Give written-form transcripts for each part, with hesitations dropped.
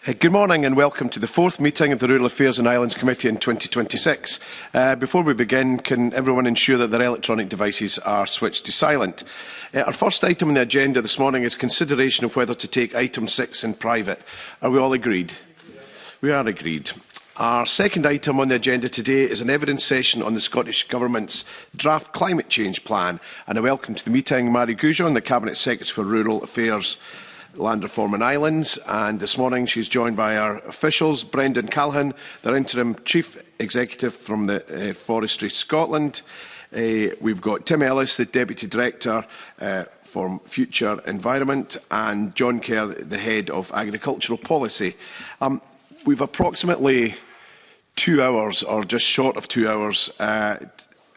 Good morning and welcome to the fourth meeting of the Rural Affairs and Islands Committee in 2026. Before we begin, can everyone ensure that their electronic devices are switched to silent? Our first item on the agenda this morning is consideration of whether to take item 6 in private. Are we all agreed? We are agreed. Our second item on the agenda today is an evidence session on the Scottish Government's draft climate change plan. And I welcome to the meeting Marie Goujon, the Cabinet Secretary for Rural Affairs, Land Reform and Islands, and this morning she's joined by our officials, Brendan Callaghan, their Interim Chief Executive from the Forestry Scotland. We've got Tim Ellis, the Deputy Director for Future Environment, and John Kerr, the Head of Agricultural Policy. We've approximately 2 hours, or just short of 2 hours,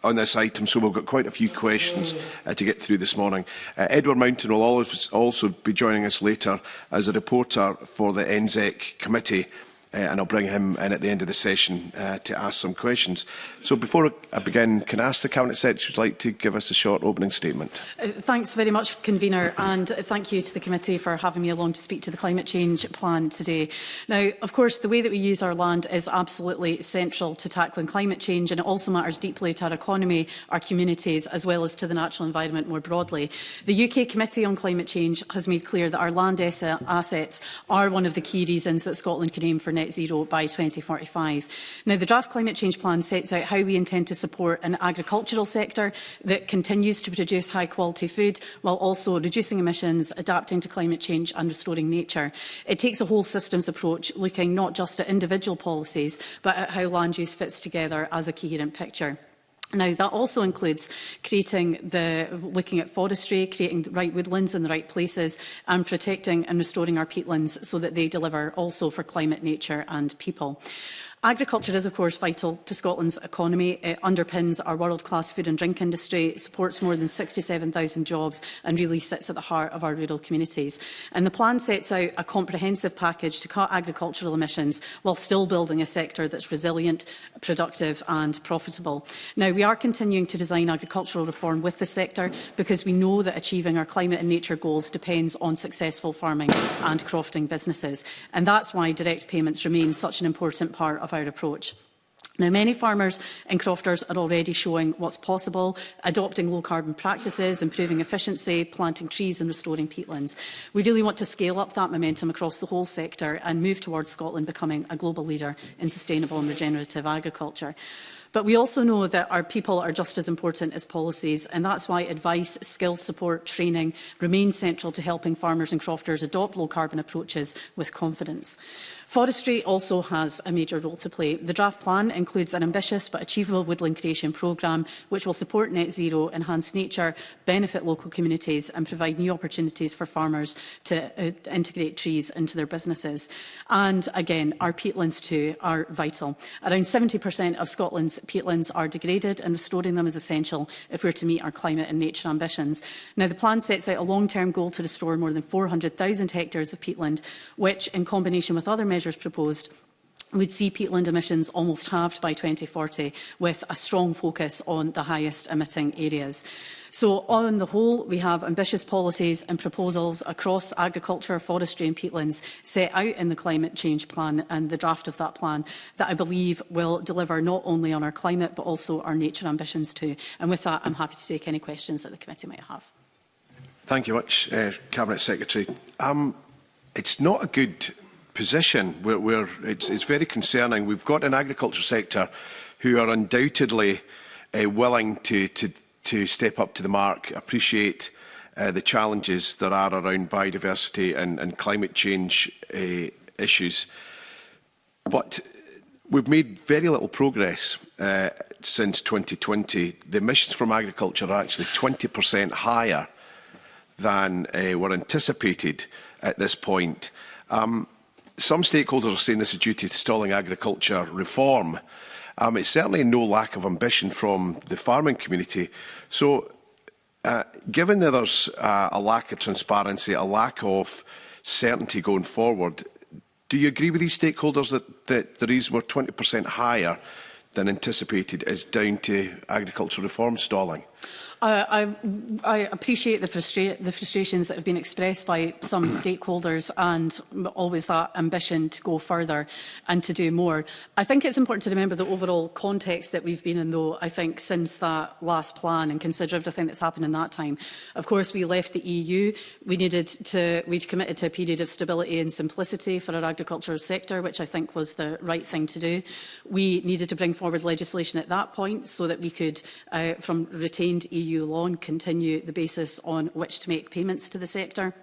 on this item, so we've got quite a few questions to get through this morning. Edward Mountain will also be joining us later as a reporter for the NZEC committee, and I'll bring him in at the end of the session to ask some questions. So before I begin, can I ask the Cabinet Secretary if you'd like to give us a short opening statement? Thanks very much, Convener, and thank you to the committee for having me along to speak to the climate change plan today. Now, of course, the way that we use our land is absolutely central to tackling climate change, and it also matters deeply to our economy, our communities, as well as to the natural environment more broadly. The UK Committee on Climate Change has made clear that our land assets are one of the key reasons that Scotland can aim for net zero by 2045. Now, the draft climate change plan sets out how we intend to support an agricultural sector that continues to produce high quality food while also reducing emissions, adapting to climate change and restoring nature. It takes a whole systems approach, looking not just at individual policies, but at how land use fits together as a coherent picture. Now, that also includes looking at forestry, creating the right woodlands in the right places, and protecting and restoring our peatlands so that they deliver also for climate, nature and people. Agriculture is, of course, vital to Scotland's economy. It underpins our world-class food and drink industry, supports more than 67,000 jobs and really sits at the heart of our rural communities. And the plan sets out a comprehensive package to cut agricultural emissions while still building a sector that's resilient, productive and profitable. Now, we are continuing to design agricultural reform with the sector because we know that achieving our climate and nature goals depends on successful farming and crofting businesses. And that's why direct payments remain such an important part of our approach. Now, many farmers and crofters are already showing what's possible, adopting low-carbon practices, improving efficiency, planting trees and restoring peatlands. We really want to scale up that momentum across the whole sector and move towards Scotland becoming a global leader in sustainable and regenerative agriculture. But we also know that our people are just as important as policies, and that's why advice, skills support, training remain central to helping farmers and crofters adopt low-carbon approaches with confidence. Forestry also has a major role to play. The draft plan includes an ambitious but achievable woodland creation programme which will support net zero, enhance nature, benefit local communities and provide new opportunities for farmers to integrate trees into their businesses. And again, our peatlands too are vital. Around 70% of Scotland's peatlands are degraded, and restoring them is essential if we're to meet our climate and nature ambitions. Now, the plan sets out a long-term goal to restore more than 400,000 hectares of peatland, which, in combination with other measures proposed, would see peatland emissions almost halved by 2040, with a strong focus on the highest emitting areas. So, on the whole, we have ambitious policies and proposals across agriculture, forestry and peatlands set out in the climate change plan and the draft of that plan that I believe will deliver not only on our climate but also our nature ambitions too. And with that, I'm happy to take any questions that the committee might have. Thank you much, Cabinet Secretary. It's not a good position where it's very concerning. We've got an agriculture sector who are undoubtedly willing to step up to the mark, appreciate the challenges there are around biodiversity and climate change issues. But we've made very little progress since 2020. The emissions from agriculture are actually 20% higher than were anticipated at this point. Some stakeholders are saying this is due to stalling agriculture reform. It's certainly no lack of ambition from the farming community. So, given that there's a lack of transparency, a lack of certainty going forward, do you agree with these stakeholders that the reason we're 20% higher than anticipated is down to agricultural reform stalling? I appreciate the frustrations that have been expressed by some stakeholders, and always that ambition to go further and to do more. I think it's important to remember the overall context that we've been in, though, I think, since that last plan, and consider everything that's happened in that time. Of course, we left the EU. We'd committed to a period of stability and simplicity for our agricultural sector, which I think was the right thing to do. We needed to bring forward legislation at that point so that we could, from retained EU law, continue the basis on which to make payments to the sector.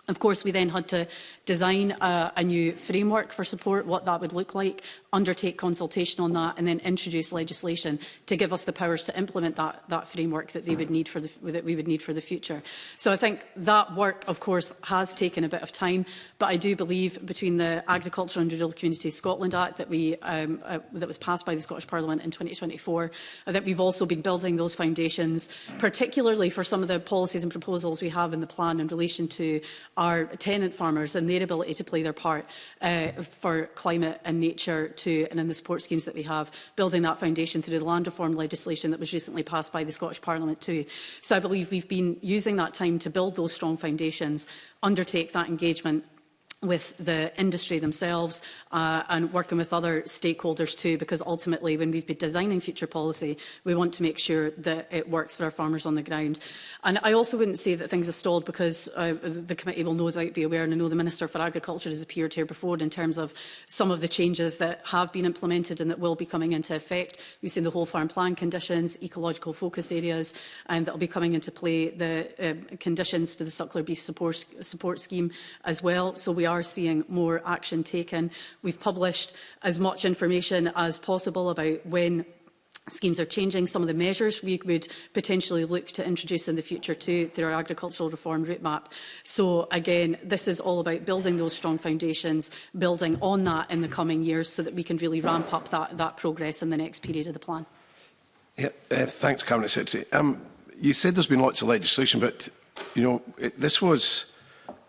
Of course, we then had to design a new framework for support, what that would look like, undertake consultation on that, and then introduce legislation to give us the powers to implement that framework that we would need for the future. So I think that work, of course, has taken a bit of time, but I do believe between the Agriculture and Rural Communities Scotland Act that that was passed by the Scottish Parliament in 2024, that we've also been building those foundations, particularly for some of the policies and proposals we have in the plan in relation to our tenant farmers and their ability to play their part for climate and nature too, and in the support schemes that we have, building that foundation through the land reform legislation that was recently passed by the Scottish Parliament too. So I believe we've been using that time to build those strong foundations, undertake that engagement with the industry themselves and working with other stakeholders too, because ultimately when we've been designing future policy, we want to make sure that it works for our farmers on the ground. And I also wouldn't say that things have stalled, because the committee will no doubt be aware, and I know the Minister for Agriculture has appeared here before, in terms of some of the changes that have been implemented and that will be coming into effect. We've seen the whole farm plan conditions, ecological focus areas, and that will be coming into play, the conditions to the suckler beef support scheme as well. So we are seeing more action taken. We've published as much information as possible about when schemes are changing, some of the measures we would potentially look to introduce in the future too through our agricultural reform route map. So again, this is all about building those strong foundations, building on that in the coming years so that we can really ramp up that progress in the next period of the plan. Yeah, thanks, Cabinet Secretary. You said there's been lots of legislation, but you know, this was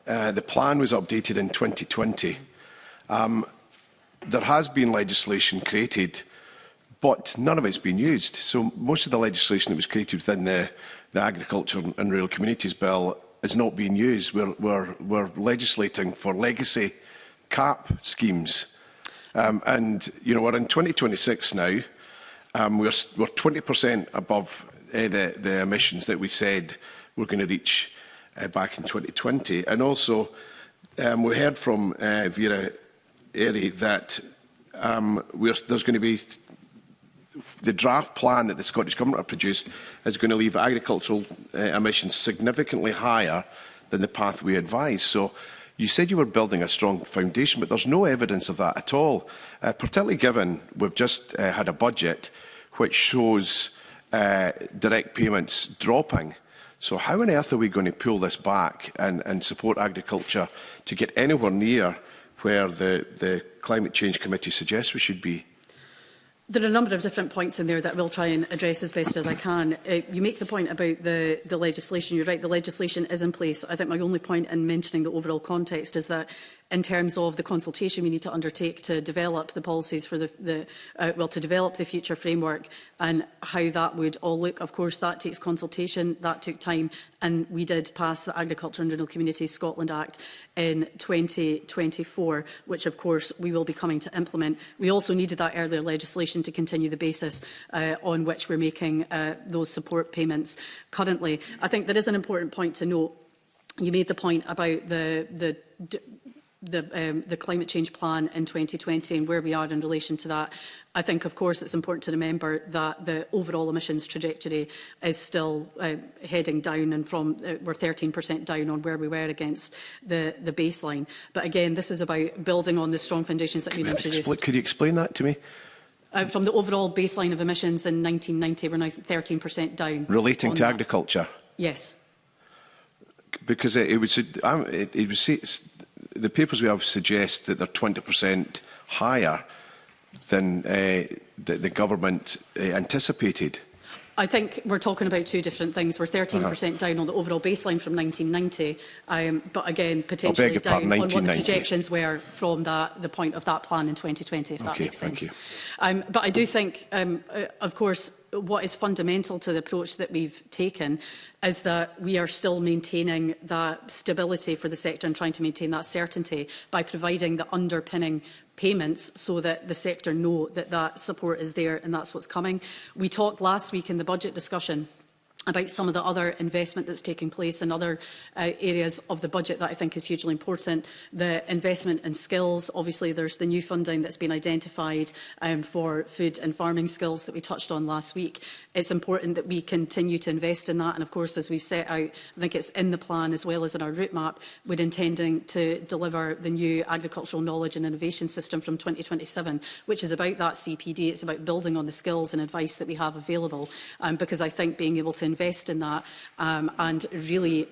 the plan was updated in 2020. There has been legislation created, but none of it's been used. So most of the legislation that was created within the Agriculture and Rural Communities Bill is not being used. We're legislating for legacy CAP schemes. And you know, we're in 2026 now. We're 20% above the emissions that we said we're going to reach back in 2020. And also, we heard from Vera Airy that there's going to be the draft plan that the Scottish Government have produced is going to leave agricultural emissions significantly higher than the path we advised. So you said you were building a strong foundation, but there's no evidence of that at all, particularly given we've just had a budget which shows direct payments dropping. So how on earth are we going to pull this back and support agriculture to get anywhere near where the Climate Change Committee suggests we should be? There are a number of different points in there that I will try and address as best as I can. You make the point about the legislation. You're right, the legislation is in place. I think my only point in mentioning the overall context is that in terms of the consultation we need to undertake to develop the policies for to develop the future framework and how that would all look. Of course, that takes consultation, that took time, and we did pass the Agriculture and Rural Communities Scotland Act in 2024, which of course we will be coming to implement. We also needed that earlier legislation to continue the basis on which we're making those support payments currently. I think there is an important point to note. You made the point about the climate change plan in 2020 and where we are in relation to that. I think, of course, it's important to remember that the overall emissions trajectory is still heading down, and we're 13% down on where we were against the baseline. But again, this is about building on the strong foundations that we've introduced. Could you explain that to me? From the overall baseline of emissions in 1990, we're now 13% down. Relating to agriculture? Yes. Because the papers we have suggest that they're 20% higher than the government anticipated. I think we're talking about two different things. We're 13% down on the overall baseline from 1990, but again, potentially down on what the projections were from the point of that plan in 2020, if that makes sense. But I do think, of course, what is fundamental to the approach that we've taken is that we are still maintaining that stability for the sector and trying to maintain that certainty by providing the underpinning payments so that the sector know that that support is there and that's what's coming. We talked last week in the budget discussion about some of the other investment that's taking place in other areas of the budget that I think is hugely important. The investment in skills, obviously there's the new funding that's been identified for food and farming skills that we touched on last week. It's important that we continue to invest in that, and of course, as we've set out, I think it's in the plan as well as in our route map, we're intending to deliver the new agricultural knowledge and innovation system from 2027, which is about that CPD. It's about building on the skills and advice that we have available, because I think being able to invest in that and really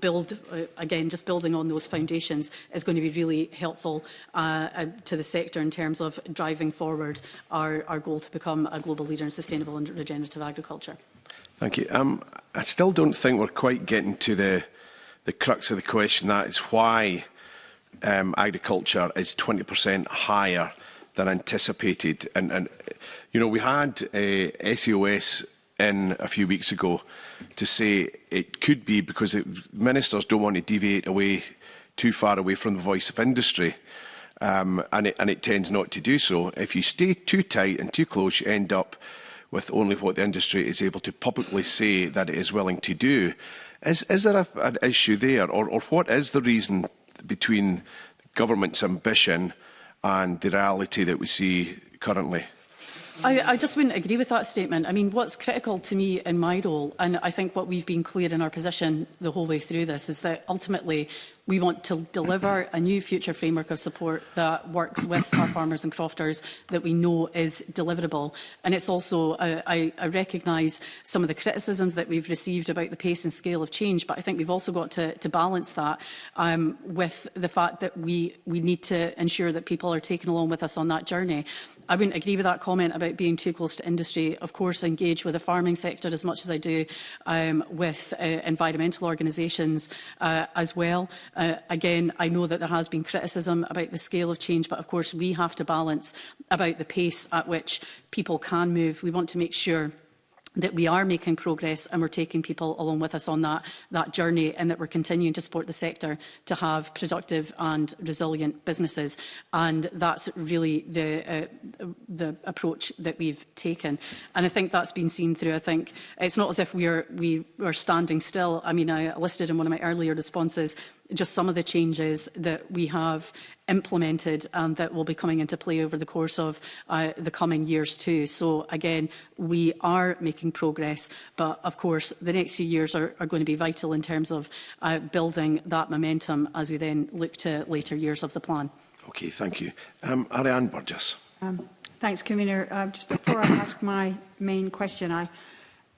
build, again, just building on those foundations is going to be really helpful to the sector in terms of driving forward our goal to become a global leader in sustainable and regenerative agriculture. Thank you. I still don't think we're quite getting to the crux of the question. That is why agriculture is 20% higher than anticipated. And you know, we had SEOS in a few weeks ago to say it could be because ministers don't want to deviate away too far away from the voice of industry, and it tends not to do so. If you stay too tight and too close, you end up with only what the industry is able to publicly say that it is willing to do. Is there an issue there, or what is the reason between government's ambition and the reality that we see currently? I just wouldn't agree with that statement. I mean, what's critical to me in my role, and I think what we've been clear in our position the whole way through this, is that ultimately we want to deliver a new future framework of support that works with our farmers and crofters, that we know is deliverable. And it's also, I recognise some of the criticisms that we've received about the pace and scale of change, but I think we've also got to balance that with the fact that we need to ensure that people are taken along with us on that journey. I wouldn't agree with that comment about being too close to industry. Of course, I engage with the farming sector as much as I do with environmental organisations as well. Again, I know that there has been criticism about the scale of change, but of course we have to balance about the pace at which people can move. We want to make sure that we are making progress and we're taking people along with us on that journey, and that we're continuing to support the sector to have productive and resilient businesses. And that's really the approach that we've taken. And I think that's been seen through, I think, it's not as if we are standing still. I mean, I listed in one of my earlier responses just some of the changes that we have implemented and that will be coming into play over the course of the coming years too. So again, we are making progress, but of course the next few years are going to be vital in terms of building that momentum as we then look to later years of the plan. Okay, thank you. Ariane Burgess. Thanks, Convener. Just before I ask my main question,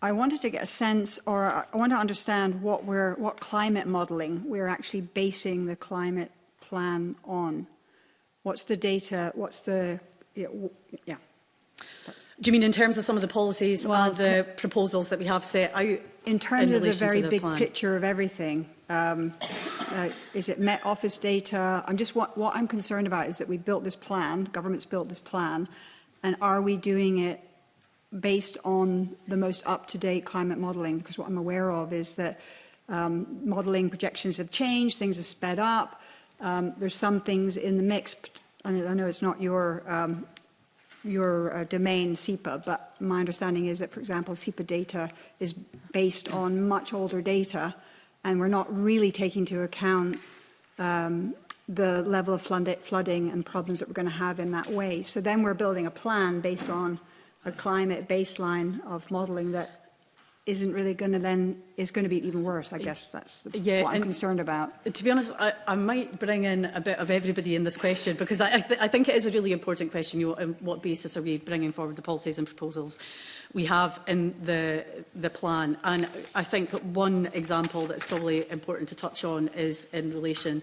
I wanted to get a sense, or I want to understand what climate modelling we're actually basing the climate plan on. What's the data? What's the yeah? Do you mean in terms of some of the policies and the proposals that we have set out? In terms of the very big picture of everything, is it Met Office data? What I'm concerned about is that we built this plan, government's built this plan, and are we doing it based on the most up-to-date climate modelling? Because what I'm aware of is that modelling projections have changed, things have sped up. There's some things in the mix. I know it's not your domain, SEPA, but my understanding is that, for example, SEPA data is based on much older data, and we're not really taking into account the level of flooding and problems that we're going to have in that way. So then we're building a plan based on a climate baseline of modelling that isn't really going to then is going to be even worse. I guess that's what I'm concerned about. To be honest, I might bring in a bit of everybody in this question, because I think it is a really important question. On what basis are we bringing forward the policies and proposals we have in the plan? And I think one example that's probably important to touch on is in relation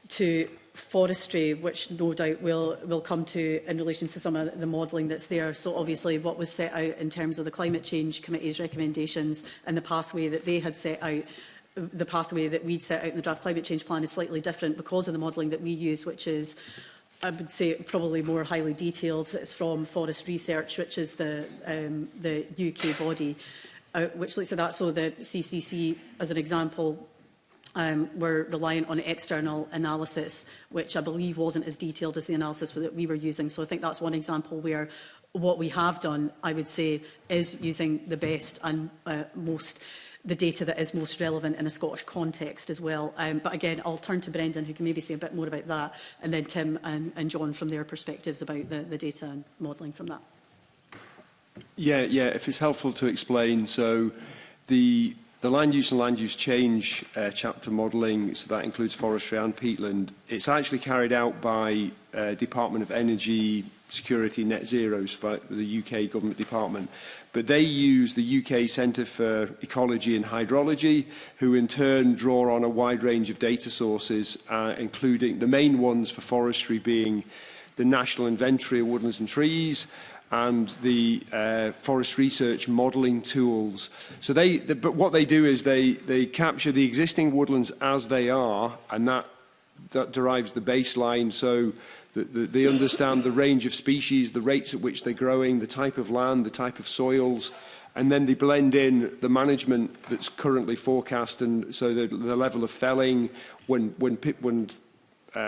to forestry, which no doubt we'll come to in relation to some of the modelling that's there. So obviously what was set out in terms of the Climate Change Committee's recommendations and the pathway that they had set out, the pathway that we'd set out in the draft climate change plan is slightly different because of the modelling that we use, which is, I would say, probably more highly detailed. It's from Forest Research, which is the UK body, which looks at that. So the CCC, as an example, were reliant on external analysis, which I believe wasn't as detailed as the analysis that we were using. So I think that's one example where what we have done, I would say, is using the best and the data that is most relevant in a Scottish context as well. But again, I'll turn to Brendan, who can maybe say a bit more about that, and then Tim and John from their perspectives about the data and modelling from that. Yeah, if it's helpful to explain. So the land use and land use change chapter modelling, so that includes forestry and peatland, it's actually carried out by Department of Energy, Security, Net Zero, so by the UK Government Department. But they use the UK Centre for Ecology and Hydrology, who in turn draw on a wide range of data sources, including the main ones for forestry being the National Inventory of Woodlands and Trees, and the forest research modelling tools. So but what they do is they capture the existing woodlands as they are, and that derives the baseline. So they understand the range of species, the rates at which they're growing, the type of land, the type of soils, and then they blend in the management that's currently forecast, and so the level of felling, when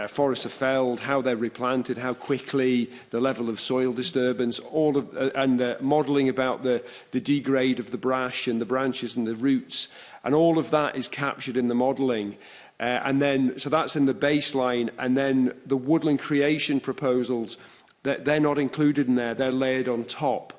forests are felled, how they're replanted, how quickly, the level of soil disturbance, and modelling about the degrade of the brash and the branches and the roots, and all of that is captured in the modelling. So that's in the baseline, and then the woodland creation proposals, they're not included in there, they're layered on top.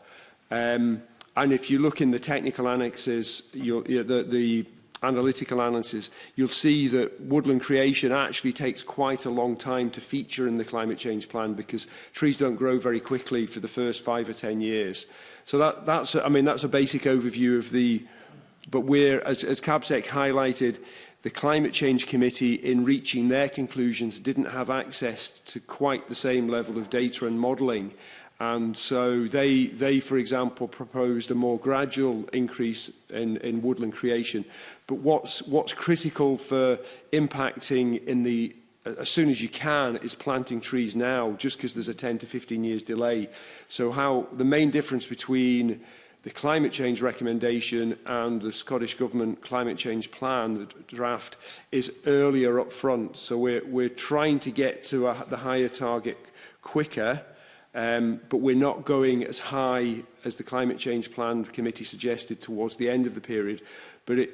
And if you look in the technical annexes, the analytical analysis, you'll see that woodland creation actually takes quite a long time to feature in the climate change plan because trees don't grow very quickly for the first 5 or 10 years. So that's a basic overview of but we're, as CABSEC highlighted, the Climate Change Committee, in reaching their conclusions, didn't have access to quite the same level of data and modelling. And so they, for example, proposed a more gradual increase in woodland creation. But what's critical for impacting as soon as you can is planting trees now, just because there's a 10 to 15 years delay. So the main difference between the climate change recommendation and the Scottish Government climate change plan, the draft, is earlier up front. So we're trying to get to the higher target quicker, but we're not going as high as the climate change plan committee suggested towards the end of the period. But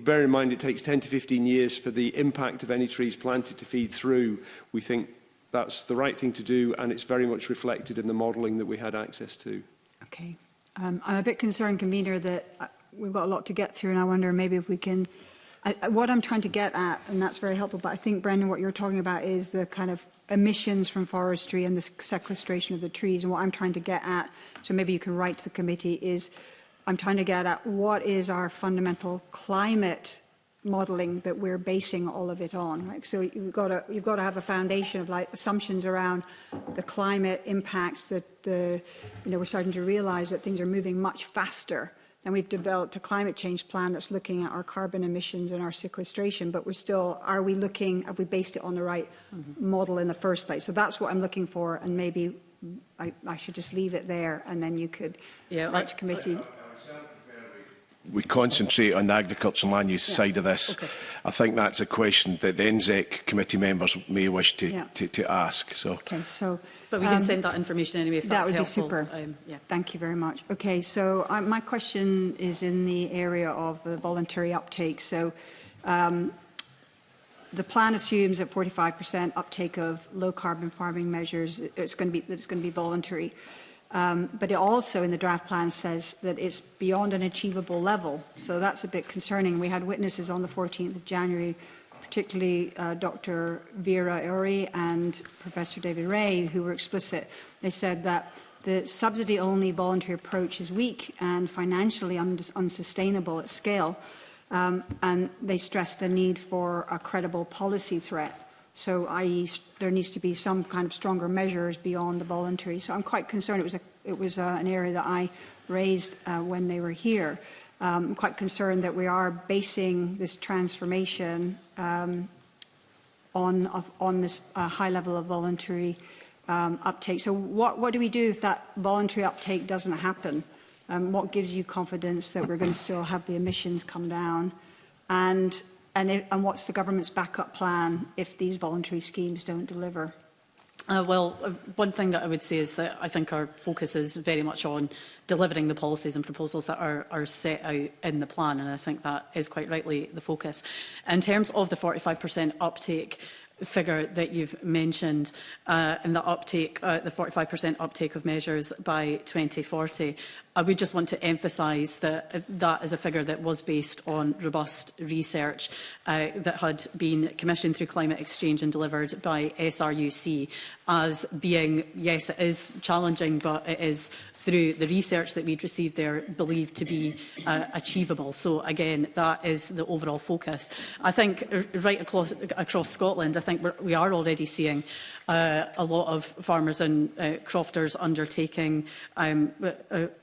bear in mind, it takes 10 to 15 years for the impact of any trees planted to feed through. We think that's the right thing to do, and it's very much reflected in the modelling that we had access to. Okay. I'm a bit concerned, Convener, that we've got a lot to get through, and I wonder maybe if we can... what I'm trying to get at, and that's very helpful, but I think, Brendan, what you're talking about is the kind of emissions from forestry and the sequestration of the trees. And what I'm trying to get at, so maybe you can write to the committee, is I'm trying to get at what is our fundamental climate modelling that we're basing all of it on. Right? So you've got to have a foundation of assumptions around the climate impacts that we're starting to realise that things are moving much faster. And we've developed a climate change plan that's looking at our carbon emissions and our sequestration, but have we based it on the right model in the first place? So that's what I'm looking for, and maybe I should just leave it there, and then you could write to committee. We concentrate on the agriculture and land use side of this. Okay. I think that's a question that the NZEC committee members may wish to ask. So. Okay, but we can send that information anyway if that's helpful. That would be super. Thank you very much. Okay, so my question is in the area of the voluntary uptake. So the plan assumes that 45% uptake of low carbon farming measures, it's going to be voluntary. But it also, in the draft plan, says that it's beyond an achievable level. So that's a bit concerning. We had witnesses on the 14th of January, particularly Dr. Vera Uri and Professor David Ray, who were explicit. They said that the subsidy-only voluntary approach is weak and financially unsustainable at scale. And they stressed the need for a credible policy threat. So, i.e., there needs to be some kind of stronger measures beyond the voluntary. So, I'm quite concerned. It was an area that I raised when they were here. I'm quite concerned that we are basing this transformation on this high level of voluntary uptake. So, what do we do if that voluntary uptake doesn't happen? What gives you confidence that we're going to still have the emissions come down? And what's the government's backup plan if these voluntary schemes don't deliver? One thing that I would say is that I think our focus is very much on delivering the policies and proposals that are set out in the plan, and I think that is quite rightly the focus. In terms of the 45% uptake figure that you've mentioned, and the uptake, the 45% uptake of measures by 2040, I would just want to emphasise that that is a figure that was based on robust research that had been commissioned through Climate Exchange and delivered by SRUC as being, yes, it is challenging, but it is through the research that we'd received there believed to be achievable. So again, that is the overall focus. I think right across Scotland, I think we are already seeing a lot of farmers and crofters undertaking a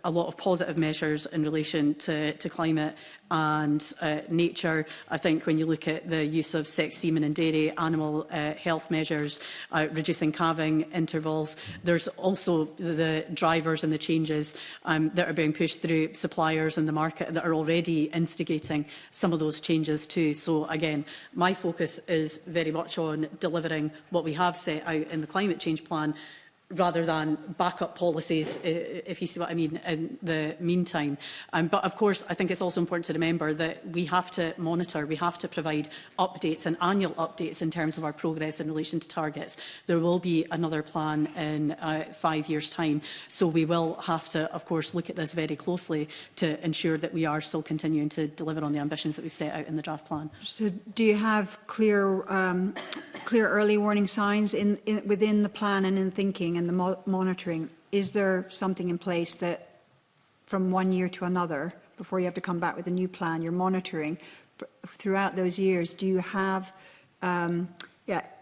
lot of positive measures in relation to climate and nature. I think when you look at the use of sex semen in dairy, animal health measures, reducing calving intervals, there's also the drivers and the changes that are being pushed through suppliers in the market that are already instigating some of those changes too. So again, my focus is very much on delivering what we have set out in the climate change plan, rather than backup policies, if you see what I mean, in the meantime. But of course, I think it's also important to remember that we have to monitor, we have to provide updates and annual updates in terms of our progress in relation to targets. There will be another plan in 5 years' time. So we will have to, of course, look at this very closely to ensure that we are still continuing to deliver on the ambitions that we've set out in the draft plan. So do you have clear early warning signs within the plan and in thinking and the monitoring? Is there something in place that from 1 year to another, before you have to come back with a new plan, you're monitoring throughout those years? Do you have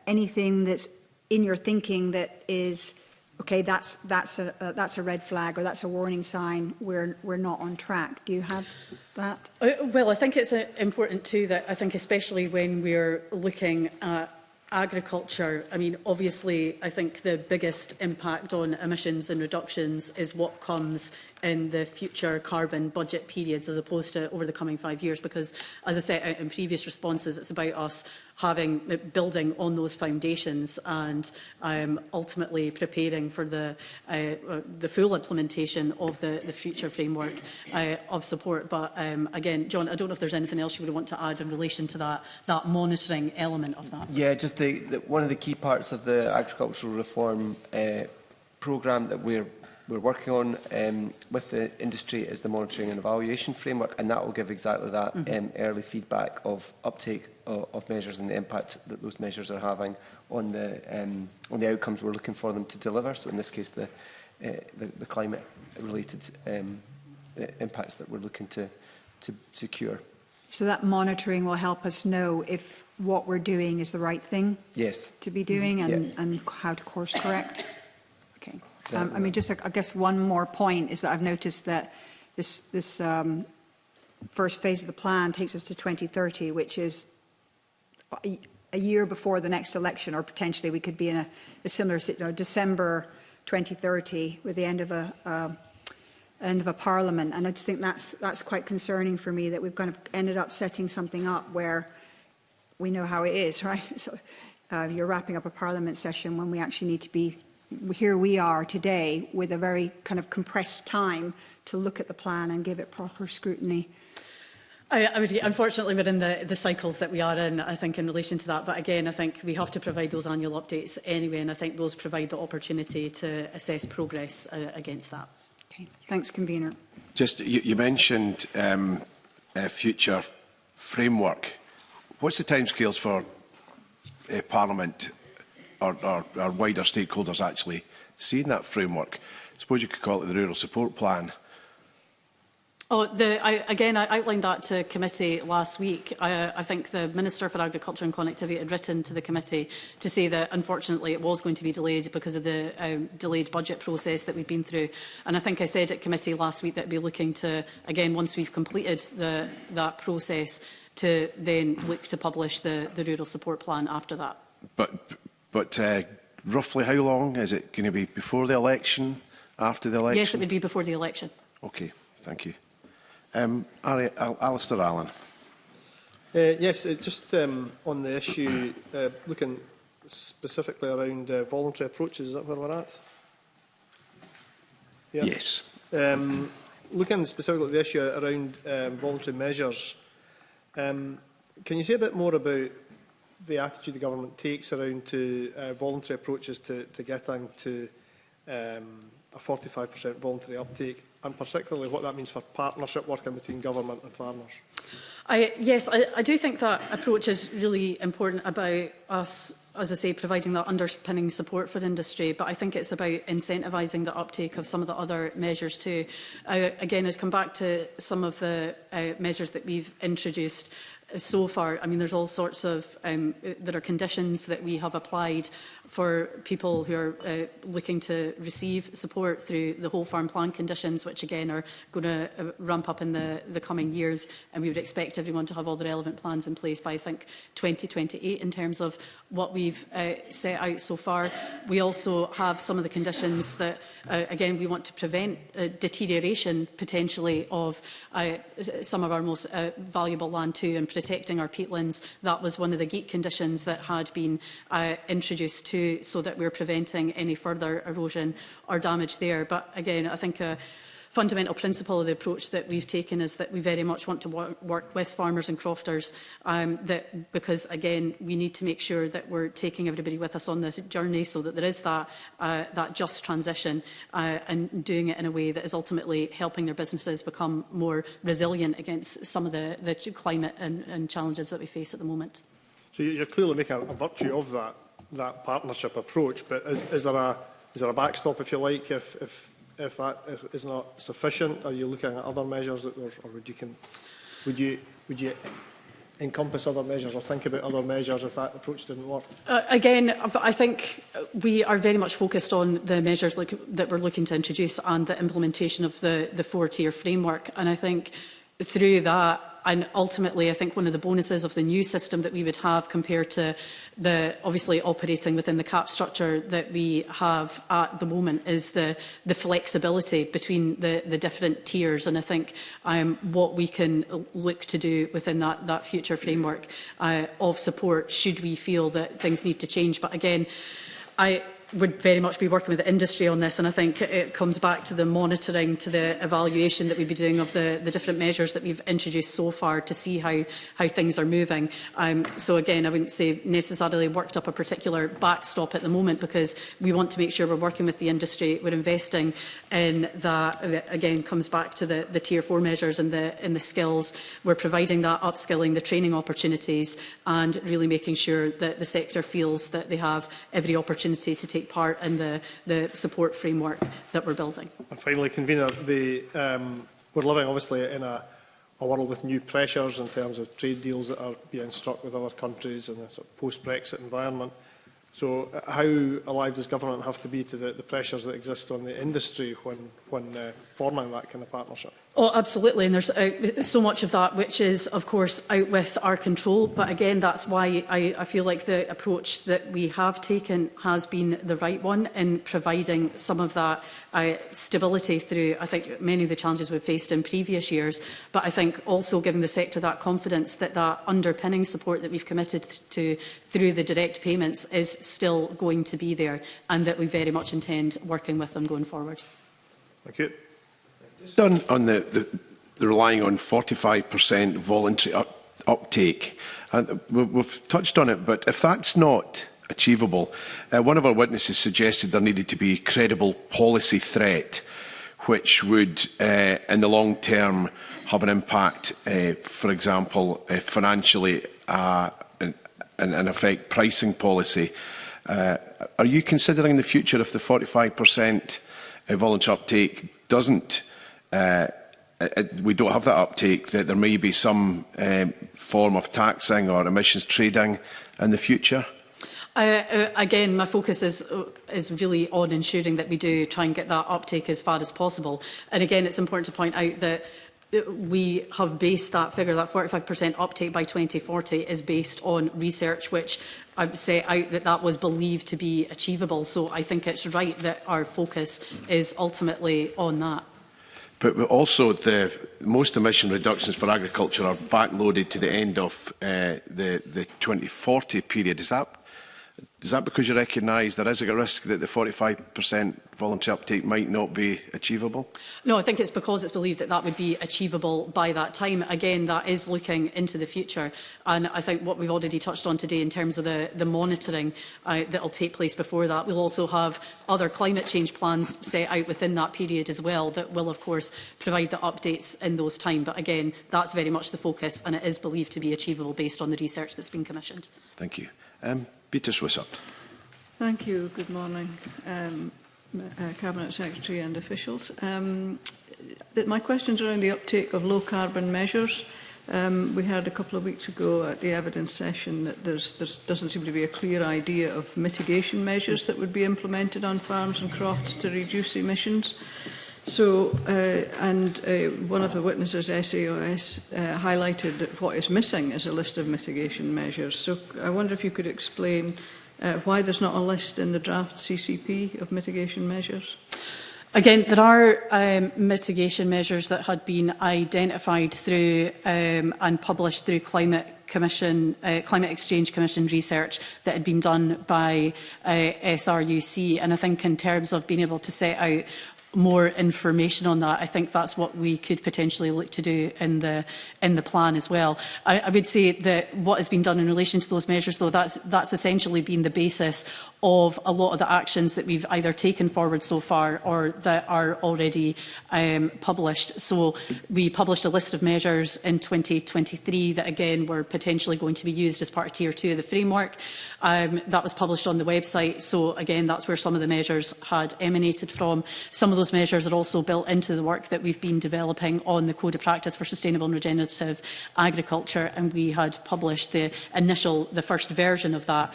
anything that's in your thinking that is, okay, that's a red flag, or that's a warning sign, we're not on track? Do you have that? Well, I think it's important too that I think especially when we're looking at agriculture, I mean, obviously, I think the biggest impact on emissions and reductions is what comes in the future carbon budget periods as opposed to over the coming 5 years, because, as I said out in previous responses, it's about us building on those foundations and ultimately preparing for the full implementation of the future framework of support. But again, John, I don't know if there's anything else you would want to add in relation to that monitoring element of that. Yeah, just one of the key parts of the agricultural reform programme that we're working on with the industry is the monitoring and evaluation framework, and that will give exactly that early feedback of uptake of measures and the impact that those measures are having on the outcomes we're looking for them to deliver. So in this case, the climate-related impacts that we're looking to secure. So that monitoring will help us know if what we're doing is the right thing to be doing and how to course correct. Okay. I mean, just I guess one more point is that I've noticed that this first phase of the plan takes us to 2030, which is a year before the next election, or potentially we could be in a similar, December 2030 with the end of a parliament. And I just think that's quite concerning for me, that we've kind of ended up setting something up where we know how it is, right? So you're wrapping up a parliament session when we actually need to be, here we are today with a very kind of compressed time to look at the plan and give it proper scrutiny. Unfortunately, we're in the cycles that we are in, I think, in relation to that. But again, I think we have to provide those annual updates anyway, and I think those provide the opportunity to assess progress against that. Okay. Thanks, Convener. Just, you mentioned a future framework. What's the timescales for Parliament or wider stakeholders actually seeing that framework? I suppose you could call it the Rural Support Plan. Oh, again, I outlined that to committee last week. I think the Minister for Agriculture and Connectivity had written to the committee to say that, unfortunately, it was going to be delayed because of the delayed budget process that we've been through. And I think I said at committee last week that we'd be looking to, again, once we've completed that process, to then look to publish the rural support plan after that. But roughly how long? Is it going to be before the election, after the election? Yes, it would be before the election. OK, thank you. Alistair Allen. Yes, just on the issue, looking specifically around voluntary approaches, is that where we're at? Yeah. Yes. Looking specifically at the issue around voluntary measures, can you say a bit more about the attitude the government takes around to voluntary approaches to getting to a 45% voluntary uptake, and particularly what that means for partnership working between government and farmers? Yes, I do think that approach is really important about us, as I say, providing that underpinning support for industry, but I think it's about incentivising the uptake of some of the other measures too. Again, I'd come back to some of the measures that we've introduced so far. I mean, there's all sorts of there are conditions that we have applied for people who are looking to receive support through the whole farm plan conditions, which again are going to ramp up in the coming years, and we would expect everyone to have all the relevant plans in place by, I think, 2028 in terms of what we've set out so far. We also have some of the conditions that, again, we want to prevent deterioration potentially of some of our most valuable land too, and protecting our peatlands. That was one of the GEAT conditions that had been introduced too, so that we're preventing any further erosion or damage there. But again, I think a fundamental principle of the approach that we've taken is that we very much want to work with farmers and crofters, because again, we need to make sure that we're taking everybody with us on this journey so that there is that just transition, and doing it in a way that is ultimately helping their businesses become more resilient against some of the climate and challenges that we face at the moment. So you're clearly making a virtue of that partnership approach, but is there a backstop, if you like, if that is not sufficient? Are you looking at other measures, or would you encompass other measures or think about other measures if that approach didn't work? Again, I think we are very much focused on the measures that we're looking to introduce and the implementation of the four-tier framework, and I think through that, and ultimately, I think one of the bonuses of the new system that we would have compared to the obviously operating within the cap structure that we have at the moment is the flexibility between the different tiers. And I think what we can look to do within that future framework of support, should we feel that things need to change. But again, I would very much be working with the industry on this, and I think it comes back to the monitoring, to the evaluation that we'd be doing of the different measures that we've introduced so far to see how things are moving. So again, I wouldn't say necessarily worked up a particular backstop at the moment, because we want to make sure we're working with the industry, we're investing in that. Again, comes back to the Tier 4 measures and the skills. We're providing that upskilling, the training opportunities, and really making sure that the sector feels that they have every opportunity to take part in the support framework that we're building. And finally, Convener, we're living obviously in a world with new pressures in terms of trade deals that are being struck with other countries in a sort of post-Brexit environment. So how alive does government have to be to the pressures that exist on the industry when forming that kind of partnership? Oh, absolutely. And there's so much of that which is, of course, out with our control. But again, that's why I feel like the approach that we have taken has been the right one in providing some of that stability through, I think, many of the challenges we've faced in previous years. But I think also giving the sector that confidence that that underpinning support that we've committed to through the direct payments is still going to be there, and that we very much intend working with them going forward. Thank you. Just on the relying on 45% voluntary uptake, and we've touched on it, but if that's not achievable, one of our witnesses suggested there needed to be a credible policy threat, which would, in the long term, have an impact, for example, financially, and affect pricing policy. Are you considering in the future, if the 45% voluntary uptake doesn't we don't have that uptake, that there may be some form of taxing or emissions trading in the future? Again, my focus is really on ensuring that we do try and get that uptake as far as possible. And again, it's important to point out that we have based that figure, that 45% uptake by 2040, is based on research which set out that that was believed to be achievable. So I think it's right that our focus is ultimately on that. But also, most emission reductions for agriculture are backloaded to the end of the 2040 period. Is that because you recognise there is a risk that the 45% voluntary uptake might not be achievable? No, I think it's because it's believed that that would be achievable by that time. Again, that is looking into the future. And I think what we've already touched on today in terms of the monitoring that will take place before that, we'll also have other climate change plans set out within that period as well that will, of course, provide the updates in those time. But again, that's very much the focus, and it is believed to be achievable based on the research that's been commissioned. Thank you. Peter Swissop. Thank you. Good morning, Cabinet Secretary and officials. My questions are around the uptake of low-carbon measures. We heard a couple of weeks ago at the evidence session that there doesn't seem to be a clear idea of mitigation measures that would be implemented on farms and crofts to reduce emissions. So, one of the witnesses, SAOS, highlighted that what is missing is a list of mitigation measures. So I wonder if you could explain why there's not a list in the draft CCP of mitigation measures. Again, there are mitigation measures that had been identified through and published through Climate Exchange Commission research that had been done by SRUC. And I think in terms of being able to set out more information on that, I think that's what we could potentially look to do in the plan as well. I would say that what has been done in relation to those measures, though, that's essentially been the basis of a lot of the actions that we've either taken forward so far or that are already published. So we published a list of measures in 2023 that, again, were potentially going to be used as part of Tier 2 of the framework. That was published on the website. So, again, that's where some of the measures had emanated from. Some of those measures are also built into the work that we've been developing on the Code of Practice for Sustainable and Regenerative Agriculture, and we had published the first version of that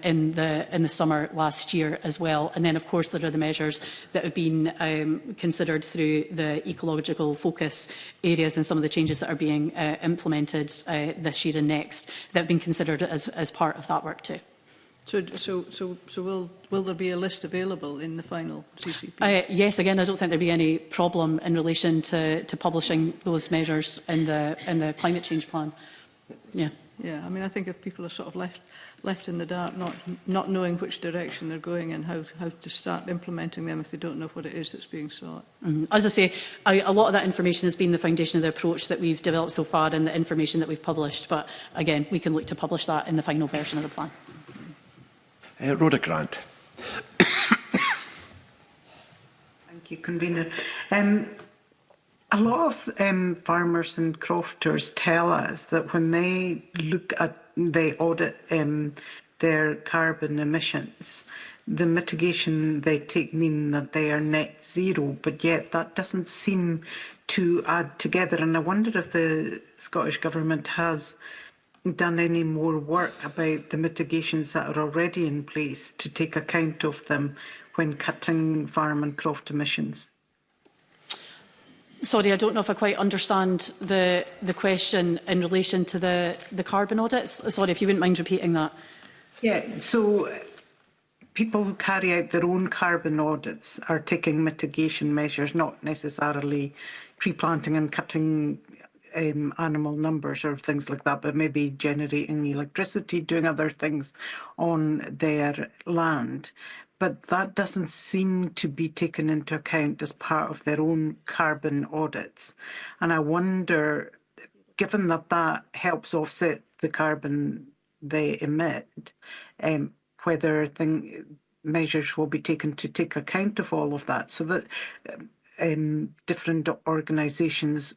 in the summer last year as well. And then, of course, there are the measures that have been considered through the ecological focus areas and some of the changes that are being implemented this year and next that have been considered as part of that work too. So will there be a list available in the final CCP? Yes, again, I don't think there'd be any problem in relation to publishing those measures in the climate change plan. Yeah. Yeah, I mean, I think if people are sort of left in the dark, not knowing which direction they're going and how to start implementing them if they don't know what it is that's being sought. Mm-hmm. As I say, a lot of that information has been the foundation of the approach that we've developed so far and the information that we've published. But again, we can look to publish that in the final version of the plan. Rhoda Grant. Thank you, Convener. A lot of farmers and crofters tell us that when they audit their carbon emissions, the mitigation they take mean that they are net zero, but yet that doesn't seem to add together. And I wonder if the Scottish Government has done any more work about the mitigations that are already in place to take account of them when cutting farm and croft emissions. Sorry, I don't know if I quite understand the question in relation to the carbon audits. Sorry, if you wouldn't mind repeating that. Yeah, so people who carry out their own carbon audits are taking mitigation measures, not necessarily tree planting and cutting animal numbers or things like that, but maybe generating electricity, doing other things on their land. But that doesn't seem to be taken into account as part of their own carbon audits. And I wonder, given that that helps offset the carbon they emit, whether measures will be taken to take account of all of that so that different organisations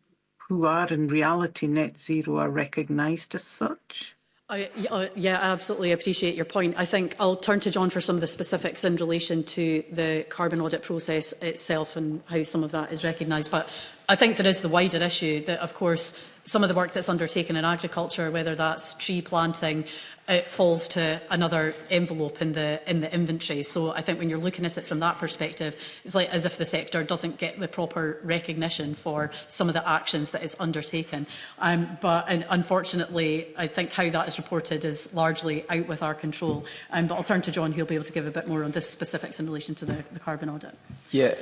who are in reality net zero are recognised as such? Yeah, I absolutely appreciate your point. I think I'll turn to John for some of the specifics in relation to the carbon audit process itself and how some of that is recognised. But I think there is the wider issue that, of course, some of the work that's undertaken in agriculture, whether that's tree planting, it falls to another envelope in the inventory. So I think when you're looking at it from that perspective, it's like as if the sector doesn't get the proper recognition for some of the actions that is undertaken. But unfortunately, I think how that is reported is largely out with our control. But I'll turn to John, who'll be able to give a bit more on the specifics in relation to the carbon audit. Yeah,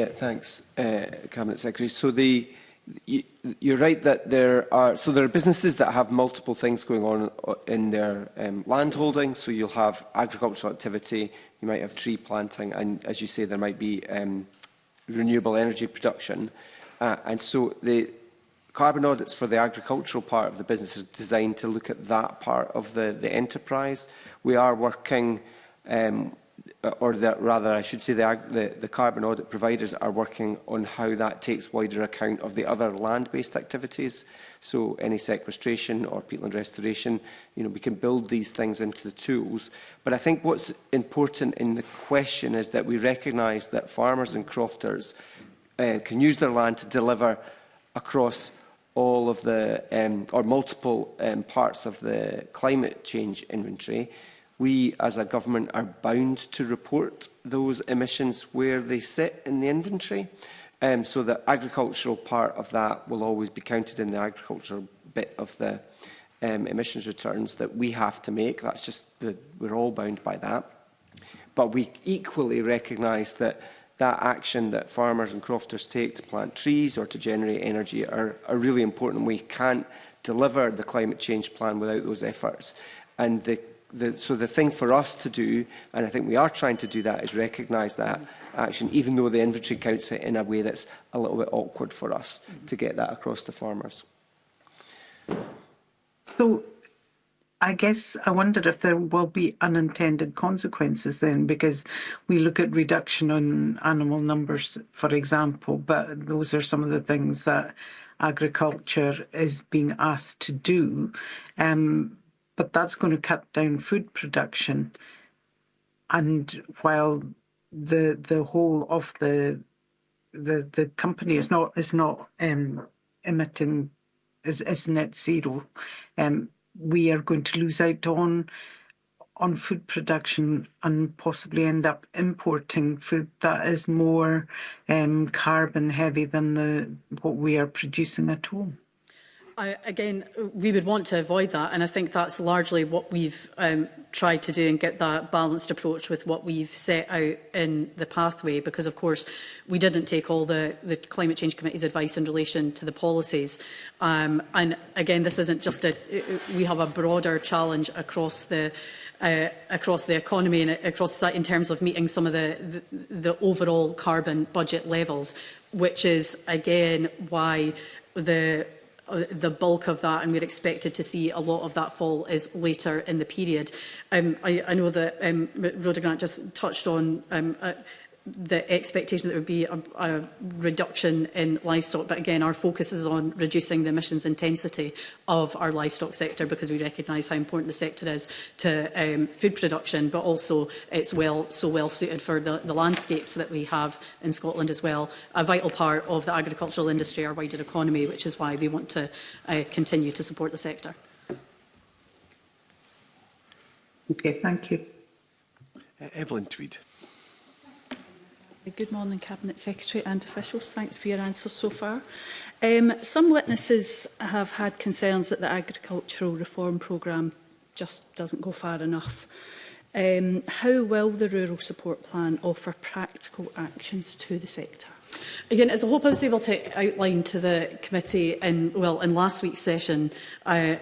thanks, Cabinet Secretary. So you're right that there are businesses that have multiple things going on in their land holding. So you'll have agricultural activity, you might have tree planting, and as you say, there might be renewable energy production. And so the carbon audits for the agricultural part of the business are designed to look at that part of the enterprise. We are working, rather I should say the carbon audit providers are working on how that takes wider account of the other land-based activities. So any sequestration or peatland restoration, we can build these things into the tools. But I think what's important in the question is that we recognise that farmers and crofters can use their land to deliver across all of the, or multiple parts of the climate change inventory. We, as a government, are bound to report those emissions where they sit in the inventory. So the agricultural part of that will always be counted in the agricultural bit of the emissions returns that we have to make. That's just, we're all bound by that. But we equally recognise that that action that farmers and crofters take to plant trees or to generate energy are really important. We can't deliver the climate change plan without those efforts. And so the thing for us to do, and I think we are trying to do that, is recognise that action, even though the inventory counts it in a way that's a little bit awkward for us to get that across to farmers. So I guess I wonder if there will be unintended consequences then, because we look at reduction on animal numbers, for example, but those are some of the things that agriculture is being asked to do. But that's going to cut down food production. And while the whole of the company is not emitting is net zero, we are going to lose out on food production and possibly end up importing food that is more carbon heavy than what we are producing at home. Again, we would want to avoid that, and I think that's largely what we've tried to do and get that balanced approach with what we've set out in the pathway, because, of course, we didn't take all the Climate Change Committee's advice in relation to the policies. And again, this isn't just we have a broader challenge across the economy and across society in terms of meeting some of the overall carbon budget levels, which is, again, why the bulk of that, and we're expected to see a lot of that fall, is later in the period. I know that Rhoda Grant just touched on the expectation that there would be a reduction in livestock, but again, our focus is on reducing the emissions intensity of our livestock sector, because we recognise how important the sector is to food production, but also it's so well suited for the landscapes that we have in Scotland as well. A vital part of the agricultural industry, our wider economy, which is why we want to continue to support the sector. Okay, thank you. Evelyn Tweed. Good morning, Cabinet Secretary and officials. Thanks for your answers so far. Some witnesses have had concerns that the agricultural reform programme just doesn't go far enough. How will the Rural Support Plan offer practical actions to the sector? Again, as I hope I was able to outline to the committee in last week's session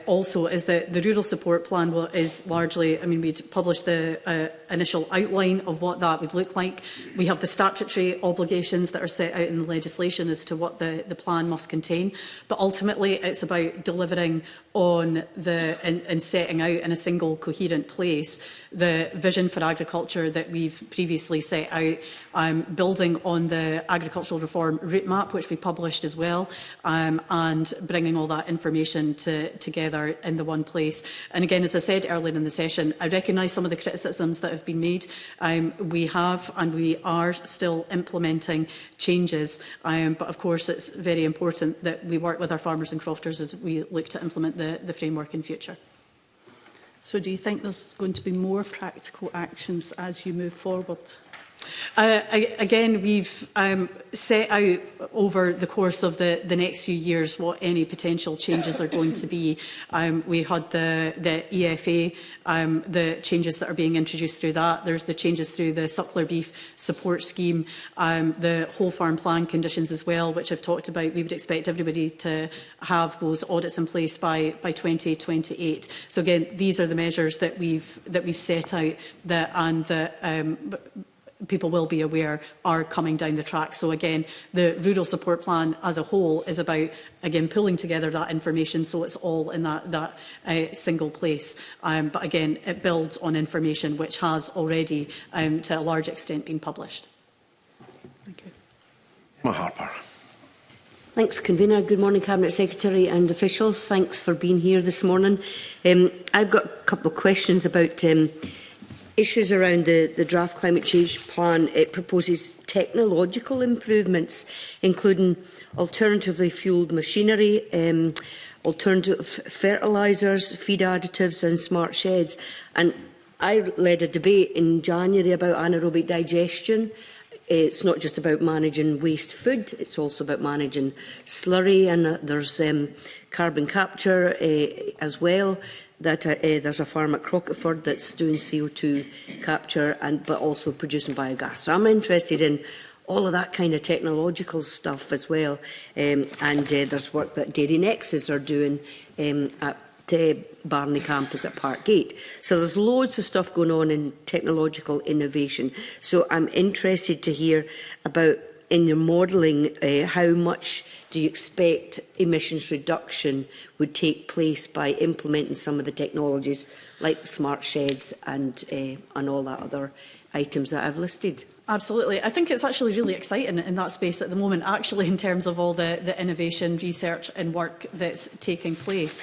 also, is that the Rural Support Plan is largely, we'd published the initial outline of what that would look like. We have the statutory obligations that are set out in the legislation as to what the plan must contain. But ultimately, it's about delivering on and setting out in a single coherent place the vision for agriculture that we've previously set out, building on the agricultural agricultural reform route map, which we published as well, and bringing all that information together in the one place. And again, as I said earlier in the session, I recognise some of the criticisms that have been made. We have and we are still implementing changes, but of course it's very important that we work with our farmers and crofters as we look to implement the framework in future. So do you think there's going to be more practical actions as you move forward? Again, we've set out over the course of the next few years what any potential changes are going to be. We had the EFA, the changes that are being introduced through that. There's the changes through the suckler beef support scheme, the whole farm plan conditions as well, which I've talked about. We would expect everybody to have those audits in place by 2028. So again, these are the measures that we've set out that people will be aware are coming down the track. So again, the rural support plan as a whole is about, again, pulling together that information so it's all in that single place. But again, it builds on information which has already, to a large extent, been published. Thank you. Emma Harper. Thanks, Convener. Good morning, Cabinet Secretary and officials. Thanks for being here this morning. I've got a couple of questions about issues around the draft climate change plan. It proposes technological improvements, including alternatively fuelled machinery, alternative fertilisers, feed additives and smart sheds. And I led a debate in January about anaerobic digestion. It's not just about managing waste food, it's also about managing slurry, and there's carbon capture as well. There's a farm at Crocketford that's doing CO2 capture, but also producing biogas. So I'm interested in all of that kind of technological stuff as well. And there's work that Dairy Nexus are doing at Barney campus at Parkgate. So there's loads of stuff going on in technological innovation. So I'm interested to hear about, in your modelling, how much do you expect emissions reduction would take place by implementing some of the technologies like smart sheds and all that other items that I've listed? Absolutely. I think it's actually really exciting in that space at the moment, actually, in terms of all the innovation, research and work that's taking place.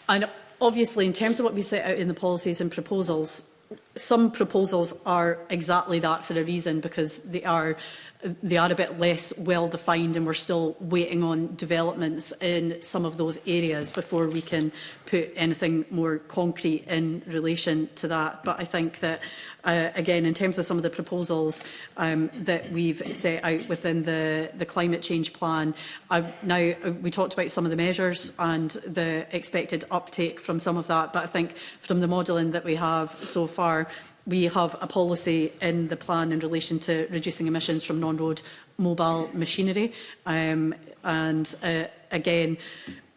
And obviously, in terms of what we set out in the policies and proposals, some proposals are exactly that for a reason, because they are a bit less well defined, and we're still waiting on developments in some of those areas before we can put anything more concrete in relation to that. But I think that again, in terms of some of the proposals that we've set out within the climate change plan, now we talked about some of the measures and the expected uptake from some of that, but I think from the modelling that we have so far, we have a policy in the plan in relation to reducing emissions from non-road mobile machinery. Again,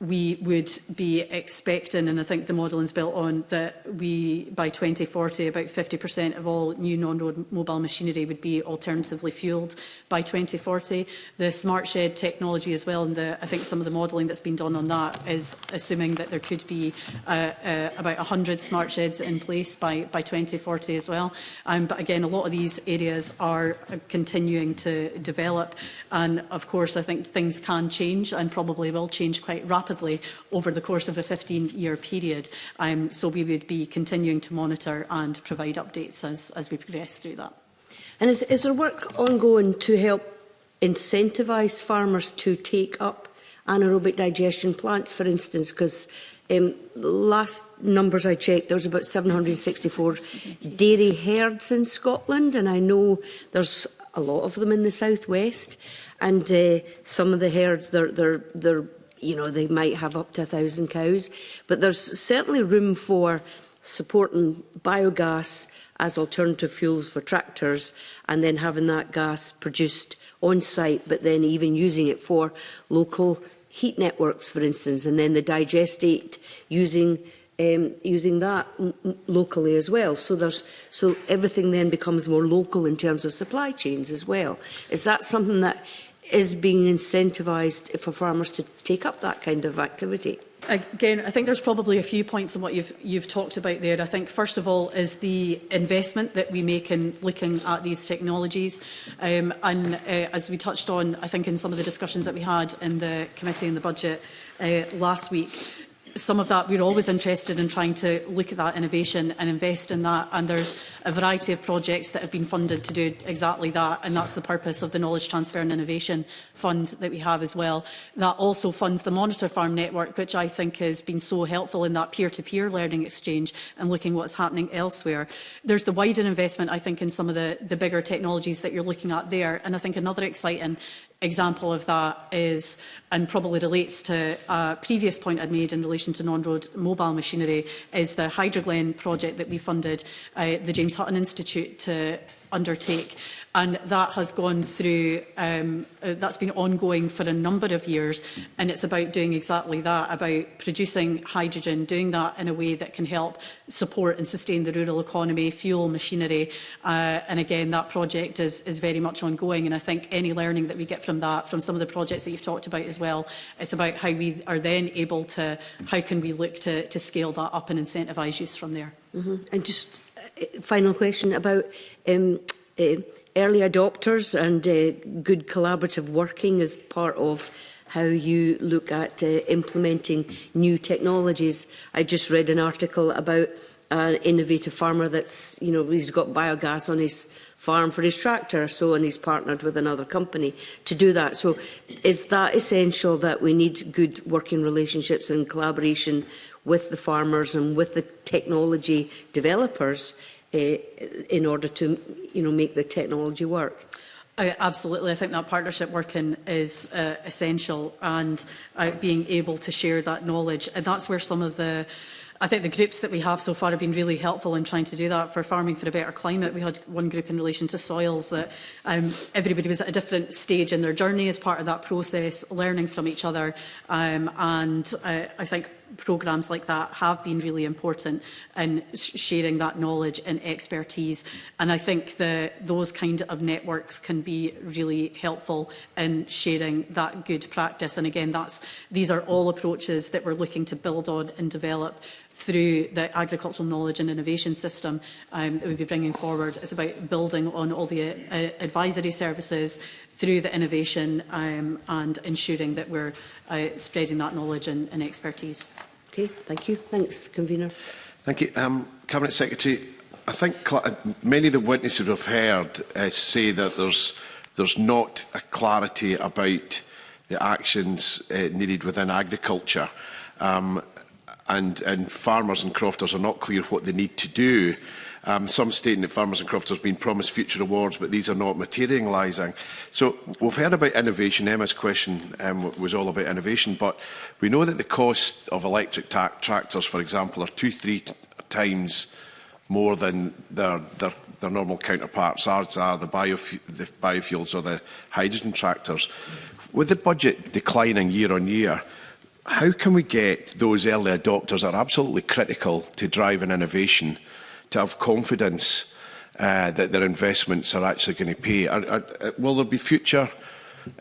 we would be expecting, and I think the modelling is built on, that we, by 2040, about 50% of all new non-road mobile machinery would be alternatively fuelled by 2040. The smart shed technology as well, and I think some of the modelling that's been done on that is assuming that there could be about 100 smart sheds in place by 2040 as well. But again, a lot of these areas are continuing to develop, and of course I think things can change and probably will change quite rapidly over the course of a 15-year period. So we would be continuing to monitor and provide updates as we progress through that. And is there work ongoing to help incentivise farmers to take up anaerobic digestion plants, for instance? Because last numbers I checked, there was about 764 dairy herds in Scotland, and I know there's a lot of them in the southwest. And some of the herds, they're they might have up to 1,000 cows, but there's certainly room for supporting biogas as alternative fuels for tractors, and then having that gas produced on site, but then even using it for local heat networks, for instance, and then the digestate using that locally as well. So everything then becomes more local in terms of supply chains as well. Is that something that is being incentivised for farmers to take up that kind of activity? Again, I think there's probably a few points in what you've talked about there. I think, first of all, is the investment that we make in looking at these technologies. As we touched on, I think, in some of the discussions that we had in the committee and the budget last week, some of that, we're always interested in trying to look at that innovation and invest in that. And there's a variety of projects that have been funded to do exactly that. And that's the purpose of the Knowledge Transfer and Innovation Fund that we have as well. That also funds the Monitor Farm Network, which I think has been so helpful in that peer-to-peer learning exchange and looking what's happening elsewhere. There's the wider investment, I think, in some of the bigger technologies that you're looking at there. And I think another exciting example of that is, and probably relates to a previous point I'd made in relation to non-road mobile machinery, is the Hydroglen project that we funded the James Hutton Institute to undertake. And that has gone through, that's been ongoing for a number of years, and it's about doing exactly that, about producing hydrogen, doing that in a way that can help support and sustain the rural economy, fuel machinery. And again, that project is very much ongoing, and I think any learning that we get from that, from some of the projects that you've talked about as well, it's about how we are then able to, how can we look to scale that up and incentivise use from there. And just final question about early adopters and good collaborative working as part of how you look at implementing new technologies. I just read an article about an innovative farmer that's, he's got biogas on his farm for his tractor, and he's partnered with another company to do that. So is that essential, that we need good working relationships and collaboration with the farmers and with the technology developers in order to, make the technology work? Absolutely. I think that partnership working is essential, and being able to share that knowledge. And that's where some of the, I think the groups that we have so far have been really helpful in trying to do that. For Farming for a Better Climate, we had one group in relation to soils that everybody was at a different stage in their journey as part of that process, learning from each other. And I think programmes like that have been really important in sharing that knowledge and expertise. And I think those kind of networks can be really helpful in sharing that good practice. And again, these are all approaches that we're looking to build on and develop through the Agricultural Knowledge and Innovation System that we'll be bringing forward. It's about building on all the advisory services through the innovation and ensuring that we're spreading that knowledge and expertise. Okay, thank you. Thanks, Convener. Thank you. Cabinet Secretary, I think many of the witnesses we've heard say that there's not a clarity about the actions needed within agriculture, and farmers and crofters are not clear what they need to do. Some stating that farmers and crofters have been promised future awards, but these are not materialising. So we've heard about innovation. Emma's question was all about innovation, but we know that the cost of electric tractors, for example, are 2-3 times more than their normal counterparts. Ours are the biofuels or the hydrogen tractors. With the budget declining year on year, how can we get those early adopters that are absolutely critical to driving innovation to have confidence that their investments are actually going to pay? Will there be future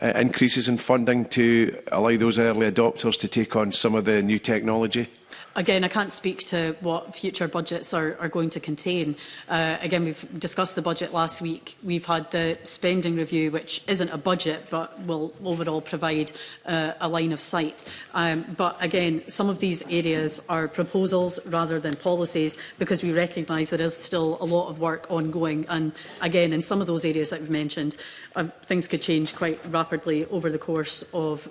increases in funding to allow those early adopters to take on some of the new technology? Again, I can't speak to what future budgets are going to contain. Again, we've discussed the budget last week. We've had the spending review, which isn't a budget, but will overall provide a line of sight. But again, some of these areas are proposals rather than policies, because we recognise there is still a lot of work ongoing. And again, in some of those areas that we've mentioned, things could change quite rapidly over the course of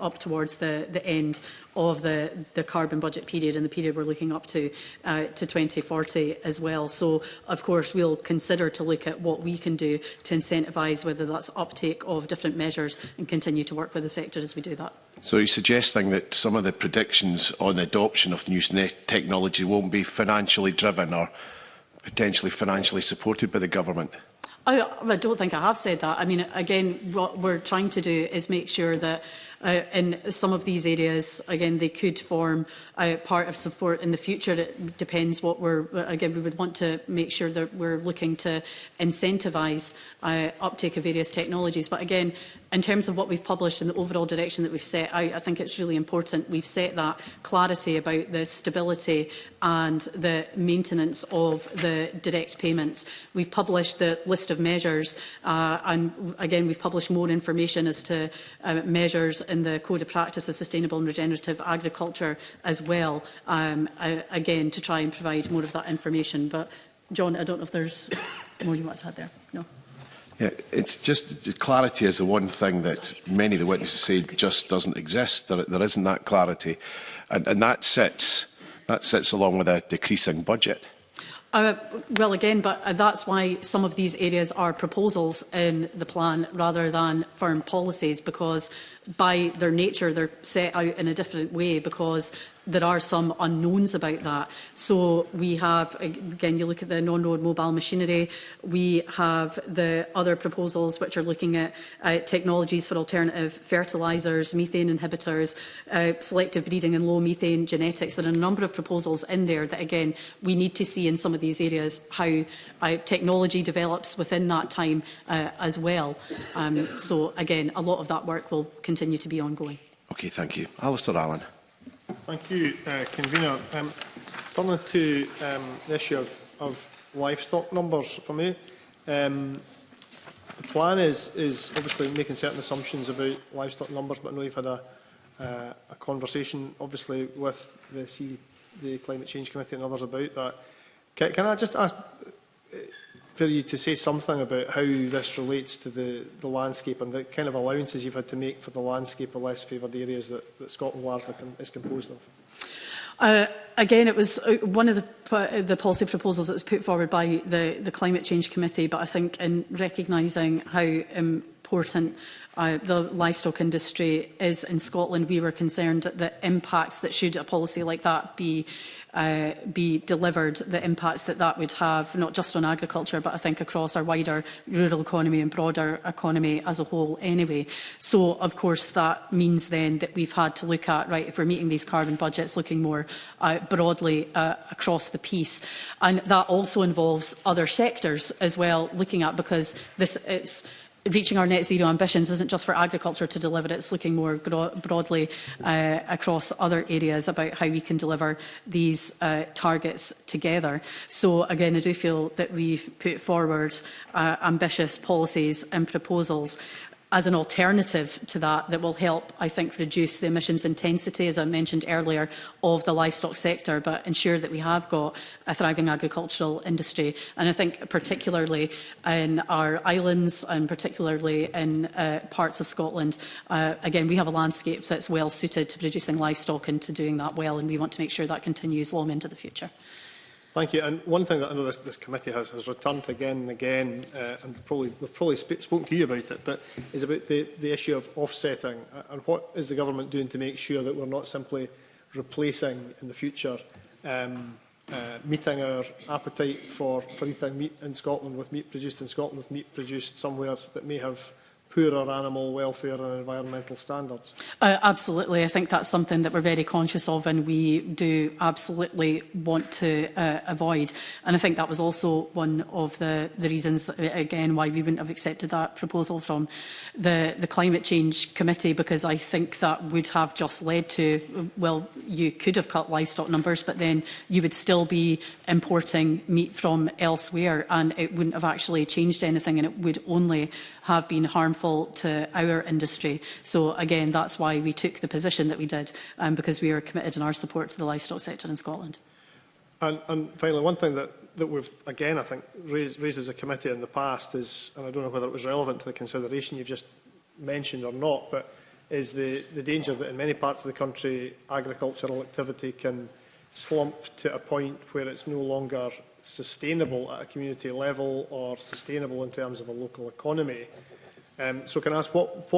up towards the end of the carbon budget period and the period we're looking up to 2040 as well. So, of course, we'll consider to look at what we can do to incentivise whether that's uptake of different measures, and continue to work with the sector as we do that. So you're suggesting that some of the predictions on the adoption of new technology won't be financially driven or potentially financially supported by the government? I don't think I have said that. I mean, again, what we're trying to do is make sure that in some of these areas, again, they could form part of support in the future. It depends what we would want to make sure that we're looking to incentivise uptake of various technologies. But again, in terms of what we've published and the overall direction that we've set out, I think it's really important we've set that clarity about the stability and the maintenance of the direct payments. We've published the list of measures and again we've published more information as to measures in the Code of Practice of Sustainable and Regenerative Agriculture as well, again to try and provide more of that information. But John, I don't know if there's more you want to add there. No. Yeah, it's just clarity is the one thing that many of the witnesses say just doesn't exist. There isn't that clarity, and that sits along with a decreasing budget. Well, again, but that's why some of these areas are proposals in the plan rather than firm policies, because by their nature they're set out in a different way, because there are some unknowns about that. So we have, again, you look at the non-road mobile machinery, we have the other proposals which are looking at technologies for alternative fertilisers, methane inhibitors, selective breeding and low methane genetics. There are a number of proposals in there that, again, we need to see in some of these areas how technology develops within that time as well. So, again, a lot of that work will continue to be ongoing. Okay, thank you. Alistair Allen. Thank you, Convener. Turning to the issue of livestock numbers for me. The plan is obviously making certain assumptions about livestock numbers, but I know you've had a conversation, obviously, with the Climate Change Committee and others about that. Can I just ask for you to say something about how this relates to the landscape and the kind of allowances you've had to make for the landscape of less favoured areas that Scotland largely is composed of? Again, it was one of the policy proposals that was put forward by the Climate Change Committee, but I think in recognising how important the livestock industry is in Scotland, we were concerned that the impacts that should a policy like that be delivered, the impacts that would have, not just on agriculture, but I think across our wider rural economy and broader economy as a whole anyway. So, of course, that means then that we've had to look at, right, if we're meeting these carbon budgets, looking more broadly across the piece. And that also involves other sectors as well, looking at, because it's reaching our net zero ambitions isn't just for agriculture to deliver it, it's looking more broadly across other areas about how we can deliver these targets together. So again, I do feel that we've put forward ambitious policies and proposals as an alternative to that will help, I think, reduce the emissions intensity, as I mentioned earlier, of the livestock sector, but ensure that we have got a thriving agricultural industry. And I think particularly in our islands and particularly in parts of Scotland, again, we have a landscape that's well suited to producing livestock and to doing that well, and we want to make sure that continues long into the future. Thank you. And one thing that I know this committee has returned to again and again, and we've probably spoken to you about it, but is about the issue of offsetting. And what is the government doing to make sure that we're not simply replacing in the future meeting our appetite for eating meat in Scotland with meat produced in Scotland with meat produced somewhere that may have poorer animal welfare and environmental standards? Absolutely. I think that's something that we're very conscious of and we do absolutely want to avoid. And I think that was also one of the reasons, again, why we wouldn't have accepted that proposal from the Climate Change Committee, because I think that would have just led to, well, you could have cut livestock numbers, but then you would still be importing meat from elsewhere and it wouldn't have actually changed anything, and it would only have been harmful to our industry. So again, that's why we took the position that we did, because we are committed in our support to the livestock sector in Scotland. And finally, one thing that we've, again, I think, raised as a committee in the past is, and I don't know whether it was relevant to the consideration you've just mentioned or not, but is the danger that in many parts of the country, agricultural activity can slump to a point where it's no longer sustainable at a community level or sustainable in terms of a local economy. So can I ask what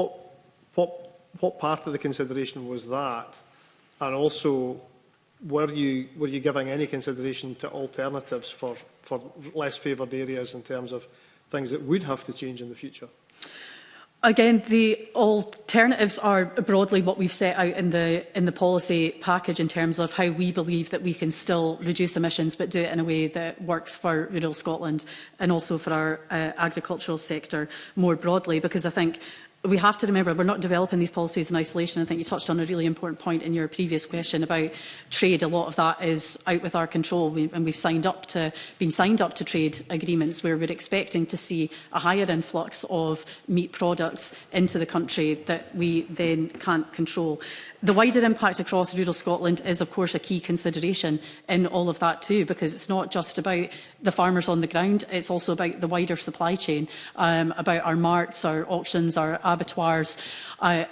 part of the consideration was that, and also were you giving any consideration to alternatives for less favoured areas in terms of things that would have to change in the future? Again, the alternatives are broadly what we've set out in the policy package in terms of how we believe that we can still reduce emissions but do it in a way that works for rural Scotland and also for our agricultural sector more broadly, because I think we have to remember we're not developing these policies in isolation. I think you touched on a really important point in your previous question about trade. A lot of that is out with our control, and we've been signed up to trade agreements where we're expecting to see a higher influx of meat products into the country that we then can't control. The wider impact across rural Scotland is, of course, a key consideration in all of that too, because it's not just about the farmers on the ground, it's also about the wider supply chain, about our marts, our auctions, our abattoirs.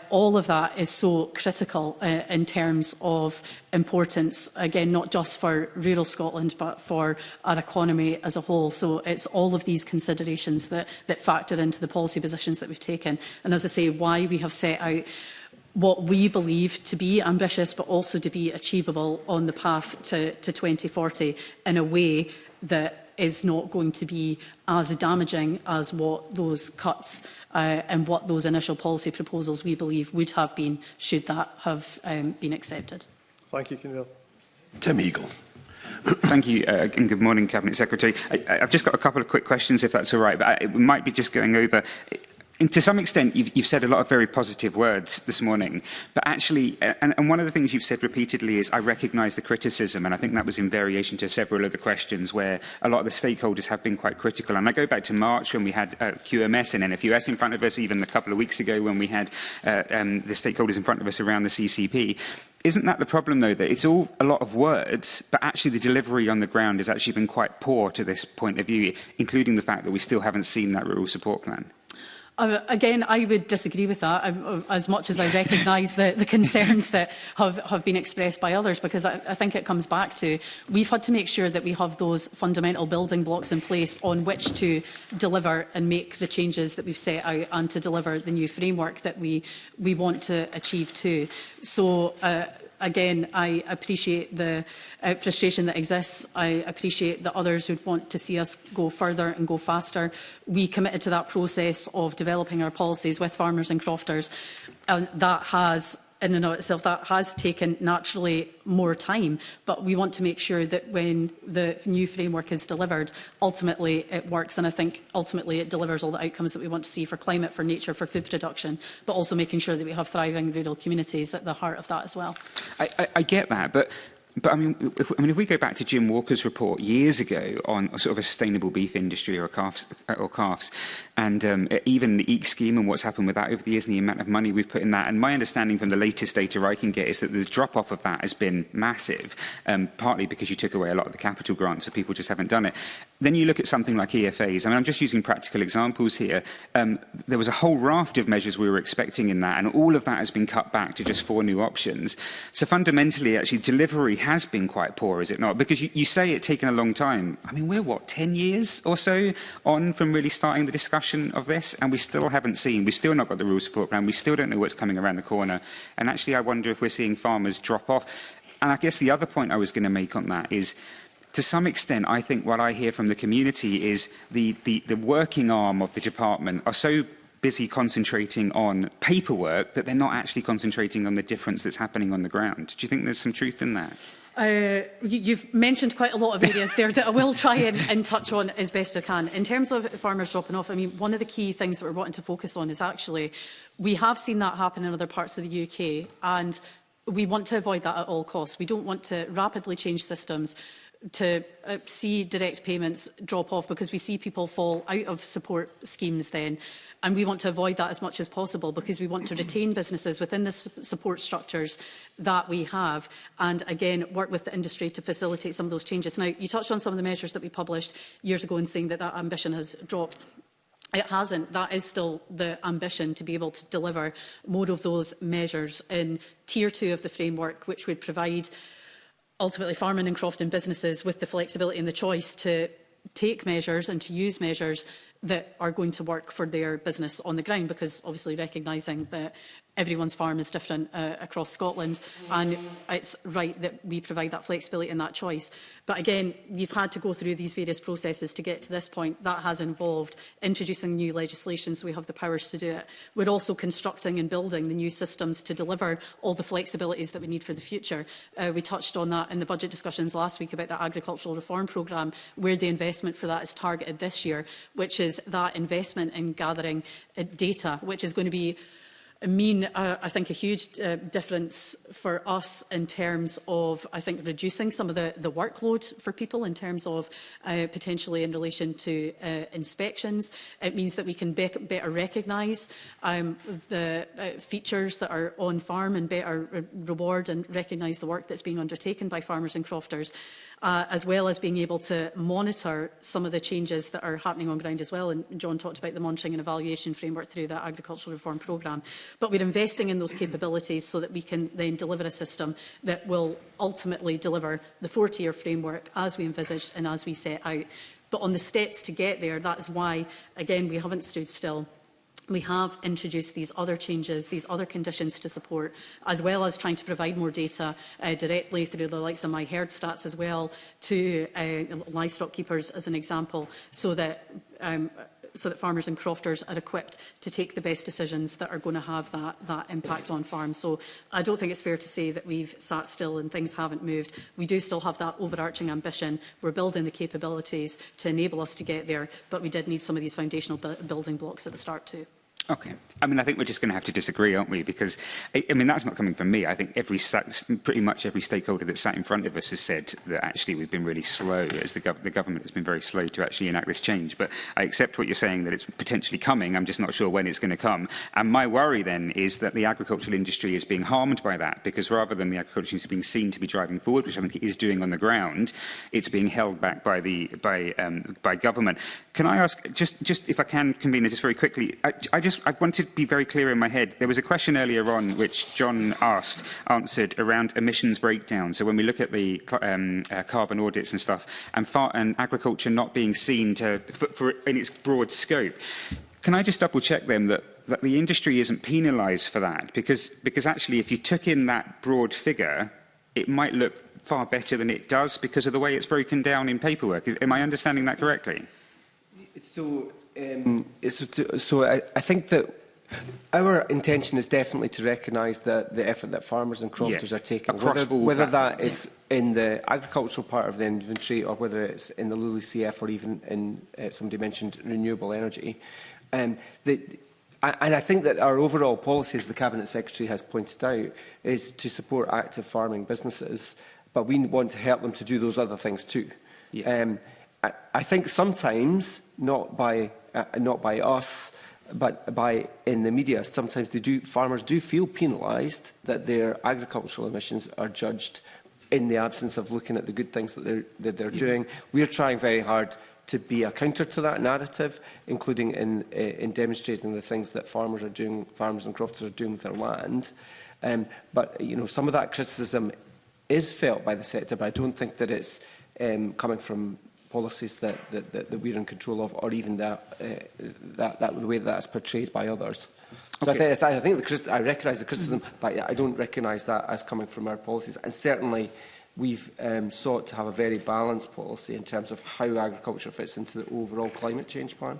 All of that is so critical in terms of importance, again, not just for rural Scotland, but for our economy as a whole. So it's all of these considerations that factor into the policy positions that we've taken. And as I say, why we have set out what we believe to be ambitious, but also to be achievable on the path to 2040 in a way that is not going to be as damaging as what those cuts and what those initial policy proposals we believe would have been should that have been accepted. Thank you, Convener. Tim Eagle. Thank you, and good morning, Cabinet Secretary. I've just got a couple of quick questions, if that's all right, but it might be just going over. And to some extent, you've said a lot of very positive words this morning, but actually, and one of the things you've said repeatedly is, I recognise the criticism, and I think that was in variation to several of the questions where a lot of the stakeholders have been quite critical. And I go back to March when we had QMS and NFUS in front of us, even a couple of weeks ago when we had the stakeholders in front of us around the CCP. Isn't that the problem, though, that it's all a lot of words, but actually the delivery on the ground has actually been quite poor to this point of view, including the fact that we still haven't seen that rural support plan? Again, I would disagree with that, as much as I recognise the concerns that have been expressed by others, because I think it comes back to we've had to make sure that we have those fundamental building blocks in place on which to deliver and make the changes that we've set out and to deliver the new framework that we want to achieve too. So, again, I appreciate the frustration that exists. I appreciate that others would want to see us go further and go faster. We committed to that process of developing our policies with farmers and crofters, and that has, in and of itself, that has taken naturally more time. But we want to make sure that when the new framework is delivered, ultimately it works. And I think ultimately it delivers all the outcomes that we want to see for climate, for nature, for food production, but also making sure that we have thriving rural communities at the heart of that as well. I get that, but I mean, if we go back to Jim Walker's report years ago on sort of a sustainable beef industry or calves, and even the EEC scheme and what's happened with that over the years and the amount of money we've put in that, and my understanding from the latest data I can get is that the drop-off of that has been massive, partly because you took away a lot of the capital grants, so people just haven't done it. Then you look at something like EFAs. I mean, I'm just using practical examples here. There was a whole raft of measures we were expecting in that, and all of that has been cut back to just 4 new options. So fundamentally, actually, delivery has been quite poor, is it not? Because you say it's taken a long time. I mean, we're, what, 10 years or so on from really starting the discussion of this, and we still haven't seen, we've still not got the rural support plan, we still don't know what's coming around the corner. And actually, I wonder if we're seeing farmers drop off. And I guess the other point I was going to make on that is, to some extent, I think what I hear from the community is the working arm of the department are so busy concentrating on paperwork that they're not actually concentrating on the difference that's happening on the ground. Do you think there's some truth in that? You've mentioned quite a lot of areas there that I will try and touch on as best I can. In terms of farmers dropping off, I mean, one of the key things that we're wanting to focus on is actually, we have seen that happen in other parts of the UK, and we want to avoid that at all costs. We don't want to rapidly change systems to see direct payments drop off, because we see people fall out of support schemes then. And we want to avoid that as much as possible, because we want to retain businesses within the support structures that we have, and again work with the industry to facilitate some of those changes. Now, you touched on some of the measures that we published years ago in saying that ambition has dropped. It hasn't. That is still the ambition, to be able to deliver more of those measures in Tier 2 of the framework, which would provide ultimately farming and crofting businesses with the flexibility and the choice to take measures and to use measures that are going to work for their business on the ground, because obviously recognising that everyone's farm is different across Scotland, and it's right that we provide that flexibility and that choice. But again, we've had to go through these various processes to get to this point. That has involved introducing new legislation, so we have the powers to do it. We're also constructing and building the new systems to deliver all the flexibilities that we need for the future. We touched on that in the budget discussions last week about the agricultural reform programme, where the investment for that is targeted this year, which is that investment in gathering data, which is going to be I think, a huge difference for us in terms of, I think, reducing some of the workload for people in terms of potentially in relation to inspections. It means that we can better recognise the features that are on farm and better reward and recognise the work that's being undertaken by farmers and crofters. As well as being able to monitor some of the changes that are happening on ground as well. And John talked about the monitoring and evaluation framework through the agricultural reform programme. But we're investing in those capabilities so that we can then deliver a system that will ultimately deliver the 4-tier framework as we envisaged and as we set out. But on the steps to get there, that is why, again, we haven't stood still. We have introduced these other changes, these other conditions to support, as well as trying to provide more data directly through the likes of My Herd Stats as well to livestock keepers, as an example, so that farmers and crofters are equipped to take the best decisions that are going to have that impact on farms. So I don't think it's fair to say that we've sat still and things haven't moved. We do still have that overarching ambition. We're building the capabilities to enable us to get there, but we did need some of these foundational building blocks at the start too. Okay. I mean, I think we're just going to have to disagree, aren't we? Because, I mean, that's not coming from me. I think pretty much every stakeholder that sat in front of us has said that actually we've been really slow, as the government has been very slow to actually enact this change. But I accept what you're saying, that it's potentially coming. I'm just not sure when it's going to come. And my worry then is that the agricultural industry is being harmed by that, because rather than the agricultural industry being seen to be driving forward, which I think it is doing on the ground, it's being held back by government. Can I ask, just if I can, Convener, just very quickly, I wanted to be very clear in my head. There was a question earlier on which John answered around emissions breakdown. So when we look at the carbon audits and stuff, and agriculture not being seen in its broad scope, can I just double check then that the industry isn't penalised for that? Because actually, if you took in that broad figure, it might look far better than it does because of the way it's broken down in paperwork. Am I understanding that correctly? So I think that our intention is definitely to recognise the effort that farmers and crofters are taking, whether that is in the agricultural part of the inventory or whether it's in the LULUCF or even in, somebody mentioned, renewable energy. And I think that our overall policy, as the Cabinet Secretary has pointed out, is to support active farming businesses, but we want to help them to do those other things too. Yeah. I think sometimes, not by us, but in the media, sometimes farmers do feel penalised that their agricultural emissions are judged in the absence of looking at the good things that they're doing. We're trying very hard to be a counter to that narrative, including in demonstrating the things that farmers and crofters are doing with their land. But some of that criticism is felt by the sector, but I don't think that it's coming from policies that we're in control of, or even the way that's portrayed by others. Okay. So I think I recognise the criticism, but I don't recognise that as coming from our policies. And certainly, we've sought to have a very balanced policy in terms of how agriculture fits into the overall climate change plan.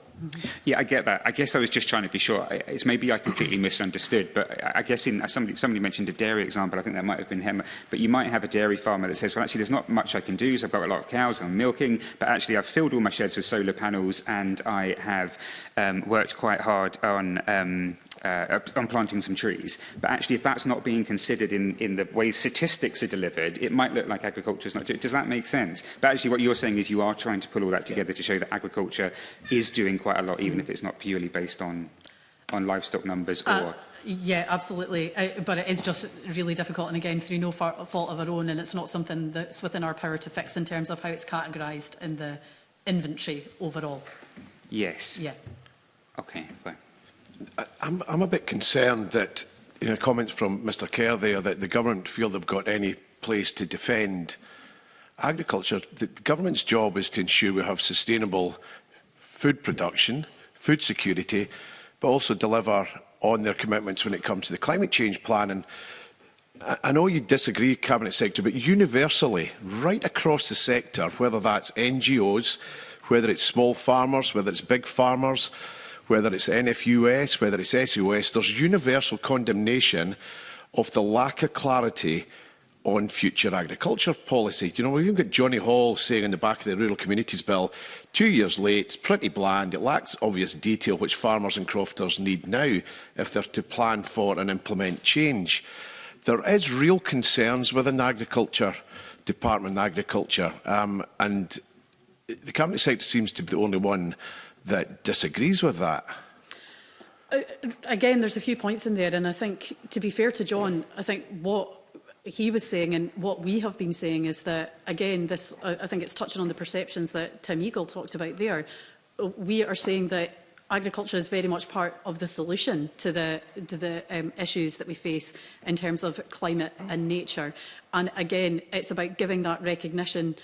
Yeah, I get that. I guess I was just trying to be sure. It's maybe I completely misunderstood, but I guess somebody mentioned a dairy example. I think that might have been him. But you might have a dairy farmer that says, well, actually, there's not much I can do. So I've got a lot of cows, I'm milking, but actually I've filled all my sheds with solar panels and I have worked quite hard on planting some trees. But actually, if that's not being considered in the way statistics are delivered, it might look like agriculture is not. Does that make sense? But actually, what you're saying is you are trying to pull all that together to show that agriculture is doing quite a lot, even if it's not purely based on livestock numbers or... Yeah, absolutely. But it is just really difficult, and again, through no fault of our own, and it's not something that's within our power to fix in terms of how it's categorised in the inventory overall. Yes. Yeah. Okay, fine. I'm a bit concerned that, comments from Mr Kerr there, that the government feel they've got any place to defend agriculture. The government's job is to ensure we have sustainable food production, food security, but also deliver on their commitments when it comes to the climate change plan. And I know you disagree, Cabinet Secretary, but universally, right across the sector, whether that's NGOs, whether it's small farmers, whether it's big farmers, whether it's NFUS, whether it's SOS, there's universal condemnation of the lack of clarity on future agriculture policy. You know, we've even got Johnny Hall saying in the back of the Rural Communities Bill, 2 years late, it's pretty bland, it lacks obvious detail which farmers and crofters need now if they're to plan for and implement change. There is real concerns within the Agriculture Department and Agriculture, and the Cabinet Secretary seems to be the only one that disagrees with that. Again, there's a few points in there, and I think, to be fair to John, I think what he was saying and what we have been saying is that, again, this, I think it's touching on the perceptions that Tim Eagle talked about there. We are saying that agriculture is very much part of the solution to the issues that we face in terms of climate and nature. And again, it's about giving that recognition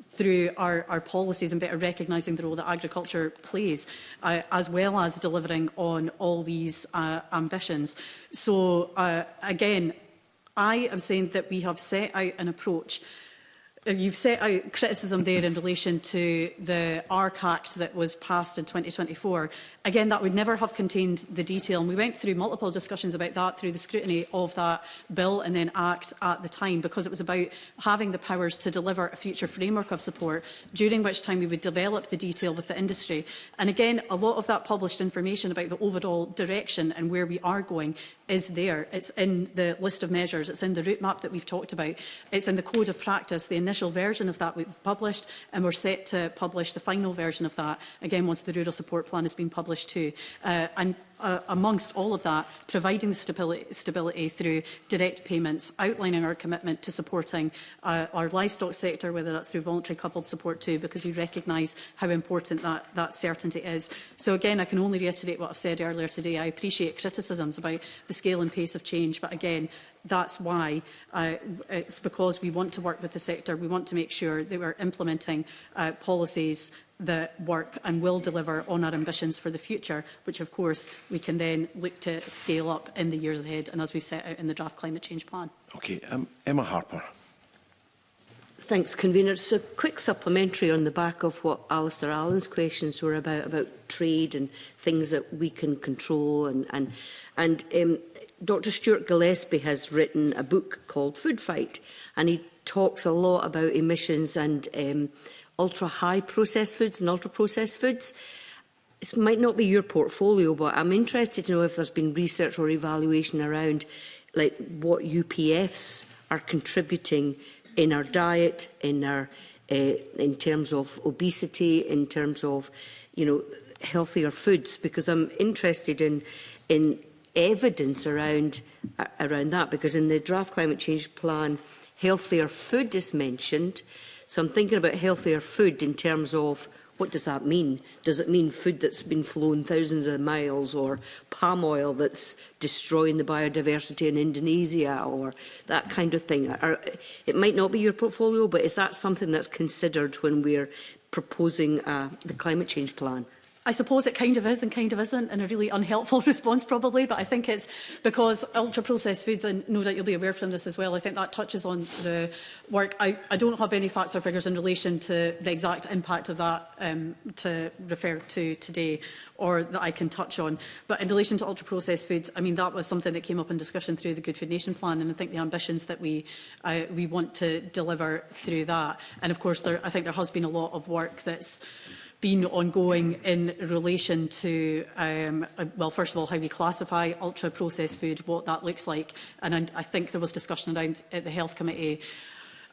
through our policies and better recognising the role that agriculture plays, as well as delivering on all these ambitions. So again, I am saying that we have set out an approach. You've set out criticism there in relation to the ARC Act that was passed in 2024. Again, that would never have contained the detail. And we went through multiple discussions about that through the scrutiny of that bill and then Act at the time, because it was about having the powers to deliver a future framework of support, during which time we would develop the detail with the industry. And again, a lot of that published information about the overall direction and where we are going is there. It's in the list of measures. It's in the route map that we've talked about. It's in the code of practice. The initial version of that we've published, and we're set to publish the final version of that, again, once the Rural Support Plan has been published too. Amongst all of that, providing the stability through direct payments, outlining our commitment to supporting our livestock sector, whether that's through voluntary coupled support too, because we recognise how important that certainty is. So again, I can only reiterate what I've said earlier today. I appreciate criticisms about the scale and pace of change, but again, that's why it's because we want to work with the sector. We want to make sure that we're implementing policies that work and will deliver on our ambitions for the future, which of course we can then look to scale up in the years ahead and as we've set out in the draft climate change plan. Okay, Emma Harper. Thanks, Convener. So, quick supplementary on the back of what Alistair Allen's questions were about trade and things that we can control. And Dr. Stuart Gillespie has written a book called Food Fight, and he talks a lot about emissions and ultra-high processed foods and ultra-processed foods. This might not be your portfolio, but I'm interested to know if there's been research or evaluation around like what UPFs are contributing in our diet, in terms of obesity, in terms of, you know, healthier foods, because I'm interested in evidence around that, because in the draft climate change plan, healthier food is mentioned. So I'm thinking about healthier food in terms of what does that mean? Does it mean food that's been flown thousands of miles, or palm oil that's destroying the biodiversity in Indonesia, or that kind of thing? It might not be your portfolio, but is that something that's considered when we're proposing the climate change plan? I suppose it kind of is and kind of isn't, and a really unhelpful response probably, but I think it's because ultra-processed foods, and no doubt you'll be aware from this as well, I think that touches on the work. I don't have any facts or figures in relation to the exact impact of that to refer to today, or that I can touch on. But in relation to ultra-processed foods, I mean, that was something that came up in discussion through the Good Food Nation plan, and I think the ambitions that we want to deliver through that. And of course, I think there has been a lot of work that's been ongoing in relation to, well, first of all, how we classify ultra-processed food, what that looks like. And I think there was discussion around at the Health Committee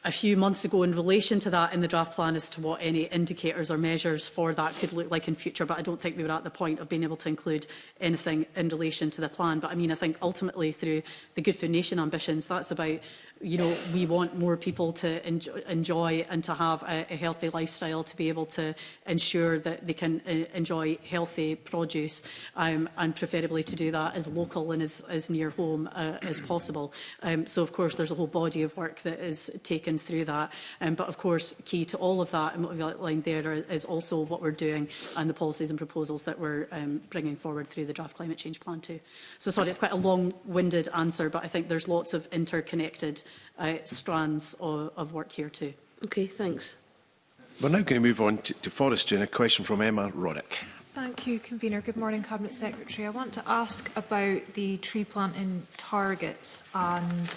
a few months ago in relation to that in the draft plan as to what any indicators or measures for that could look like in future. But I don't think we were at the point of being able to include anything in relation to the plan. But I mean, I think ultimately through the Good Food Nation ambitions, that's about you know, we want more people to enjoy and to have a healthy lifestyle, to be able to ensure that they can enjoy healthy produce, and preferably to do that as local and as near home as possible. So, of course, there's a whole body of work that is taken through that. But, of course, key to all of that and what we've outlined there is also what we're doing and the policies and proposals that we're bringing forward through the draft climate change plan too. So, sorry, it's quite a long-winded answer, but I think there's lots of interconnected strands of work here too. Okay, thanks. We're now going to move on to forestry, and a question from Emma Roddick. Thank you, Convener. Good morning, Cabinet Secretary. I want to ask about the tree planting targets and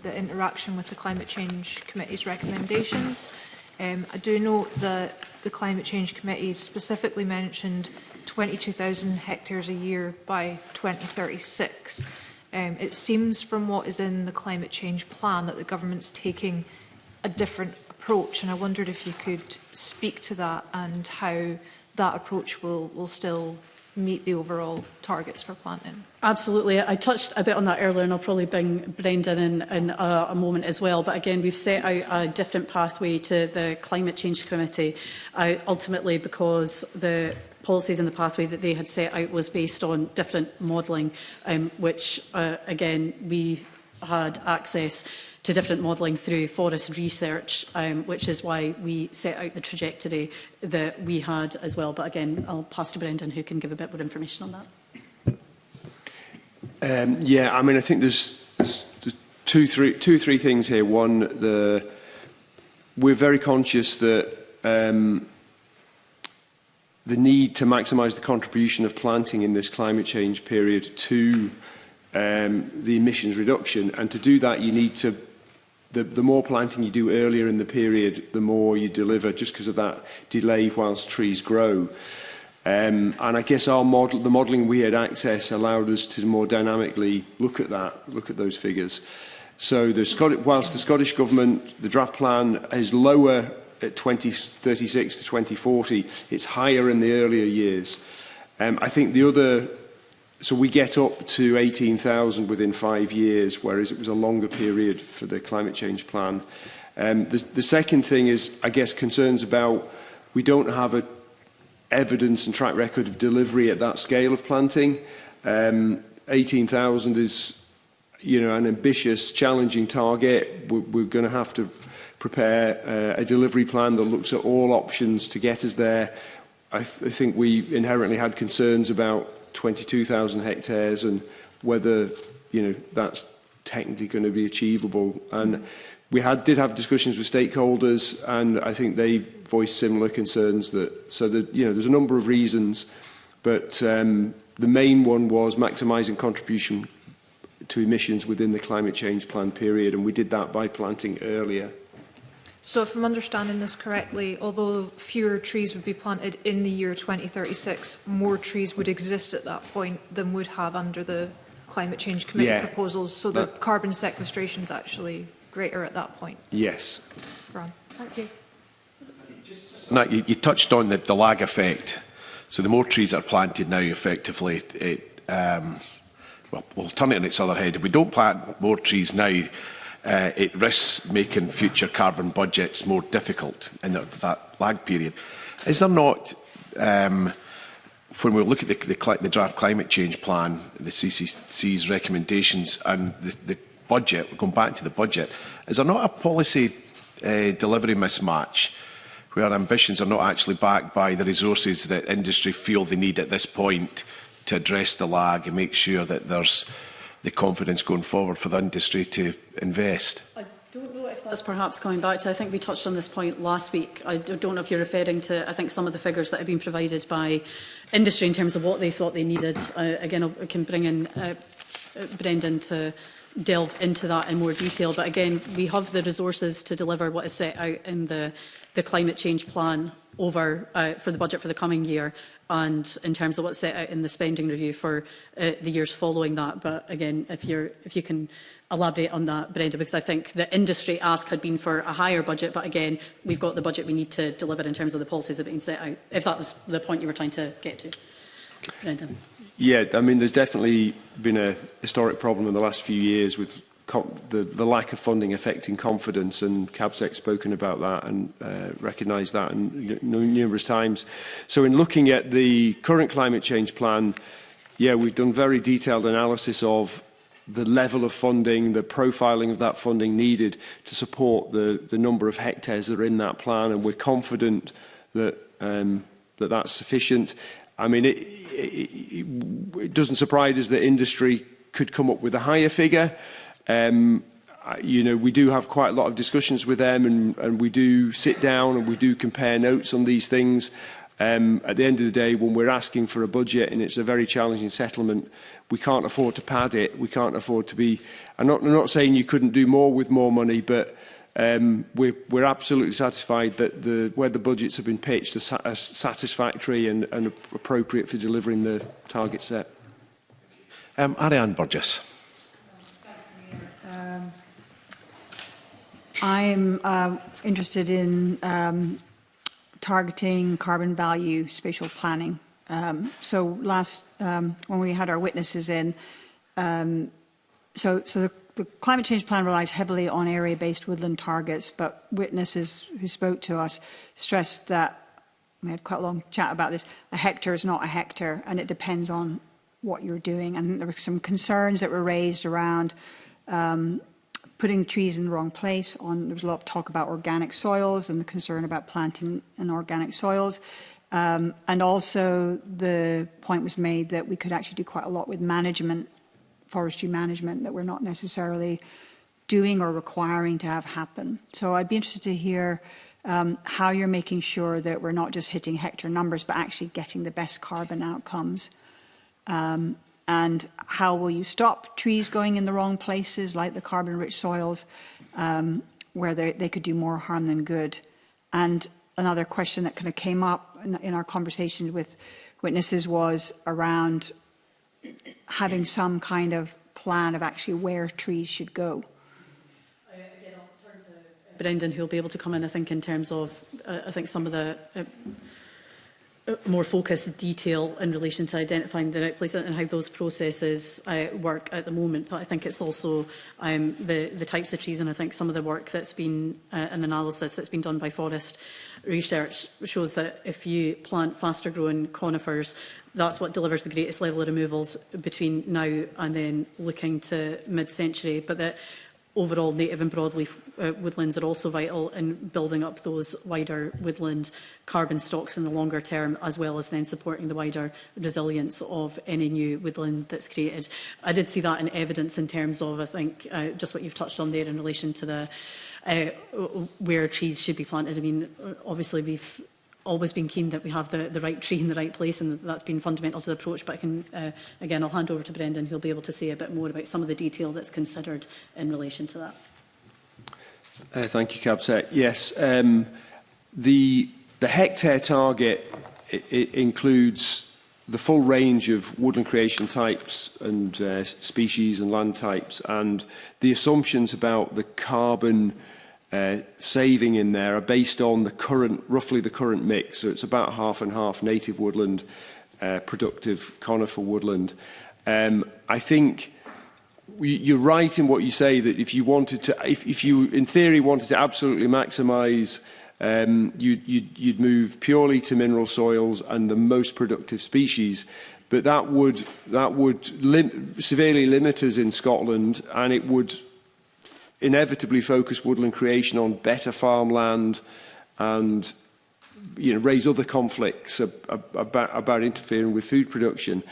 the interaction with the Climate Change Committee's recommendations. I do note that the Climate Change Committee specifically mentioned 22,000 hectares a year by 2036. It seems from what is in the climate change plan that the government's taking a different approach, and I wondered if you could speak to that and how that approach will still meet the overall targets for planting. Absolutely. I touched a bit on that earlier, and I'll probably bring Brendan in a moment as well. But again, we've set out a different pathway to the Climate Change Committee, ultimately because the policies and the pathway that they had set out was based on different modelling, which, again, we had access to different modelling through forest research, which is why we set out the trajectory that we had as well. But again, I'll pass to Brendan, who can give a bit more information on that. Yeah, I mean, I think there's two, three things here. One, we're very conscious that the need to maximise the contribution of planting in this climate change period to the emissions reduction, and to do that, you need to. The more planting you do earlier in the period, the more you deliver, just because of that delay whilst trees grow. And I guess the modelling we had access allowed us to more dynamically look at those figures. So whilst the Scottish Government, the draft plan is lower at 2036 to 2040, it's higher in the earlier years. I think so we get up to 18,000 within 5 years, whereas it was a longer period for the climate change plan. The second thing is, I guess, concerns about we don't have evidence and track record of delivery at that scale of planting. 18,000 is, an ambitious, challenging target. We're going to have to prepare a delivery plan that looks at all options to get us there. I think we inherently had concerns about 22,000 hectares and whether that's technically going to be achievable. And we did have discussions with stakeholders, and I think they voiced similar concerns. There's a number of reasons, but the main one was maximising contribution to emissions within the climate change plan period, and we did that by planting earlier. So if I'm understanding this correctly, although fewer trees would be planted in the year 2036, more trees would exist at that point than would have under the Climate Change Committee proposals, so the carbon sequestration is actually greater at that point? Yes. Ron, thank you. Now, you touched on the lag effect. So the more trees that are planted now, effectively, we'll turn it on its other head. If we don't plant more trees now, it risks making future carbon budgets more difficult in that lag period. Is there not, when we look at the draft climate change plan, the CCC's recommendations and the budget, going back to the budget, is there not a policy delivery mismatch where ambitions are not actually backed by the resources that industry feel they need at this point to address the lag and make sure that there's the confidence going forward for the industry to invest? I don't know if that's perhaps coming back to, I think we touched on this point last week. I don't know if you're referring to, I think, some of the figures that have been provided by industry in terms of what they thought they needed. Again, I can bring in Brendan to delve into that in more detail. But again, we have the resources to deliver what is set out in the climate change plan for the budget for the coming year, and in terms of what's set out in the spending review for the years following that. But again, if you can elaborate on that, Brenda, because I think the industry ask had been for a higher budget, but again, we've got the budget we need to deliver in terms of the policies that have been set out, if that was the point you were trying to get to. Brendan. Yeah, I mean, there's definitely been a historic problem in the last few years with the lack of funding affecting confidence, and CABSEC's spoken about that and recognised that numerous times. So in looking at the current climate change plan, yeah, we've done very detailed analysis of the level of funding, the profiling of that funding needed to support the number of hectares that are in that plan, and we're confident that that's sufficient. I mean, it doesn't surprise us that industry could come up with a higher figure. You know, we do have quite a lot of discussions with them, and we do sit down and we do compare notes on these things. At the end of the day, when we're asking for a budget and it's a very challenging settlement, we can't afford to pad it. We can't afford to be... I'm not saying you couldn't do more with more money, but we're absolutely satisfied that where the budgets have been pitched are satisfactory and appropriate for delivering the target set. Ariane Burgess. I'm interested in targeting carbon value spatial planning. So last, when we had our witnesses in, so the climate change plan relies heavily on area-based woodland targets, but witnesses who spoke to us stressed that, we had quite a long chat about this, a hectare is not a hectare, and it depends on what you're doing. And there were some concerns that were raised around putting trees in the wrong place. There was a lot of talk about organic soils and the concern about planting in organic soils. And also the point was made that we could actually do quite a lot with management, forestry management, that we're not necessarily doing or requiring to have happen. So I'd be interested to hear how you're making sure that we're not just hitting hectare numbers, but actually getting the best carbon outcomes. And how will you stop trees going in the wrong places, like the carbon-rich soils, where they could do more harm than good? And another question that kind of came up in our conversation with witnesses was around having some kind of plan of actually where trees should go. Again, I'll turn to Brendan, who'll be able to come in, I think, in terms of, I think, some of the more focused detail in relation to identifying the right place and how those processes work at the moment. But I think it's also the types of trees, and I think some of the work that's been, an analysis that's been done by Forest Research shows that if you plant faster growing conifers, that's what delivers the greatest level of removals between now and then looking to mid-century. But that overall native and broadleaf woodlands are also vital in building up those wider woodland carbon stocks in the longer term, as well as then supporting the wider resilience of any new woodland that's created. I did see that in evidence in terms of, I think, just what you've touched on there in relation to the where trees should be planted. I mean, obviously we've always been keen that we have the right tree in the right place, and that's been fundamental to the approach. But I can, again, I'll hand over to Brendan, who'll be able to say a bit more about some of the detail that's considered in relation to that. Thank you, CABSEC. Yes, the hectare target it includes the full range of woodland creation types and species and land types, and the assumptions about the carbon saving in there are based on the current, roughly the current mix. So it's about half and half native woodland, productive conifer woodland. I think you're right in what you say, that if you wanted to, if you in theory wanted to absolutely maximise, you'd move purely to mineral soils and the most productive species. But that would severely limit us in Scotland, and it would inevitably focus woodland creation on better farmland and raise other conflicts about interfering with food production.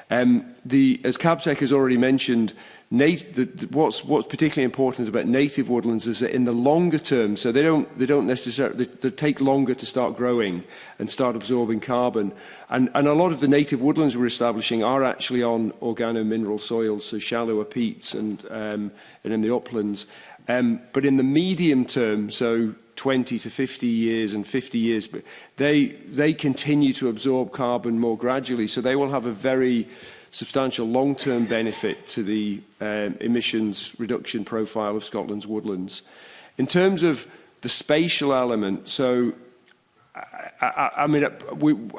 As CABSEC has already mentioned, what's particularly important about native woodlands is that in the longer term, so they don't necessarily, they take longer to start growing and start absorbing carbon, and a lot of the native woodlands we're establishing are actually on organo-mineral soils, so shallower peats and in the uplands. But in the medium term, so 20 to 50 years and 50 years, but they continue to absorb carbon more gradually, so they will have a very substantial long-term benefit to the emissions reduction profile of Scotland's woodlands. In terms of the spatial element, so I mean,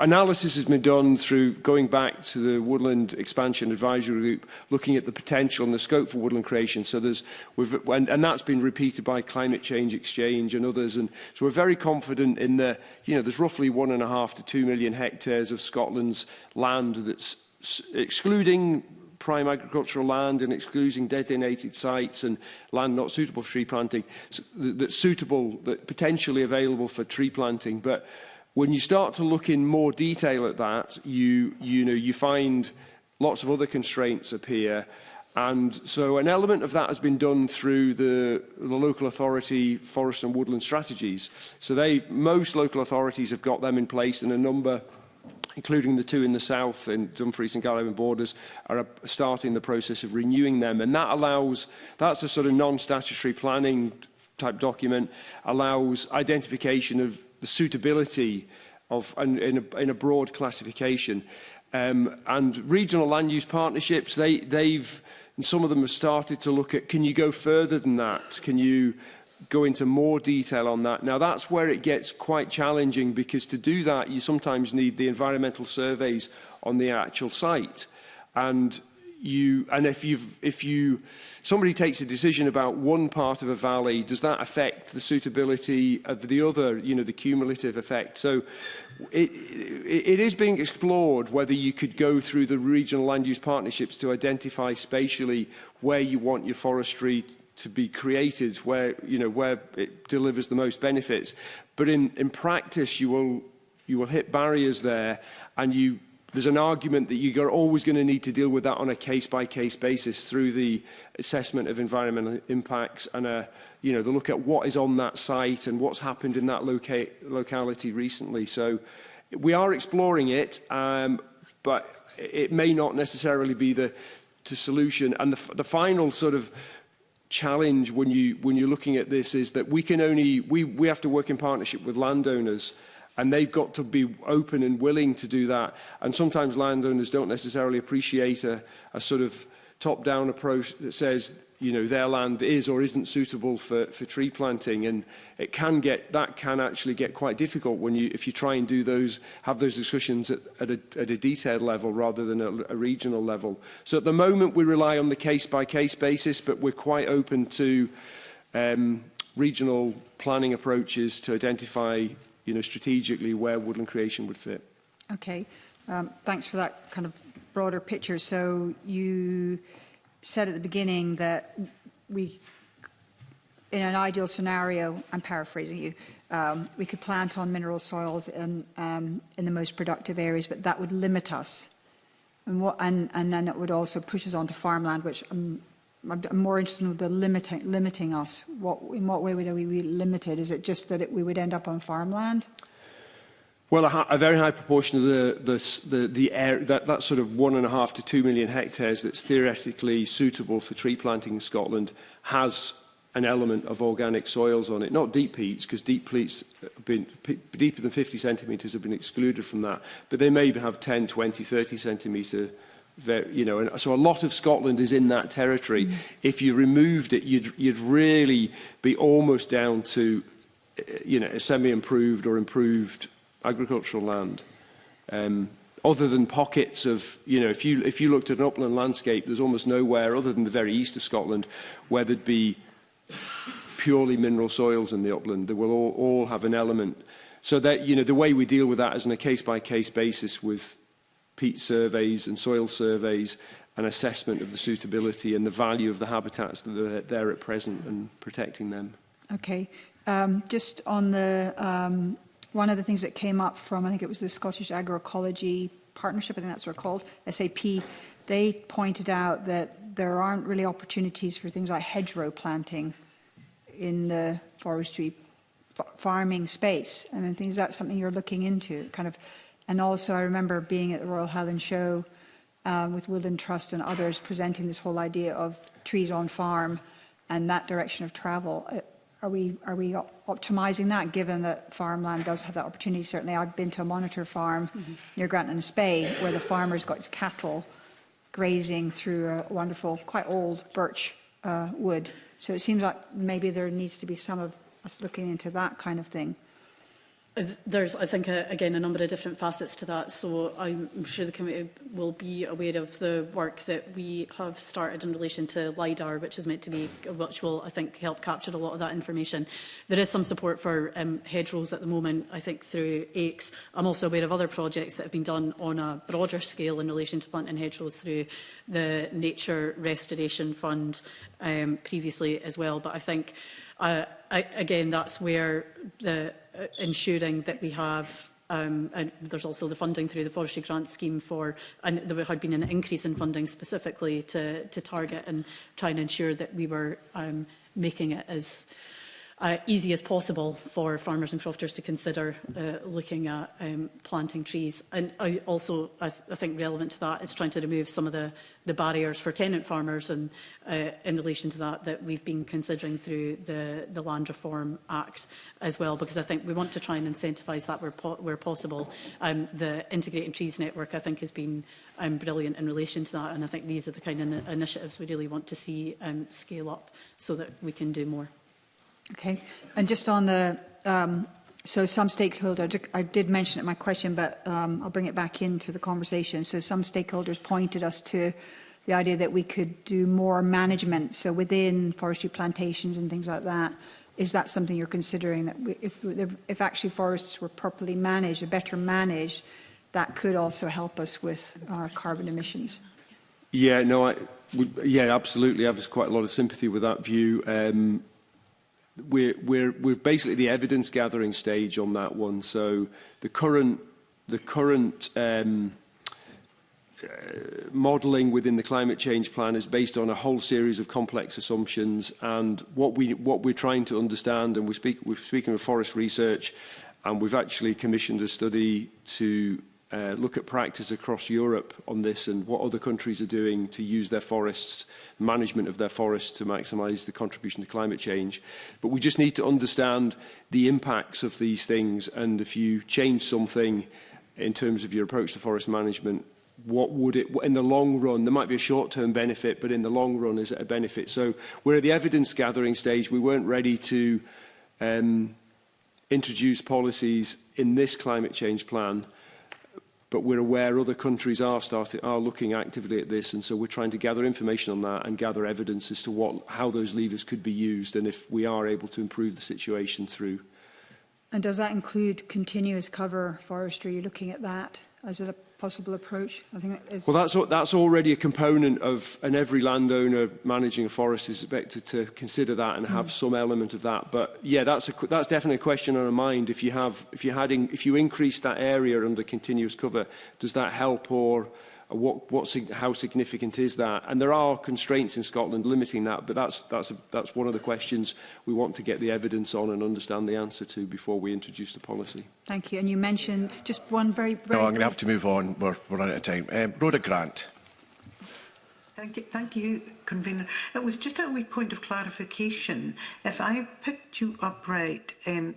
analysis has been done through going back to the Woodland Expansion Advisory Group, looking at the potential and the scope for woodland creation. So and that's been repeated by Climate Change Exchange and others. And so we're very confident in there's roughly 1.5 to 2 million hectares of Scotland's land that's excluding prime agricultural land and excluding designated sites and land not suitable for tree planting, that's suitable, that potentially available for tree planting. But when you start to look in more detail at that, you find lots of other constraints appear. And so an element of that has been done through the local authority forest and woodland strategies. So most local authorities have got them in place, and a number, including the two in the south, in Dumfries and Galloway Borders, are starting the process of renewing them. And that's a sort of non-statutory planning type document, allows identification of the suitability of in a broad classification. And regional land use partnerships, and some of them have started to look at, can you go further than that? Can you go into more detail on that? Now, that's where it gets quite challenging, because to do that, you sometimes need the environmental surveys on the actual site. And if somebody takes a decision about one part of a valley, does that affect the suitability of the other, the cumulative effect? So it is being explored whether you could go through the regional land use partnerships to identify spatially where you want your forestry to be created, where it delivers the most benefits. But in practice, you will hit barriers there, and there's an argument that you're always going to need to deal with that on a case-by-case basis through the assessment of environmental impacts and the look at what is on that site and what's happened in that locality recently. So we are exploring it, but it may not necessarily be the solution. And the final sort of challenge when you're looking at this is that we have to work in partnership with landowners. And they've got to be open and willing to do that. And sometimes landowners don't necessarily appreciate a sort of top-down approach that says, their land is or isn't suitable for tree planting. And that can actually get quite difficult if you try and have those discussions at a detailed level rather than a regional level. So at the moment, we rely on the case-by-case basis, but we're quite open to regional planning approaches to identify strategically where woodland creation would fit. Okay, thanks for that kind of broader picture. So you said at the beginning that in an ideal scenario, I'm paraphrasing you, we could plant on mineral soils in the most productive areas, but that would limit us. And then it would also push us onto farmland, which I'm more interested in the limiting us. In what way would we be limited? Is it just that we would end up on farmland? Well, a very high proportion of the area, that sort of 1.5 to 2 million hectares that's theoretically suitable for tree planting in Scotland has an element of organic soils on it. Not deep peats, because deep peats deeper than 50 centimetres have been excluded from that. But they may have 10, 20, 30 centimetre. And so a lot of Scotland is in that territory. If you removed it, you'd really be almost down to a semi-improved or improved agricultural land. Other than pockets of, if you looked at an upland landscape, there's almost nowhere other than the very east of Scotland where there'd be purely mineral soils in the upland. They will all have an element. So that the way we deal with that is on a case-by-case basis with peat surveys and soil surveys, an assessment of the suitability and the value of the habitats that are there at present and protecting them. Okay. Just on the one of the things that came up from, I think it was the Scottish Agroecology Partnership, I think that's what it's called, SAP, they pointed out that there aren't really opportunities for things like hedgerow planting in the forestry farming space. I mean, is that something you're looking into? And also, I remember being at the Royal Highland Show with Woodland Trust and others presenting this whole idea of trees on farm and that direction of travel. Are we optimising that, given that farmland does have that opportunity? Certainly, I've been to a monitor farm near Granton-on-Spey where the farmer's got his cattle grazing through a wonderful, quite old birch wood. So it seems like maybe there needs to be some of us looking into that kind of thing. There's, I think, again, a number of different facets to that. So I'm sure the committee will be aware of the work that we have started in relation to LiDAR, which is meant to be, which will, I think, help capture a lot of that information. There is some support for hedgerows at the moment, I think, through AICS. I'm also aware of other projects that have been done on a broader scale in relation to planting hedgerows through the Nature Restoration Fund previously as well. But I think, again, that's where the ensuring that we have, and there's also the funding through the Forestry Grant Scheme for, and there had been an increase in funding specifically to target and try and ensure that we were making it as easy as possible for farmers and crofters to consider looking at planting trees. And I think relevant to that is trying to remove some of the barriers for tenant farmers, and in relation to that we've been considering through the Land Reform Act as well, because I think we want to try and incentivise that where possible. The Integrating Trees Network, I think, has been brilliant in relation to that, and I think these are the kind of initiatives we really want to see scale up so that we can do more. Okay, and just on the, so some stakeholders, I did mention it in my question, but I'll bring it back into the conversation. So some stakeholders pointed us to the idea that we could do more management, so within forestry plantations and things like that. Is that something you're considering, that if actually forests were properly managed, or better managed, that could also help us with our carbon emissions? Yeah, no, yeah, absolutely. I have quite a lot of sympathy with that view. We're basically the evidence gathering stage on that one. So the current modelling within the climate change plan is based on a whole series of complex assumptions, and what we're trying to understand, and we're speaking with Forest Research, and we've actually commissioned a study to look at practice across Europe on this and what other countries are doing to use their forests, management of their forests, to maximise the contribution to climate change. But we just need to understand the impacts of these things, and if you change something in terms of your approach to forest management, what would it, in the long run, there might be a short-term benefit, but in the long run, is it a benefit? So we're at the evidence gathering stage. We weren't ready to introduce policies in this climate change plan, but we're aware other countries are looking actively at this, and so we're trying to gather information on that and gather evidence as to how those levers could be used, and if we are able to improve the situation through. And does that include continuous cover forestry? Are you looking at that as a possible approach? I think well, that's already a component of, and every landowner managing a forest is expected to consider that and have some element of that. But yeah, that's definitely a question on our mind. If you increase that area under continuous cover, does that help, or how significant is that? And there are constraints in Scotland limiting that, but that's one of the questions we want to get the evidence on and understand the answer to before we introduce the policy. Thank you. And you mentioned just one very no, I'm going to have to move on. We're running out of time. Rhoda Grant. Thank you, Convener. It was just a wee point of clarification. If I picked you up right,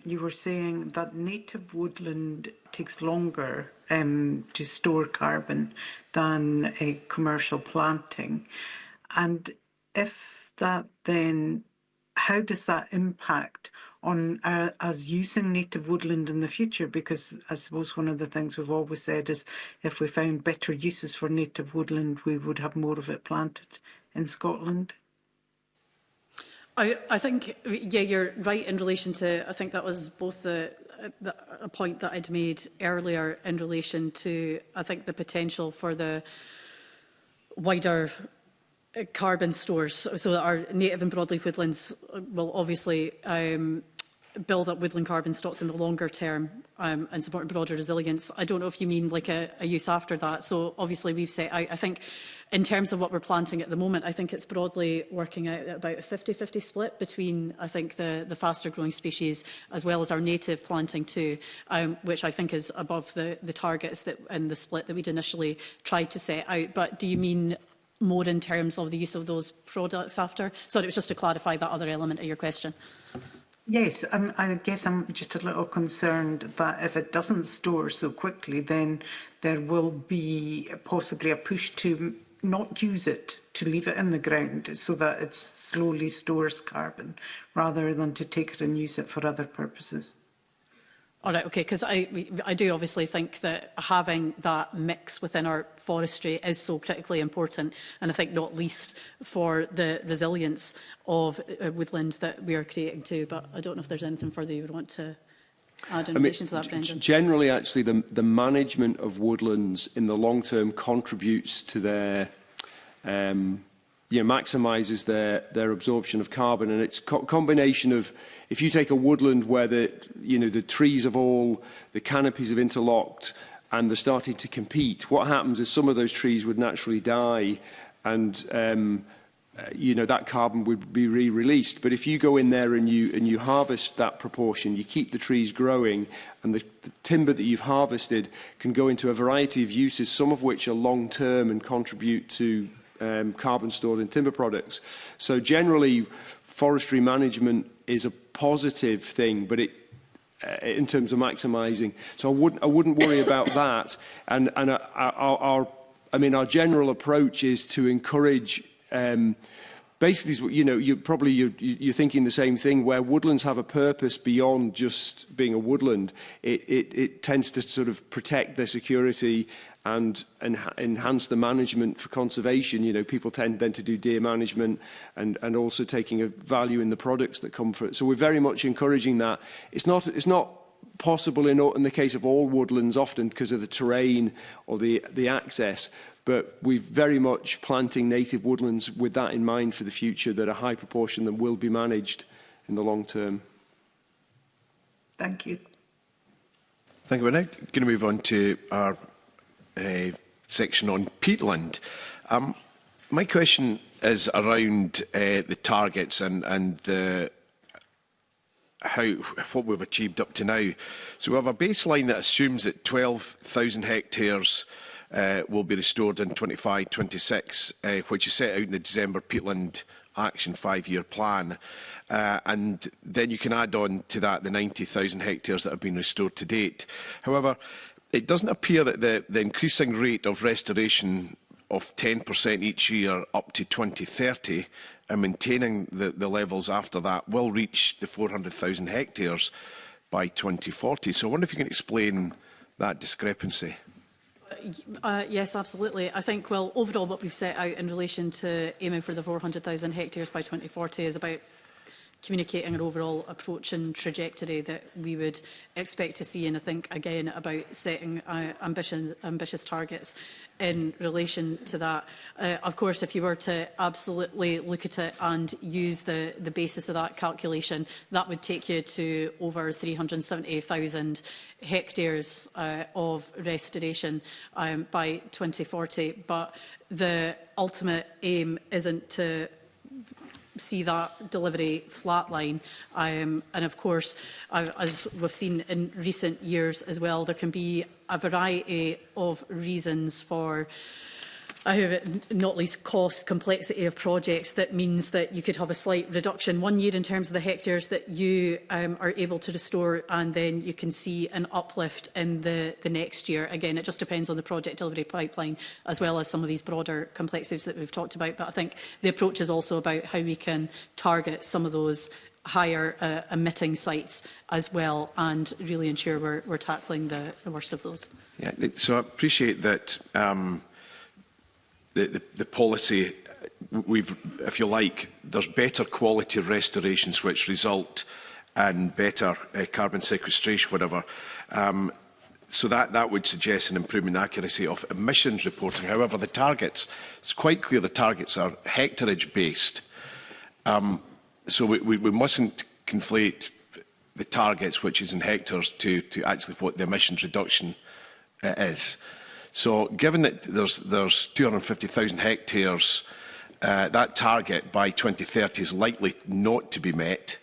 you were saying that native woodland takes longer to store carbon than a commercial planting. And if that, then how does that impact on us using native woodland in the future? Because I suppose one of the things we've always said is if we found better uses for native woodland, we would have more of it planted in Scotland. I think, yeah, you're right in relation to, I think that was both a point that I'd made earlier in relation to, I think, the potential for the wider carbon stores, so that our native and broadleaf woodlands will obviously build up woodland carbon stocks in the longer term and support broader resilience. I don't know if you mean like a use after that. So obviously we've set out, I think, in terms of what we're planting at the moment, I think it's broadly working out at about a 50-50 split between, I think, the faster growing species as well as our native planting too, which I think is above the targets that and the split that we'd initially tried to set out. But do you mean more in terms of the use of those products after? Sorry, it was just to clarify that other element of your question. Yes, I guess I'm just a little concerned that if it doesn't store so quickly, then there will be possibly a push to not use it, to leave it in the ground so that it slowly stores carbon rather than to take it and use it for other purposes. All right, okay, because I do obviously think that having that mix within our forestry is so critically important, and I think not least for the resilience of woodland that we are creating too. But I don't know if there's anything further you would want to add in relation to that, Brendan. Generally, actually, the management of woodlands in the long term contributes to their maximises their absorption of carbon, and it's a combination of, if you take a woodland where the trees the canopies have interlocked and they're starting to compete, what happens is some of those trees would naturally die, and that carbon would be re-released. But if you go in there and you harvest that proportion, you keep the trees growing, and the timber that you've harvested can go into a variety of uses, some of which are long term and contribute to carbon stored in timber products. So generally, forestry management is a positive thing, but in terms of maximising. So I wouldn't worry about that. And our general approach is to encourage. Basically, you're thinking the same thing. Where woodlands have a purpose beyond just being a woodland, it tends to sort of protect their security and enhance the management for conservation. People tend then to do deer management and also taking a value in the products that come from it. So we're very much encouraging that. It's not possible in the case of all woodlands, often because of the terrain or the access, but we're very much planting native woodlands with that in mind for the future, that a high proportion of them will be managed in the long term. Thank you. Thank you. We're now going to move on to our section on peatland. My question is around the targets and what we've achieved up to now. So we have a baseline that assumes that 12,000 hectares will be restored in 25-26, which is set out in the December Peatland Action 5-year plan. And then you can add on to that the 90,000 hectares that have been restored to date. However, it doesn't appear that the increasing rate of restoration of 10% each year up to 2030 and maintaining the levels after that will reach the 400,000 hectares by 2040. So I wonder if you can explain that discrepancy. Yes, absolutely. I think, well, overall what we've set out in relation to aiming for the 400,000 hectares by 2040 is about communicating an overall approach and trajectory that we would expect to see, and I think again about setting ambitious targets in relation to that. Of course, if you were to absolutely look at it and use the basis of that calculation, that would take you to over 370,000 hectares of restoration by 2040. But the ultimate aim isn't to see that delivery flatline. And of course, as we've seen in recent years as well, there can be a variety of reasons for not least cost, complexity of projects, that means that you could have a slight reduction one year in terms of the hectares that you are able to restore, and then you can see an uplift in the next year. Again, it just depends on the project delivery pipeline, as well as some of these broader complexities that we've talked about. But I think the approach is also about how we can target some of those higher emitting sites as well, and really ensure we're tackling the worst of those. Yeah, so I appreciate that the policy, if you like, there's better quality restorations which result in better carbon sequestration, whatever. So that would suggest an improvement in accuracy of emissions reporting. However, the targets, it's quite clear the targets are hectareage based. So we mustn't conflate the targets, which is in hectares, to actually what the emissions reduction is. So given that there's 250,000 hectares, that target by 2030 is likely not to be met.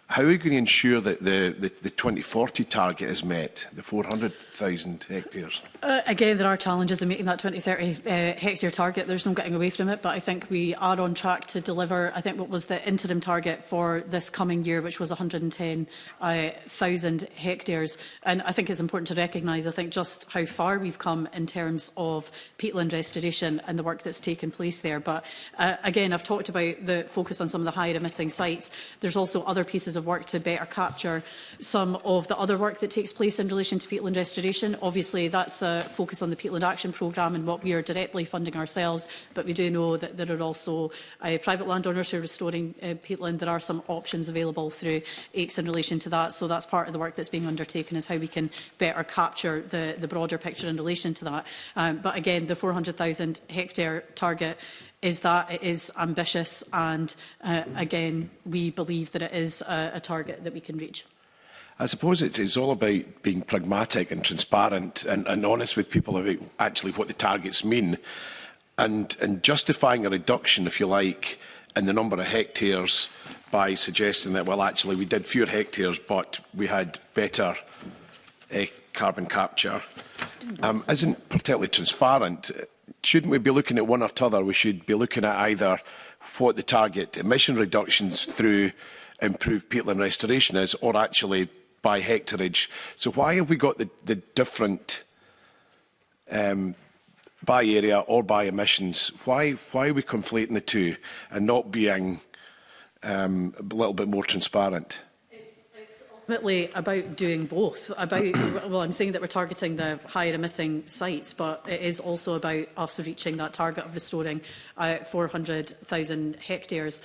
How are we going to ensure that the 2040 target is met, the 400,000 hectares? Again, there are challenges in meeting that 2030 hectare target. There's no getting away from it, but I think we are on track to deliver, I think, what was the interim target for this coming year, which was 110,000 hectares. And I think it's important to recognise, I think, just how far we've come in terms of peatland restoration and the work that's taken place there. But again, I've talked about the focus on some of the higher emitting sites. There's also other pieces of of work to better capture some of the other work that takes place in relation to peatland restoration. Obviously, that's a focus on the Peatland Action Programme and what we are directly funding ourselves, but we do know that there are also private landowners who are restoring peatland. There are some options available through AICS in relation to that, so that's part of the work that's being undertaken, is how we can better capture the broader picture in relation to that. But again, the 400,000 hectare target is that it is ambitious, and again, we believe that it is a target that we can reach. I suppose it is all about being pragmatic and transparent and honest with people about actually what the targets mean, and justifying a reduction, if you like, in the number of hectares by suggesting that, well, actually, we did fewer hectares, but we had better carbon capture, isn't particularly transparent. Shouldn't we be looking at one or t'other? We should be looking at either what the target emission reductions through improved peatland restoration is, or actually by hectareage. So why have we got the different by area or by emissions? Why are we conflating the two and not being a little bit more transparent? Ultimately about doing both. Well, I'm saying that we're targeting the higher emitting sites, but it is also about us reaching that target of restoring 400,000 hectares.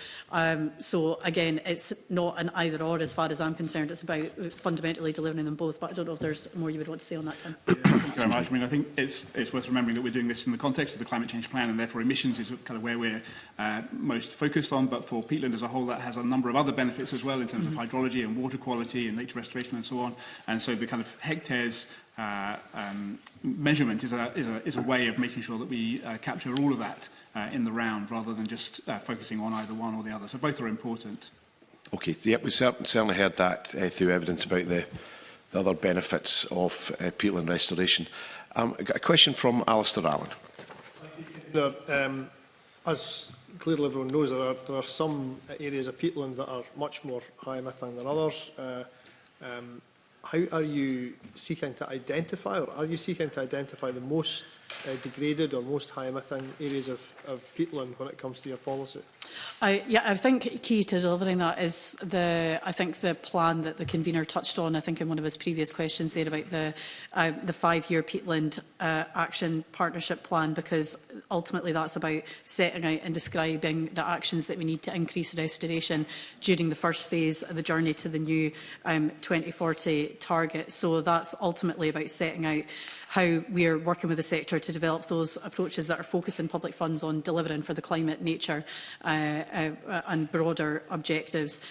So again, it's not an either or as far as I'm concerned. It's about fundamentally delivering them both. But I don't know if there's more you would want to say on that, Tim. Thank you very much. I mean, I think it's worth remembering that we're doing this in the context of the climate change plan, and therefore emissions is kind of where we're most focused on. But for peatland as a whole, that has a number of other benefits as well in terms of hydrology and water quality and nature restoration and so on. And so the kind of hectares measurement is a way of making sure that we capture all of that in the round, rather than just focusing on either one or the other. So both are important. Okay, yeah, we certainly heard that through evidence about the other benefits of peatland restoration. I've got a question from Alistair Allen. As clearly everyone knows, there are some areas of peatland that are much more high emitting than others. How are you seeking to identify, or are you seeking to identify the most degraded or most high emitting areas of peatland when it comes to your policy? I think key to delivering that is the plan that the convener touched on, I think in one of his previous questions there, about the 5-year peatland action partnership plan, because ultimately that's about setting out and describing the actions that we need to increase restoration during the first phase of the journey to the new 2040 target. So that's ultimately about setting out how we are working with the sector to develop those approaches that are focusing public funds on delivering for the climate, nature and broader objectives,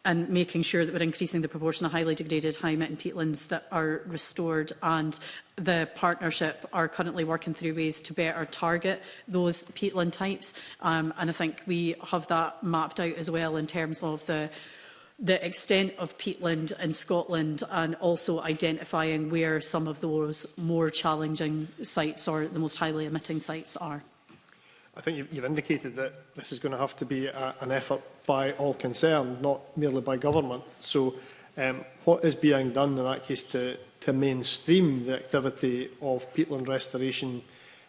and making sure that we're increasing the proportion of highly degraded, high-emitting peatlands that are restored. And the partnership are currently working through ways to better target those peatland types. And I think we have that mapped out as well in terms of the extent of peatland in Scotland, and also identifying where some of those more challenging sites or the most highly emitting sites are. I think you've indicated that this is going to have to be an effort by all concerned, not merely by government. So what is being done in that case to mainstream the activity of peatland restoration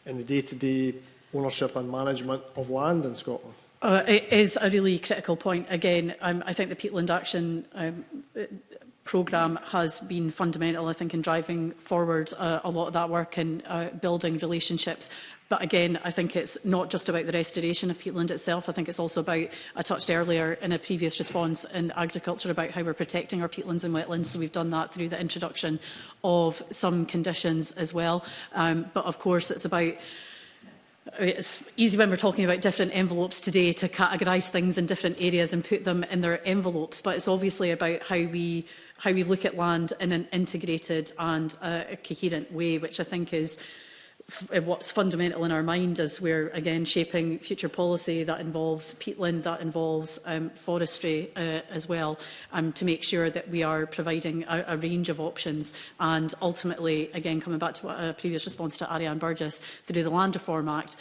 in the day-to-day ownership and management of land in Scotland? It is a really critical point. Again, I think the Peatland Action programme has been fundamental, I think, in driving forward a lot of that work and building relationships. But again, I think it's not just about the restoration of peatland itself. I think it's also about, I touched earlier in a previous response in agriculture about how we're protecting our peatlands and wetlands. So we've done that through the introduction of some conditions as well. But of course, it's about, it's easy when we're talking about different envelopes today to categorise things in different areas and put them in their envelopes, but it's obviously about how we look at land in an integrated and a coherent way, which I think is what's fundamental in our mind as we're, again, shaping future policy that involves peatland, that involves forestry as well, to make sure that we are providing a range of options. And ultimately, again, coming back to a previous response to Ariane Burgess, through the Land Reform Act,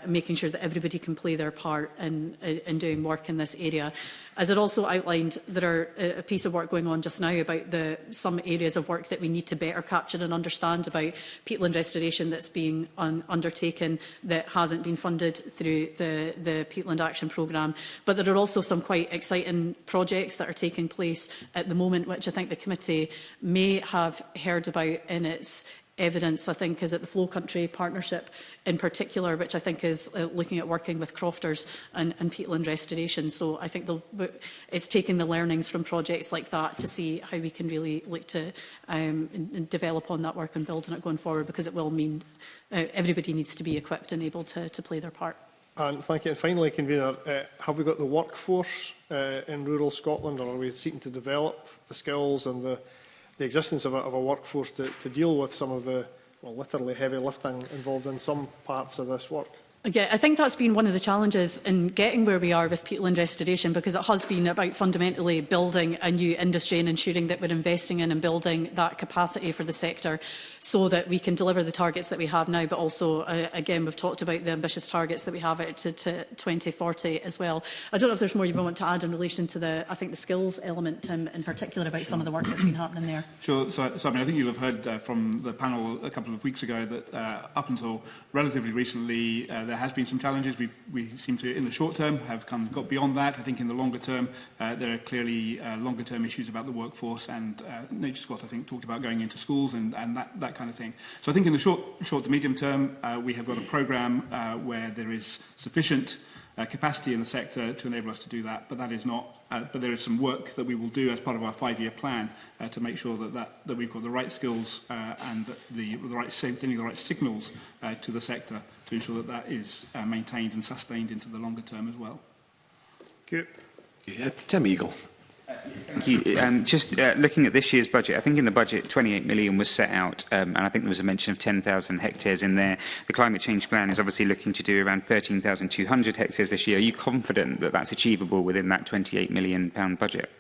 making sure that everybody can play their part in doing work in this area. As it also outlined, there are a piece of work going on just now about some areas of work that we need to better capture and understand about peatland restoration that's being undertaken that hasn't been funded through the Peatland Action Programme. But there are also some quite exciting projects that are taking place at the moment, which I think the committee may have heard about in its evidence, I think, is at the Flow Country Partnership in particular, which I think is looking at working with crofters and peatland restoration. So I think it's taking the learnings from projects like that to see how we can really look to develop on that work and build on it going forward, because it will mean everybody needs to be equipped and able to play their part. And thank you. And finally, Convener, have we got the workforce in rural Scotland, or are we seeking to develop the skills and the existence of a workforce to deal with some of the, well, literally heavy lifting involved in some parts of this work? Yeah, I think that's been one of the challenges in getting where we are with peatland restoration, because it has been about fundamentally building a new industry and ensuring that we're investing in and building that capacity for the sector so that we can deliver the targets that we have now, but also, again, we've talked about the ambitious targets that we have out to 2040 as well. I don't know if there's more you want to add in relation to the skills element, Tim, in particular, about some of the work that's been happening there. Sure. So I mean, I think you'll have heard from the panel a couple of weeks ago that up until relatively recently, there has been some challenges. We seem to, in the short term, have kind of got beyond that. I think in the longer term, there are clearly longer term issues about the workforce, and Nature Scott, I think, talked about going into schools and that kind of thing. So I think in the short to medium term, we have got a programme where there is sufficient capacity in the sector to enable us to do that, but that is not. But there is some work that we will do as part of our 5-year plan to make sure that we've got the right skills and the right sending the right signals to the sector to ensure that is maintained and sustained into the longer term as well. Good. Tim Eagle. Thank you. Just looking at this year's budget, I think in the budget 28 million was set out, and I think there was a mention of 10,000 hectares in there. The climate change plan is obviously looking to do around 13,200 hectares this year. Are you confident that that's achievable within that £28 million budget?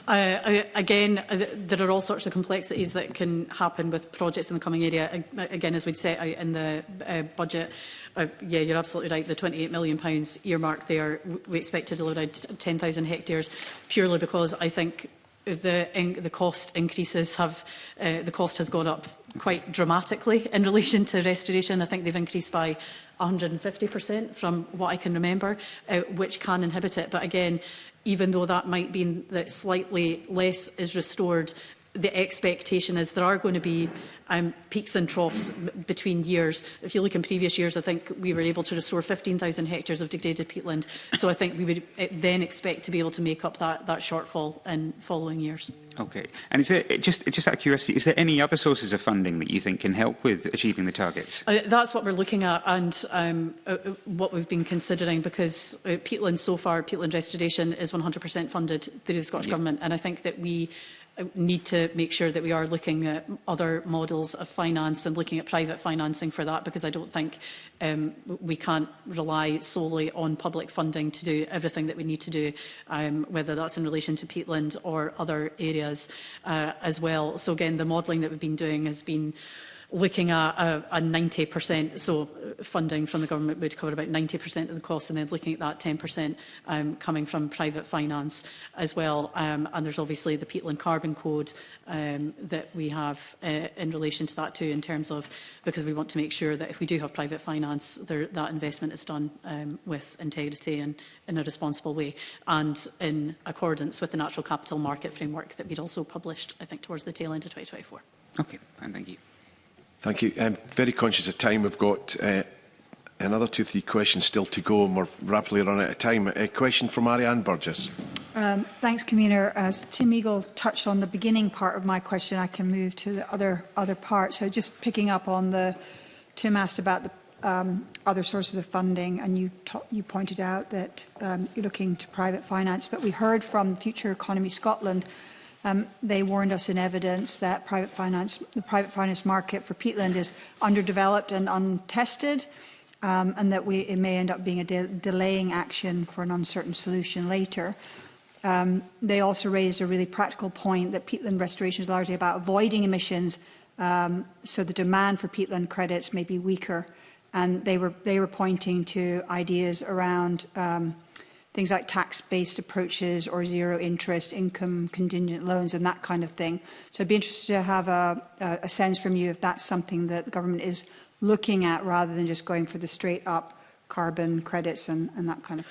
Again, there are all sorts of complexities that can happen with projects in the coming area. Again, as we'd set out in the budget, yeah, you're absolutely right. The £28 million earmarked there, we expect to deliver 10,000 hectares, purely because I think the cost increases the cost has gone up quite dramatically in relation to restoration. I think they've increased by 150% from what I can remember, which can inhibit it. But again, even though that might mean that slightly less is restored, the expectation is there are going to be peaks and troughs between years. If you look in previous years, I think we were able to restore 15,000 hectares of degraded peatland. So I think we would then expect to be able to make up that shortfall in following years. Okay. And is there, just out of curiosity, is there any other sources of funding that you think can help with achieving the targets? That's what we're looking at, and what we've been considering, because peatland so far, peatland restoration is 100% funded through the Scottish Government, and I think that we need to make sure that we are looking at other models of finance and looking at private financing for that, because I don't think we can't rely solely on public funding to do everything that we need to do, whether that's in relation to peatland or other areas as well. So again, the modelling that we've been doing has been looking at a 90%, so funding from the government would cover about 90% of the costs, and then looking at that 10% coming from private finance as well. And there's obviously the Peatland Carbon Code that we have in relation to that too, in terms of, because we want to make sure that if we do have private finance, that investment is done with integrity and in a responsible way, and in accordance with the Natural Capital Market Framework that we'd also published, I think, towards the tail end of 2024. Okay, and thank you. Thank you. I'm very conscious of time. We've got another 2-3 questions still to go, and we're rapidly running out of time. A question from Ariane Burgess. Thanks, Convener. As Tim Eagle touched on the beginning part of my question, I can move to the other part. So just picking up on Tim asked about the other sources of funding, and you pointed out that you're looking to private finance. But we heard from Future Economy Scotland. They warned us in evidence that the private finance market for peatland is underdeveloped and untested, and that it may end up being a delaying action for an uncertain solution later. They also raised a really practical point that peatland restoration is largely about avoiding emissions, so the demand for peatland credits may be weaker. And they were pointing to ideas around things like tax-based approaches or zero interest income contingent loans and that kind of thing. So I'd be interested to have a sense from you if that's something that the government is looking at rather than just going for the straight up carbon credits and that kind of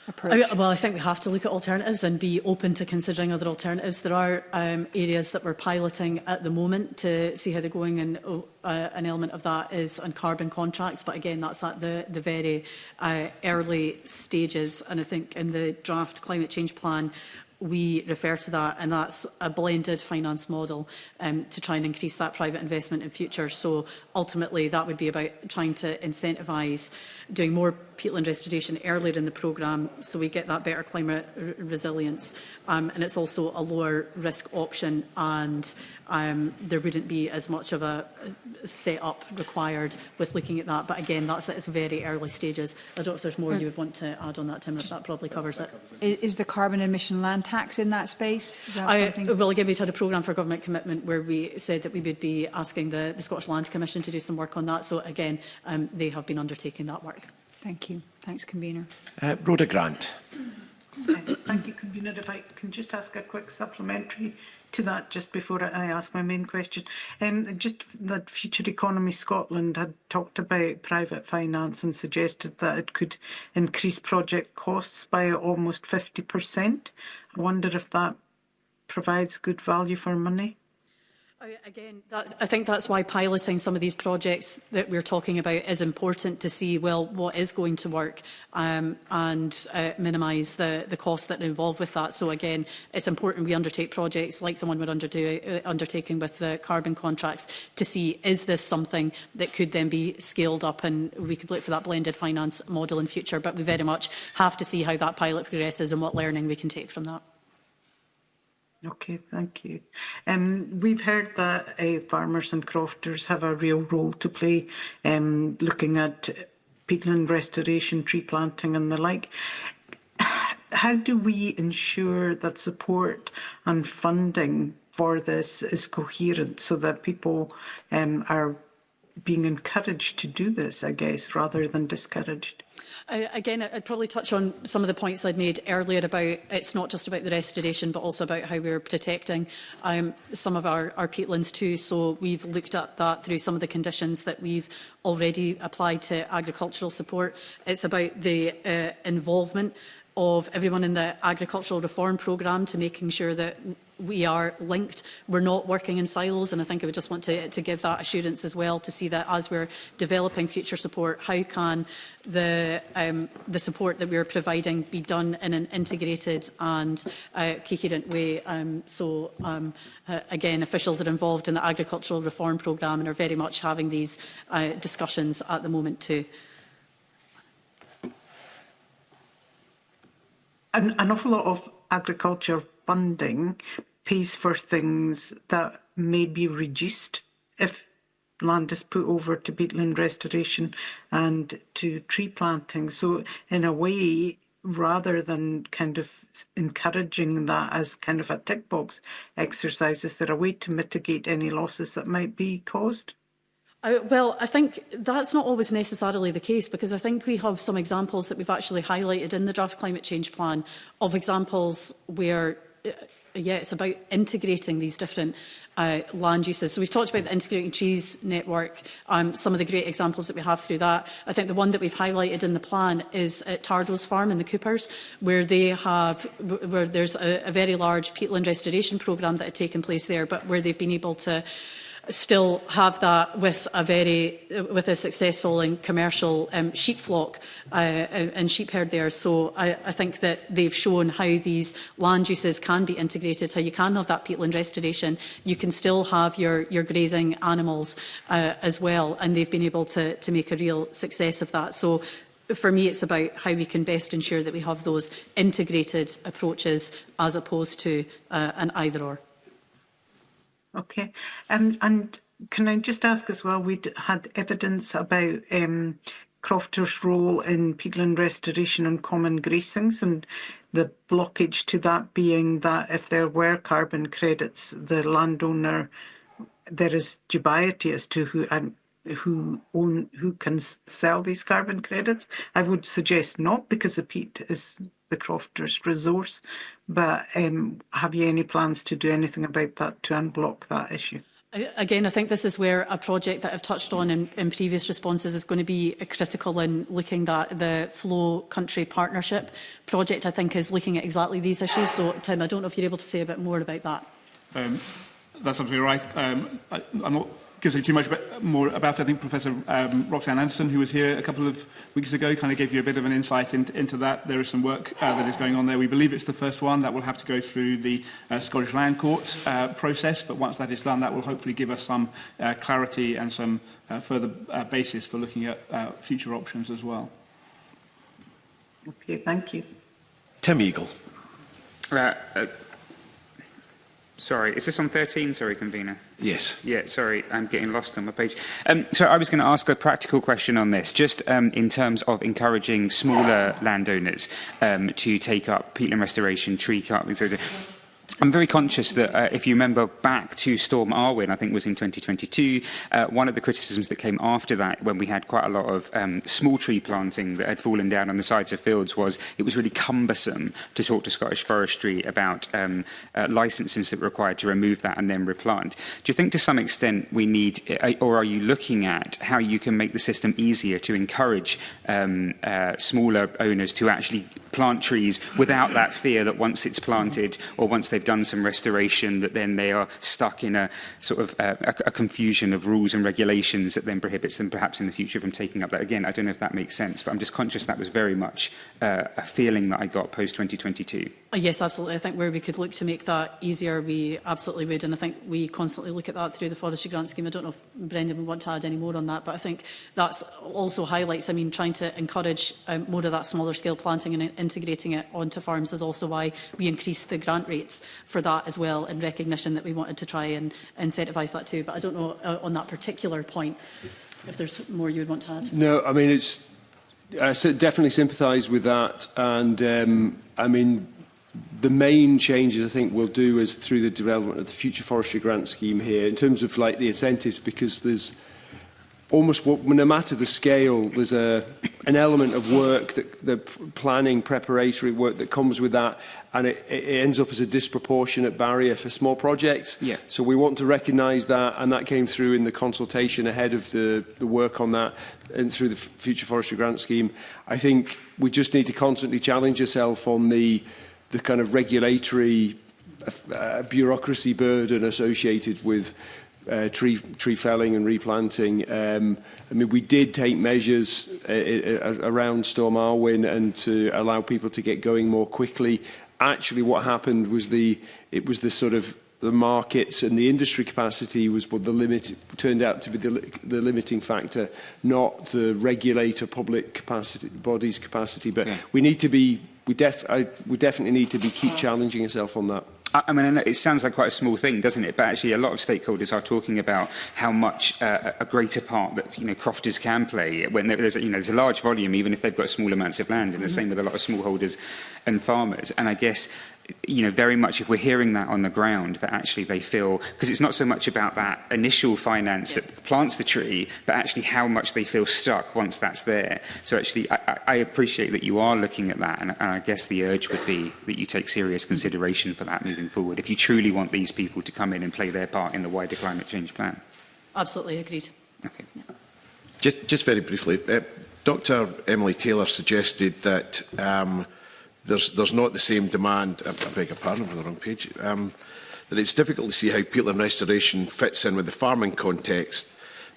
approach. Well, I think we have to look at alternatives and be open to considering other alternatives. There are areas that we're piloting at the moment to see how they're going, and an element of that is on carbon contracts. But again, that's at the very early stages. And I think in the draft climate change plan, we refer to that, and that's a blended finance model to try and increase that private investment in future. So ultimately, that would be about trying to incentivise doing more peatland restoration earlier in the programme so we get that better climate resilience. And it's also a lower risk option, and there wouldn't be as much of a set-up required with looking at that. But again, that's at its very early stages. I don't know if there's more you would want to add on that, Tim, if that probably covers it. Is the carbon emission land tax in that space? Well, again, we'd had a programme for government commitment where we said that we would be asking the Scottish Land Commission to do some work on that. So again, they have been undertaking that work. Thank you. Thanks, Convener. Rhoda Grant. Thank you, Convener. If I can just ask a quick supplementary to that just before I ask my main question. Just that Future Economy Scotland had talked about private finance and suggested that it could increase project costs by almost 50%. I wonder if that provides good value for money. Again, I think that's why piloting some of these projects that we're talking about is important, to see, well, what is going to work and minimise the costs that are involved with that. So again, it's important we undertake projects like the one we're undertaking with the carbon contracts to see, is this something that could then be scaled up, and we could look for that blended finance model in future. But we very much have to see how that pilot progresses and what learning we can take from that. Okay, thank you. We've heard that farmers and crofters have a real role to play looking at peatland restoration, tree planting and the like. How do we ensure that support and funding for this is coherent so that people are being encouraged to do this, I guess, rather than discouraged? Again, I'd probably touch on some of the points I'd made earlier about it's not just about the restoration, but also about how we're protecting some of our peatlands too. So we've looked at that through some of the conditions that we've already applied to agricultural support. It's about the involvement of everyone in the agricultural reform programme to making sure that we are linked. We're not working in silos, and I think I would just want to give that assurance as well, to see that as we're developing future support, how can the support that we're providing be done in an integrated and coherent way. Again, officials are involved in the agricultural reform programme and are very much having these discussions at the moment too. An awful lot of agriculture funding pays for things that may be reduced if land is put over to peatland restoration and to tree planting. So in a way, rather than kind of encouraging that as kind of a tick box exercise, is there a way to mitigate any losses that might be caused? Well, I think that's not always necessarily the case, because I think we have some examples that we've actually highlighted in the draft climate change plan of examples where, it's about integrating these different land uses. So we've talked about the integrating trees network, some of the great examples that we have through that. I think the one that we've highlighted in the plan is at Tardo's Farm in the Coopers, where there's a very large peatland restoration programme that had taken place there, but where they've been able to still have that with a successful and commercial sheep flock and sheep herd there. So I think that they've shown how these land uses can be integrated, how you can have that peatland restoration, you can still have your grazing animals as well, and they've been able to make a real success of that. So for me, it's about how we can best ensure that we have those integrated approaches as opposed to an either-or. Okay, and can I just ask as well, we'd had evidence about crofters' role in peatland restoration and common grazings, and the blockage to that being that if there were carbon credits, the landowner, there is dubiety as to who, who can sell these carbon credits? I would suggest not, because the peat is the crofters' resource. But have you any plans to do anything about that to unblock that issue? Again, I think this is where a project that I've touched on in previous responses is going to be critical in looking at the Flow Country Partnership project. I think is looking at exactly these issues. So, Tim, I don't know if you're able to say a bit more about that. That's absolutely right. I'm not going to say too much more about it. I think Professor Roxanne Anderson, who was here a couple of weeks ago, kind of gave you a bit of an insight into that. There is some work that is going on there. We believe it's the first one that will have to go through the Scottish Land Court process, but once that is done, that will hopefully give us some clarity and some further basis for looking at future options as well. Okay, thank you. Tim Eagle. Sorry, is this on 13? Sorry, convener. Yes. Yeah, sorry, I'm getting lost on my page. So I was going to ask a practical question on this, just in terms of encouraging smaller landowners to take up peatland restoration, tree cutting. So I'm very conscious that if you remember back to Storm Arwen, I think it was in 2022, one of the criticisms that came after that, when we had quite a lot of small tree planting that had fallen down on the sides of fields, was it was really cumbersome to talk to Scottish Forestry about licences that were required to remove that and then replant. Do you think to some extent we need, or are you looking at how you can make the system easier to encourage smaller owners to actually plant trees without that fear that once it's planted or once they've done some restoration, that then they are stuck in a sort of a confusion of rules and regulations that then prohibits them perhaps in the future from taking up that? Again, I don't know if that makes sense, but I'm just conscious that was very much a feeling that I got post-2022. Yes, absolutely. I think where we could look to make that easier, we absolutely would. And I think we constantly look at that through the Forestry Grant Scheme. I don't know if Brendan would want to add any more on that, but I think that also highlights, trying to encourage more of that smaller scale planting and integrating it onto farms is also why we increased the grant rates for that as well, in recognition that we wanted to try and incentivise that too. But I don't know on that particular point if there's more you would want to add. No, I definitely sympathise with that. And the main changes I think we'll do is through the development of the Future Forestry Grant Scheme here, in terms of the incentives, because there's almost, no matter the scale, there's an element of work, the planning, preparatory work that comes with that, and it ends up as a disproportionate barrier for small projects. Yeah. So we want to recognise that, and that came through in the consultation ahead of the work on that and through the Future Forestry Grant Scheme. I think we just need to constantly challenge ourselves on the kind of regulatory bureaucracy burden associated with tree felling and replanting. We did take measures around Storm Arwen and to allow people to get going more quickly. Actually, what happened was the markets and the industry capacity was what turned out to be the limiting factor, not the regulator public capacity, body's capacity. But yeah. we definitely need to keep challenging ourselves on that. It sounds like quite a small thing, doesn't it? But actually, a lot of stakeholders are talking about how much a greater part that crofters can play when there's a large volume, even if they've got small amounts of land, and the same with a lot of smallholders and farmers. And I guess very much if we're hearing that on the ground, that actually they feel, because it's not so much about that initial finance that plants the tree, but actually how much they feel stuck once that's there. So actually, I appreciate that you are looking at that, and I guess the urge would be that you take serious consideration for that moving forward, if you truly want these people to come in and play their part in the wider climate change plan. Absolutely agreed. Okay. Yeah. Just very briefly, Dr. Emily Taylor suggested that there's not the same demand, I beg your pardon, I'm on the wrong page, that it's difficult to see how peatland restoration fits in with the farming context,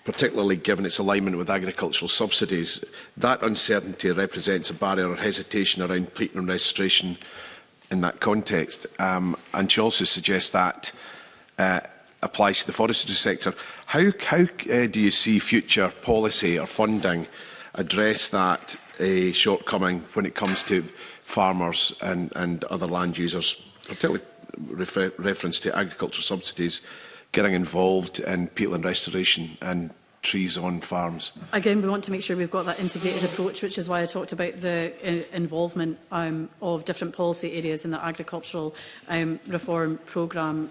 particularly given its alignment with agricultural subsidies. That uncertainty represents a barrier or hesitation around peatland restoration in that context. And she also suggests that applies to the forestry sector. How do you see future policy or funding address that shortcoming when it comes to farmers and other land users, particularly reference to agricultural subsidies, getting involved in peatland restoration and trees on farms? Again, we want to make sure we've got that integrated approach, which is why I talked about the involvement of different policy areas in the agricultural reform programme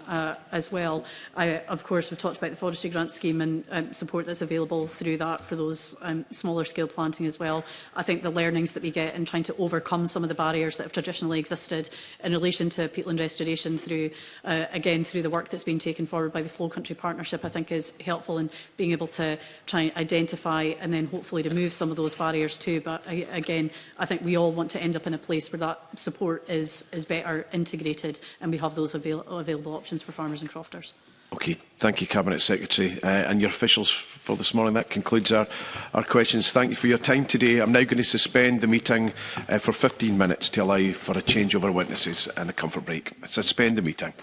as well. Of course, we've talked about the forestry grant scheme and support that's available through that for those smaller scale planting as well. I think the learnings that we get in trying to overcome some of the barriers that have traditionally existed in relation to peatland restoration through, again, through the work that's been taken forward by the Flow Country Partnership, I think is helpful in being able to try and identify and then hopefully remove some of those barriers too. But again, I think we all want to end up in a place where that support is better integrated and we have those available options for farmers and crofters. Okay, thank you, Cabinet Secretary, and your officials for this morning. That concludes our questions. Thank you for your time today. I'm now going to suspend the meeting for 15 minutes to allow for a changeover of witnesses and a comfort break. I suspend the meeting.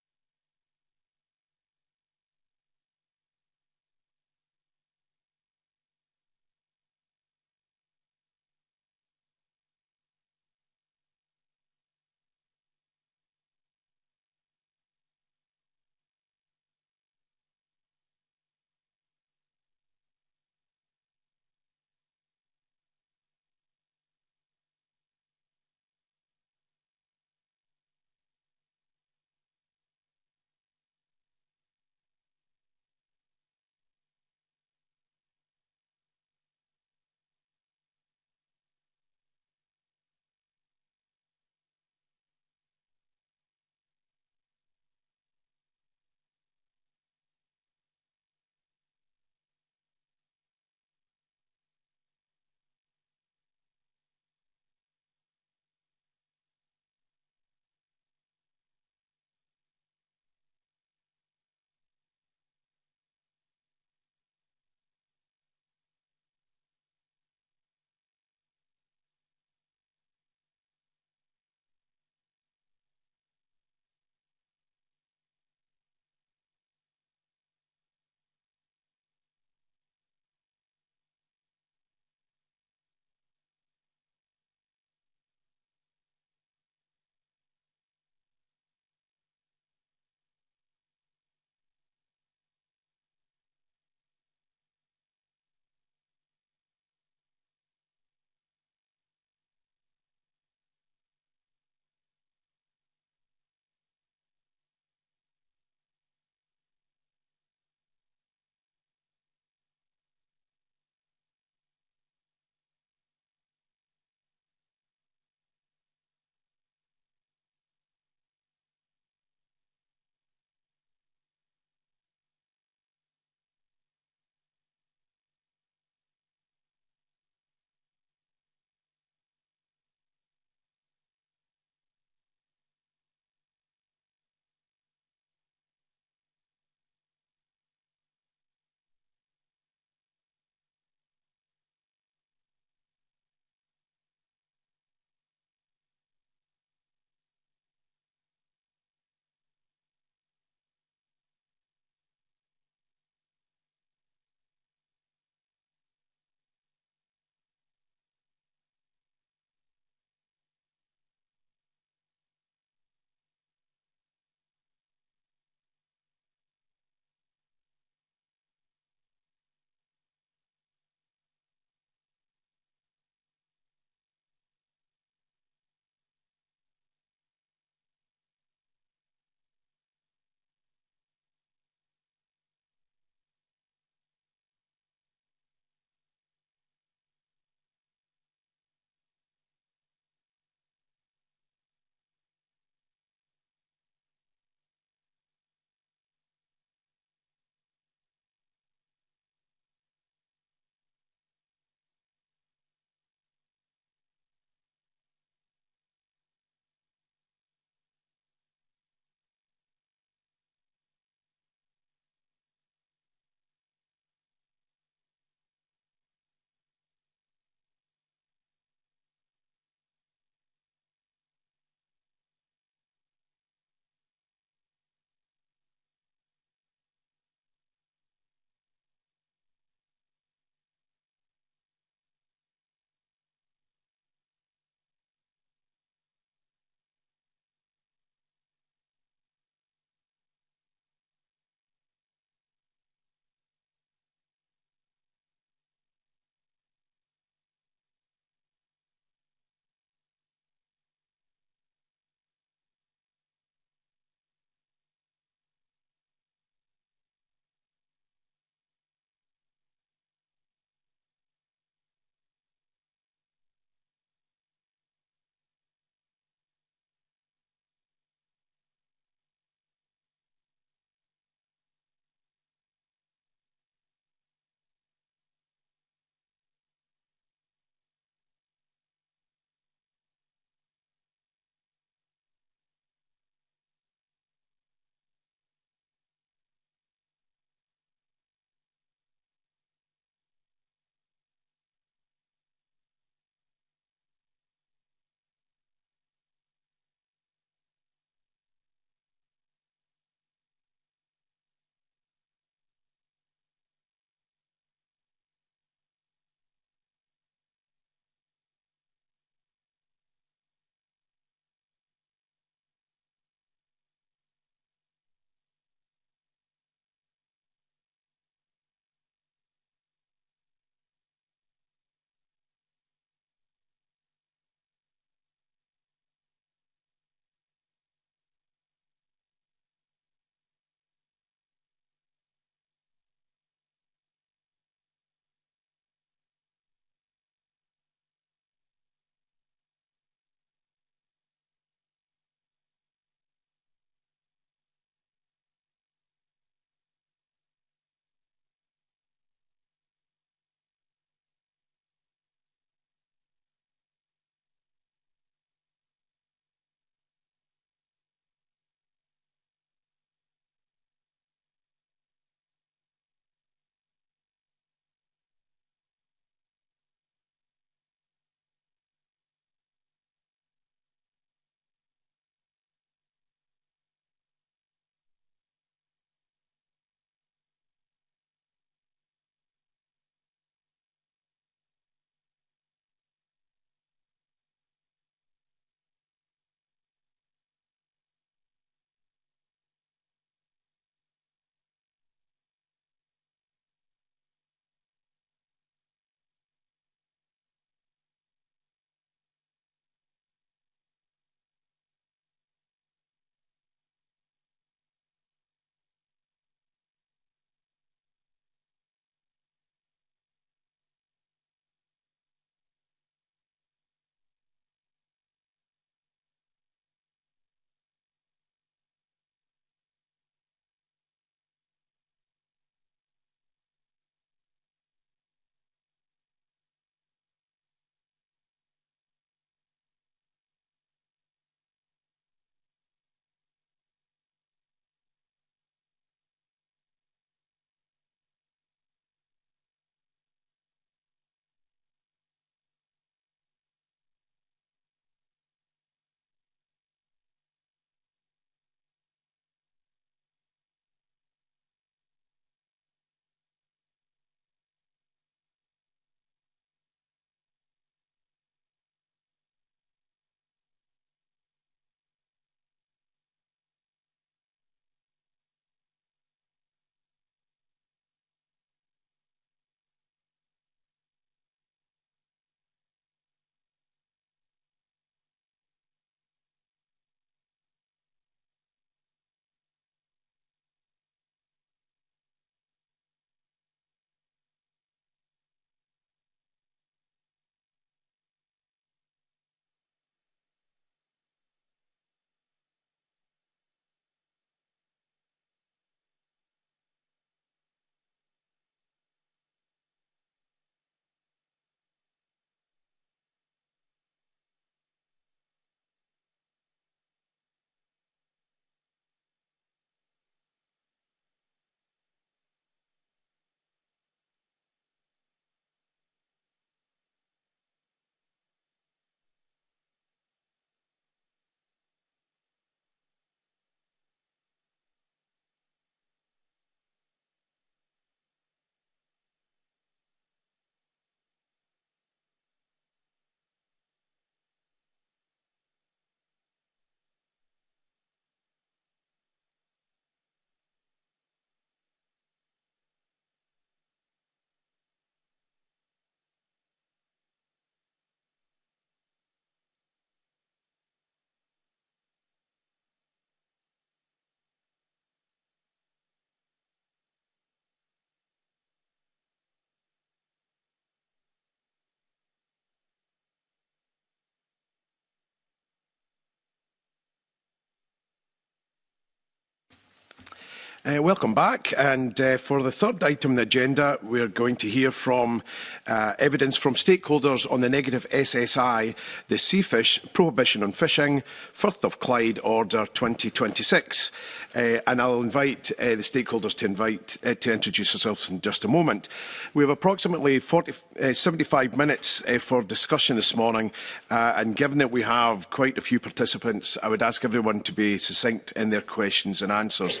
Welcome back, and for the third item on the agenda we're going to hear from evidence from stakeholders on the negative SSI, the Sea Fish Prohibition on Fishing, Firth of Clyde Order 2026. And I'll invite the stakeholders to introduce themselves in just a moment. We have approximately 75 minutes for discussion this morning, and given that we have quite a few participants, I would ask everyone to be succinct in their questions and answers.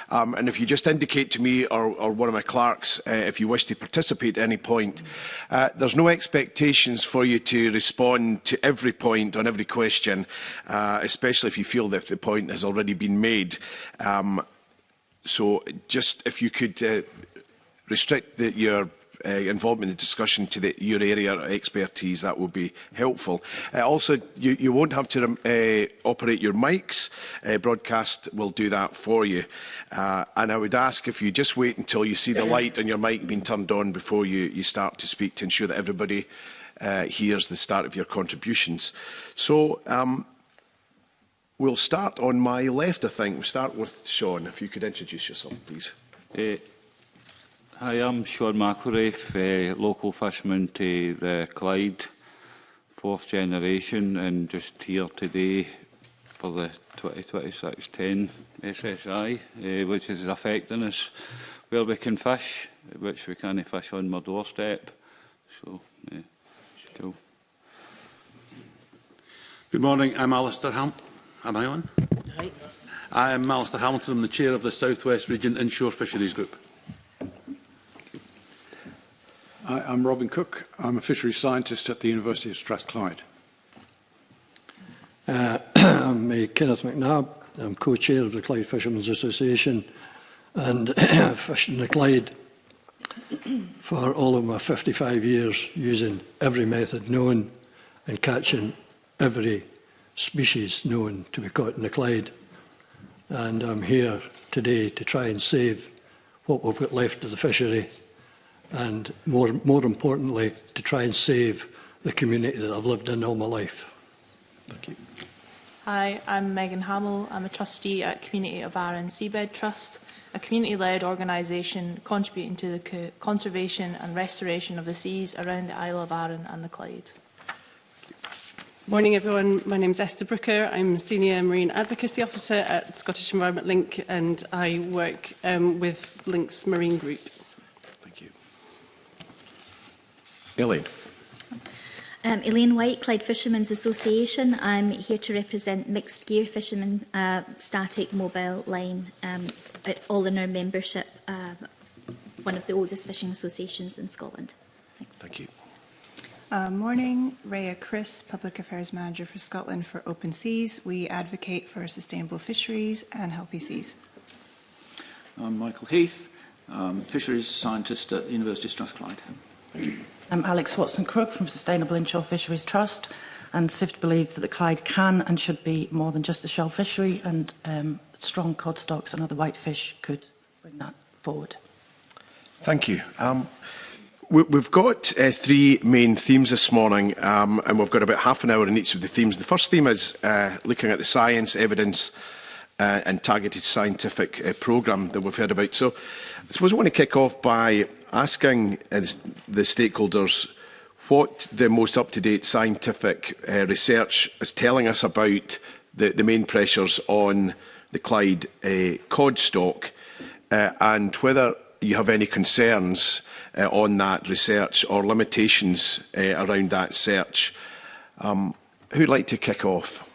And if you just indicate to me or one of my clerks if you wish to participate at any point, there's no expectations for you to respond to every point on every question, especially if you feel that the point has already been made. So just if you could restrict your involvement in the discussion to your area of expertise, that would be helpful. Also, you won't have to operate your mics. Broadcast will do that for you. And I would ask if you just wait until you see the light on your mic being turned on before you start to speak, to ensure that everybody hears the start of your contributions. So we'll start on my left, I think. We'll start with Sean. If you could introduce yourself, please. Hi, I'm Sean McElraith, local fisherman to the Clyde, fourth generation, and just here today for the 2026-10 SSI, which is affecting us where we can fish, which we can't fish on my doorstep. So, cool. Good morning, I'm Alistair Hamilton. Am I on? Hi. I'm Alistair Hamilton, I'm the chair of the South West Region Inshore Fisheries Group. I'm Robin Cook. I'm a fisheries scientist at the University of Strathclyde. I'm Kenneth McNabb. I'm co-chair of the Clyde Fishermen's Association and fished in the Clyde for all of my 55 years, using every method known and catching every species known to be caught in the Clyde. And I'm here today to try and save what we've got left of the fishery, and more importantly, to try and save the community that I've lived in all my life. Thank you. Hi, I'm Megan Hamill. I'm a trustee at Community of Arran Seabed Trust, a community-led organisation contributing to the conservation and restoration of the seas around the Isle of Arran and the Clyde. Morning everyone, my name is Esther Brooker. I'm a Senior Marine Advocacy Officer at Scottish Environment Link, and I work with Link's Marine Group. Elaine. Elaine White, Clyde Fishermen's Association. I'm here to represent Mixed Gear Fishermen, Static Mobile Line, all in our membership, one of the oldest fishing associations in Scotland. Thanks. Thank you. Morning, Rhea Chris, Public Affairs Manager for Scotland for Open Seas. We advocate for sustainable fisheries and healthy seas. I'm Michael Heath, Fisheries Scientist at the University of Strathclyde. Thank you. I'm Alex Watson-Crook from Sustainable Inshore Fisheries Trust, and SIFT believes that the Clyde can and should be more than just a shell fishery, and strong cod stocks and other whitefish could bring that forward. Thank you. We've got three main themes this morning, and we've got about half an hour in each of the themes. The first theme is looking at the science, evidence and targeted scientific programme that we've heard about. So I suppose I want to kick off by asking the stakeholders what the most up-to-date scientific research is telling us about the main pressures on the Clyde cod stock, and whether you have any concerns on that research or limitations around that search. Who'd like to kick off?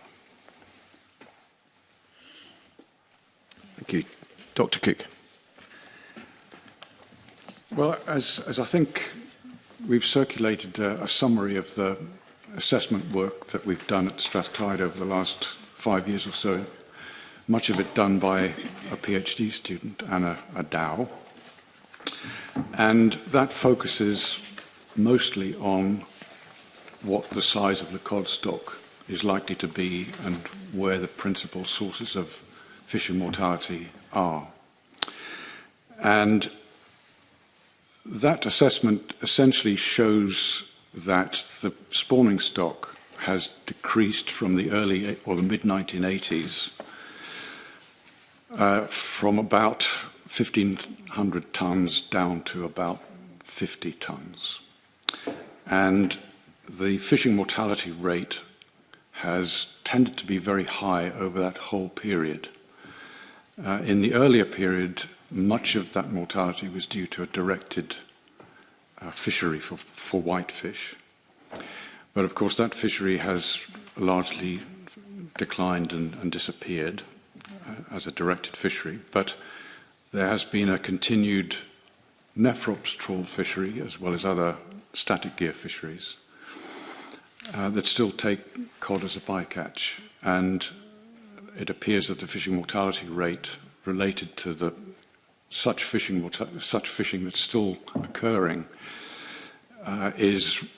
Thank you. Dr. Cook. Well, as I think we've circulated a summary of the assessment work that we've done at Strathclyde over the last 5 years or so, much of it done by a PhD student and a DAO. And that focuses mostly on what the size of the cod stock is likely to be and where the principal sources of fishing mortality are. And that assessment essentially shows that the spawning stock has decreased from the early or the mid-1980s from about 1,500 tonnes down to about 50 tonnes. And the fishing mortality rate has tended to be very high over that whole period. In the earlier period, much of that mortality was due to a directed fishery for whitefish. But of course, that fishery has largely declined and disappeared as a directed fishery. But there has been a continued nephrops trawl fishery, as well as other static gear fisheries, that still take cod as a bycatch. And it appears that the fishing mortality rate related to such fishing that's still occurring is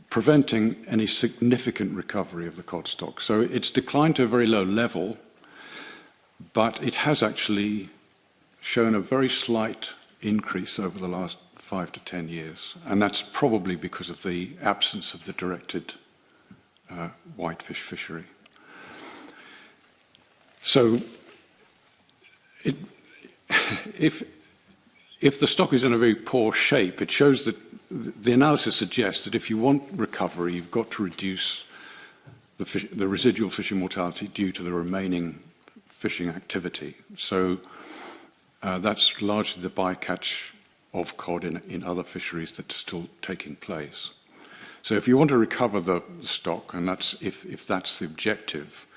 preventing any significant recovery of the cod stock. So it's declined to a very low level, but it has actually shown a very slight increase over the last 5 to 10 years. And that's probably because of the absence of the directed whitefish fishery. So if the stock is in a very poor shape, it shows that the analysis suggests that if you want recovery, you've got to reduce the residual fishing mortality due to the remaining fishing activity. So that's largely the bycatch of cod in other fisheries that's still taking place. So if you want to recover the stock, and that's if that's the objective,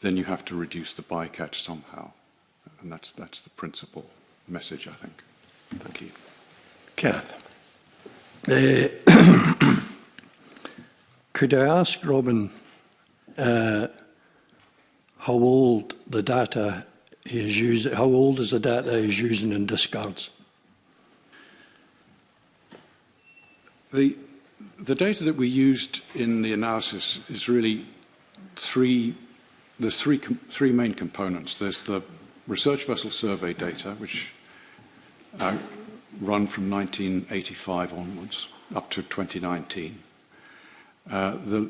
then you have to reduce the bycatch somehow. And that's the principal message, I think. Thank you. Kenneth. Could I ask Robin how old the data he is using? How old is the data he's using in discards? The data that we used in the analysis is really there's three main components. There's the research vessel survey data, which run from 1985 onwards up to 2019. The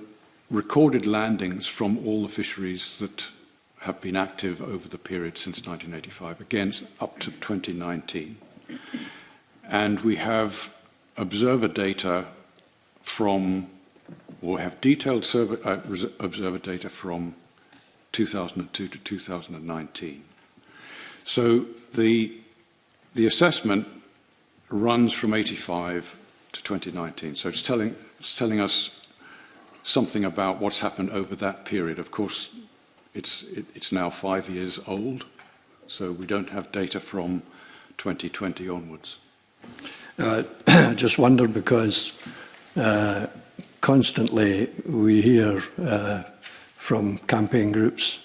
recorded landings from all the fisheries that have been active over the period since 1985, again up to 2019. And we have observer data have detailed observer data from 2002 to 2019. So the assessment runs from 85 to 2019. So it's telling us something about what's happened over that period. Of course, it's now 5 years old, so we don't have data from 2020 onwards. I just wondered because constantly we hear from campaign groups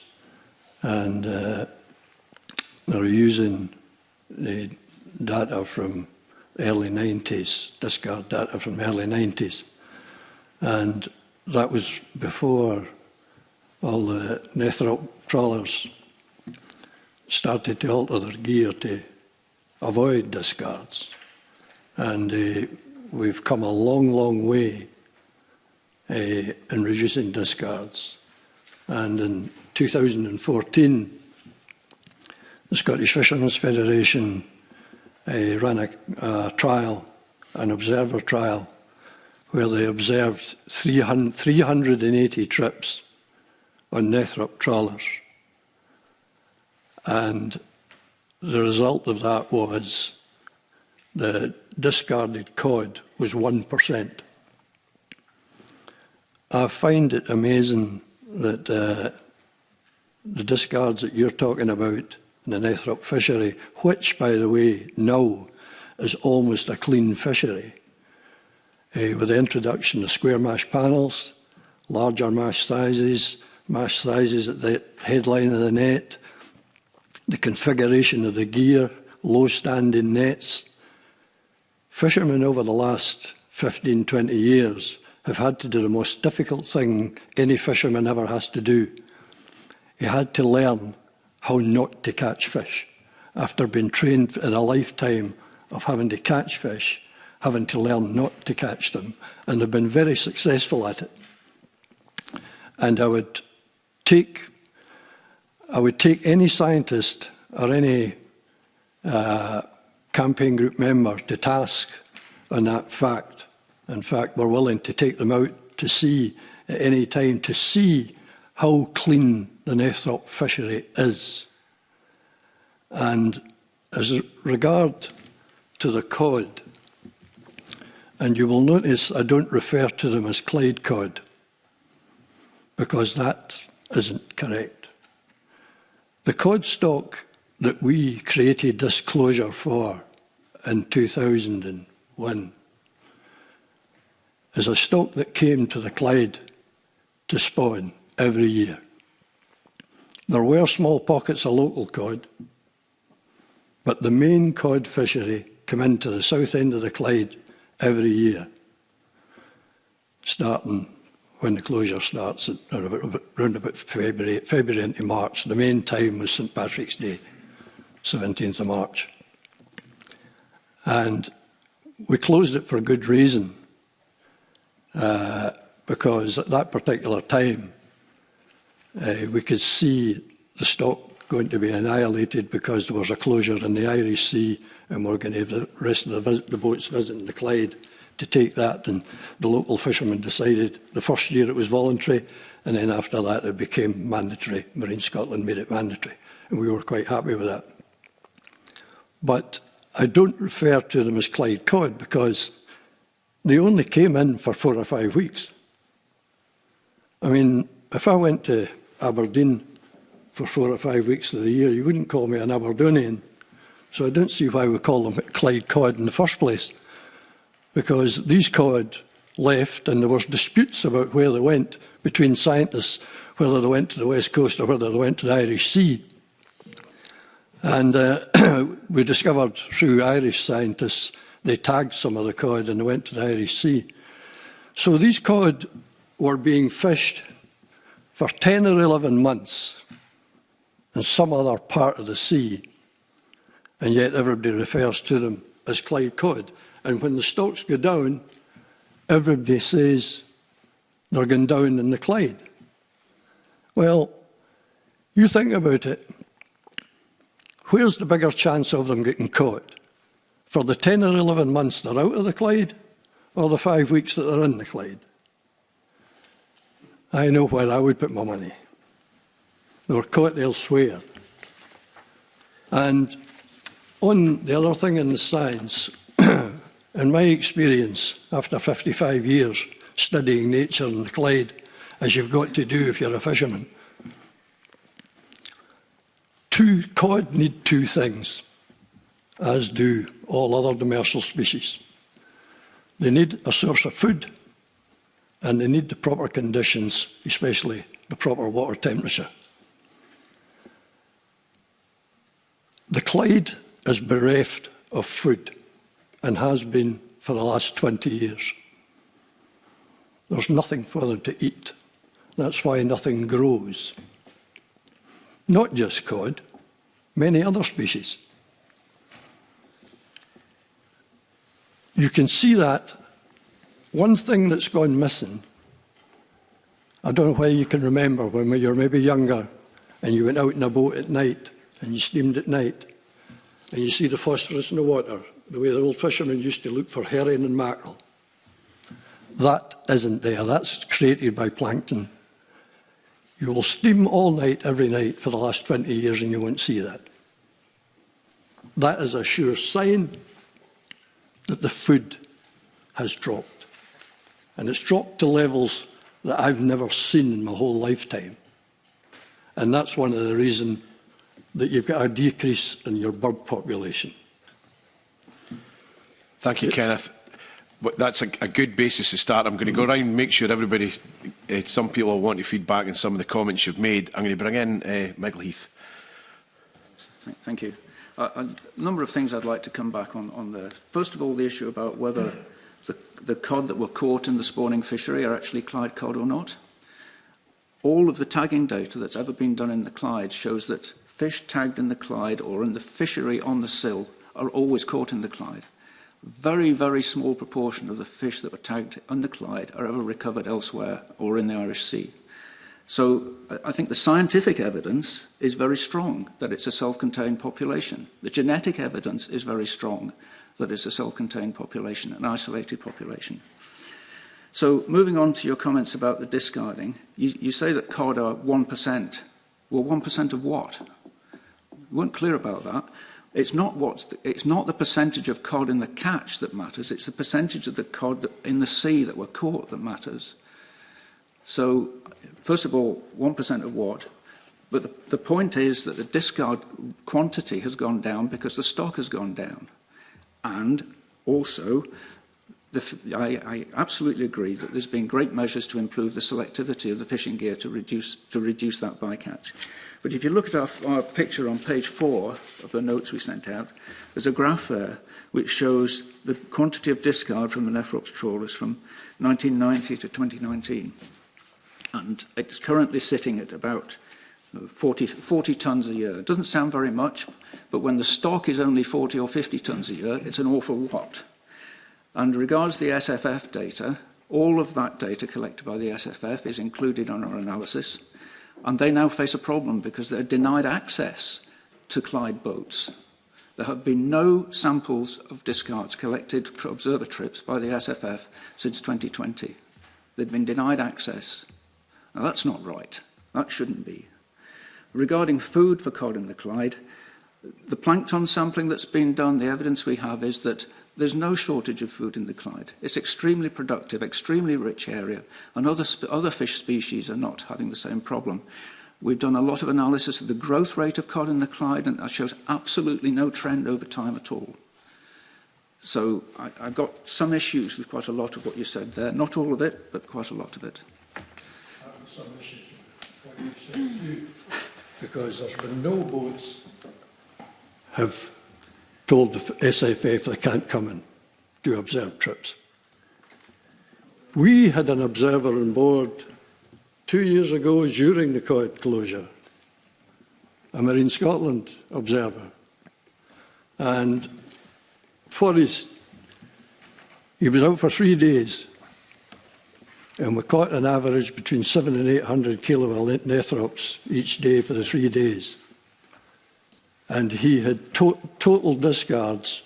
and they're using the data from early 90s, discard data from early 90s. And that was before all the nethrop trawlers started to alter their gear to avoid discards. And we've come a long, long way in reducing discards. And in 2014, the Scottish Fishermen's Federation ran a trial, an observer trial, where they observed 380 trips on nethrop trawlers. And the result of that was the discarded cod was 1%. I find it amazing that the discards that you're talking about in the nethrop fishery, which, by the way, now is almost a clean fishery, with the introduction of square mash panels, larger mash sizes at the headline of the net, the configuration of the gear, low-standing nets. Fishermen over the last 15, 20 years have had to do the most difficult thing any fisherman ever has to do. He had to learn how not to catch fish. After being trained in a lifetime of having to catch fish, having to learn not to catch them, and they've been very successful at it. And I would take any scientist or any campaign group member to task on that fact. In fact, we're willing to take them out to sea at any time to see how clean the Nethrop fishery is. And as regard to the cod, and you will notice I don't refer to them as Clyde cod, because that isn't correct. The cod stock that we created this closure for in 2001 is a stock that came to the Clyde to spawn every year. There were small pockets of local cod, but the main cod fishery came into the south end of the Clyde every year, starting when the closure starts around about February into March. The main time was St Patrick's Day, 17th of March. And we closed it for a good reason, because at that particular time we could see the stock going to be annihilated because there was a closure in the Irish Sea, and we're going to have the rest of the boats visiting the Clyde to take that. And the local fishermen decided the first year it was voluntary, and then after that it became mandatory. Marine Scotland made it mandatory, and we were quite happy with that. But I don't refer to them as Clyde cod because they only came in for 4 or 5 weeks. I mean, if I went to Aberdeen for 4 or 5 weeks of the year, you wouldn't call me an Aberdonian. So I don't see why we call them Clyde cod in the first place, because these cod left and there was disputes about where they went between scientists, whether they went to the West Coast or whether they went to the Irish Sea. And we discovered through Irish scientists they tagged some of the cod and they went to the Irish Sea. So these cod were being fished for 10 or 11 months in some other part of the sea, and yet everybody refers to them as Clyde cod. And when the stocks go down, everybody says they're going down in the Clyde. Well, you think about it. Where's the bigger chance of them getting caught? For the 10 or 11 months they're out of the Clyde, or the 5 weeks that they're in the Clyde? I know where I would put my money. They were caught elsewhere. And on the other thing in the science, in my experience, after 55 years studying nature in the Clyde, as you've got to do if you're a fisherman, cod need 2 things, as do all other demersal species. They need a source of food, and they need the proper conditions, especially the proper water temperature. The Clyde is bereft of food and has been for the last 20 years. There's nothing for them to eat. That's why nothing grows. Not just cod, many other species. You can see that. One thing that's gone missing, I don't know whether you can remember when you were maybe younger and you went out in a boat at night and you steamed at night and you see the phosphorus in the water, the way the old fishermen used to look for herring and mackerel. That isn't there. That's created by plankton. You will steam all night, every night for the last 20 years and you won't see that. That is a sure sign that the food has dropped. And it's dropped to levels that I've never seen in my whole lifetime. And that's one of the reasons that you've got a decrease in your bird population. Thank you, Kenneth. That's a good basis to start. I'm going to go around and make sure everybody, some people will want to feed back on some of the comments you've made. I'm going to bring in Michael Heath. Thank you. A number of things I'd like to come back on there. First of all, the issue about whether the cod that were caught in the spawning fishery are actually Clyde cod or not. All of the tagging data that's ever been done in the Clyde shows that fish tagged in the Clyde or in the fishery on the sill are always caught in the Clyde. Very, very small proportion of the fish that were tagged in the Clyde are ever recovered elsewhere or in the Irish Sea. So I think the scientific evidence is very strong that it's a self-contained population. The genetic evidence is very strong that it's a self-contained population, an isolated population. So moving on to your comments about the discarding, you say that cod are 1%. Well, 1% of what? You weren't clear about that. It's not the percentage of cod in the catch that matters, it's the percentage of the cod in the sea that were caught that matters. So, first of all, 1% of what? But the point is that the discard quantity has gone down because the stock has gone down. And also, I absolutely agree that there's been great measures to improve the selectivity of the fishing gear to reduce that bycatch. But if you look at our picture on page 4 of the notes we sent out, there's a graph there which shows the quantity of discard from the Nephrops trawlers from 1990 to 2019. And it's currently sitting at about 40 tonnes a year. It doesn't sound very much, but when the stock is only 40 or 50 tonnes a year, it's an awful lot. And regards the SFF data, all of that data collected by the SFF is included on our analysis, and they now face a problem because they're denied access to Clyde boats. There have been no samples of discards collected for observer trips by the SFF since 2020. They've been denied access. Now, that's not right. That shouldn't be. Regarding food for cod in the Clyde, the plankton sampling that's been done, the evidence we have is that there's no shortage of food in the Clyde. It's extremely productive, extremely rich area, and other fish species are not having the same problem. We've done a lot of analysis of the growth rate of cod in the Clyde, and that shows absolutely no trend over time at all. So I've got some issues with quite a lot of what you said there. Not all of it, but quite a lot of it. Some issues with what you said too, because there's been no boats have told the SFF they can't come and do observe trips. We had an observer on board 2 years ago during the cod closure, a Marine Scotland observer. And he was out for 3 days, and we caught an average between 700 and 800 kilo of nephrops each day for the 3 days. And he had total discards,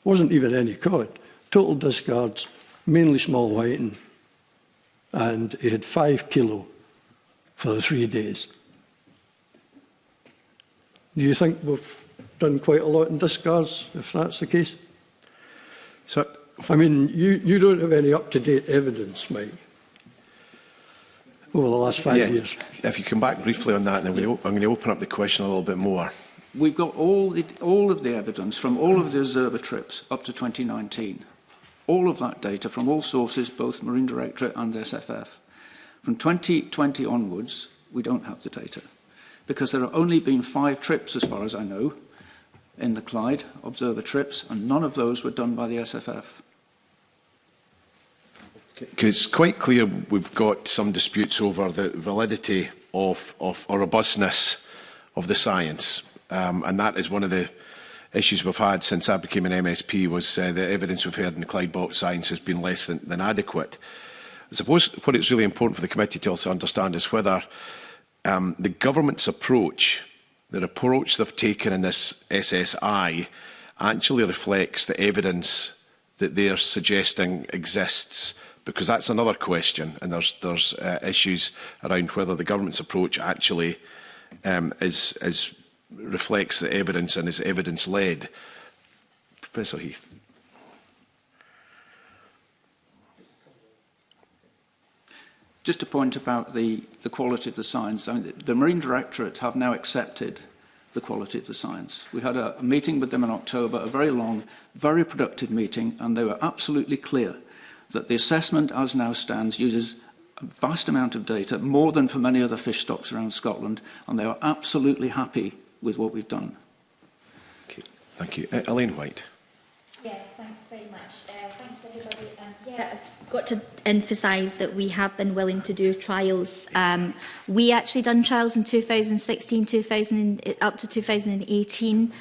wasn't even any cod, total discards, mainly small whiting, and he had 5 kilo for the 3 days. Do you think we've done quite a lot in discards, if that's the case? So, I mean, you don't have any up-to-date evidence, Mike, over the last 5 years. If you come back briefly on that, then I'm going to open up the question a little bit more. We've got all of the evidence from all of the observer trips up to 2019. All of that data from all sources, both Marine Directorate and SFF. From 2020 onwards, we don't have the data, because there have only been 5 trips, as far as I know, in the Clyde, observer trips, and none of those were done by the SFF. Because it's quite clear we've got some disputes over the validity of or robustness of the science. And that is one of the issues we've had since I became an MSP, was the evidence we've heard in the Clyde Box science has been less than adequate. I suppose what it's really important for the committee to also understand is whether the government's approach, the approach they've taken in this SSI, actually reflects the evidence that they're suggesting exists. Because that's another question, and there's issues around whether the government's approach actually reflects the evidence and is evidence-led. Professor Heath. Just a point about the quality of the science. I mean, the Marine Directorate have now accepted the quality of the science. We had a meeting with them in October, a very long, very productive meeting, and they were absolutely clear that the assessment as now stands uses a vast amount of data, more than for many other fish stocks around Scotland, and they are absolutely happy with what we've done. Okay, thank you. Elaine White. Yeah, thanks very much. Thanks to everybody. I've got to emphasise that we have been willing to do trials. We actually done trials in 2016, up to 2018.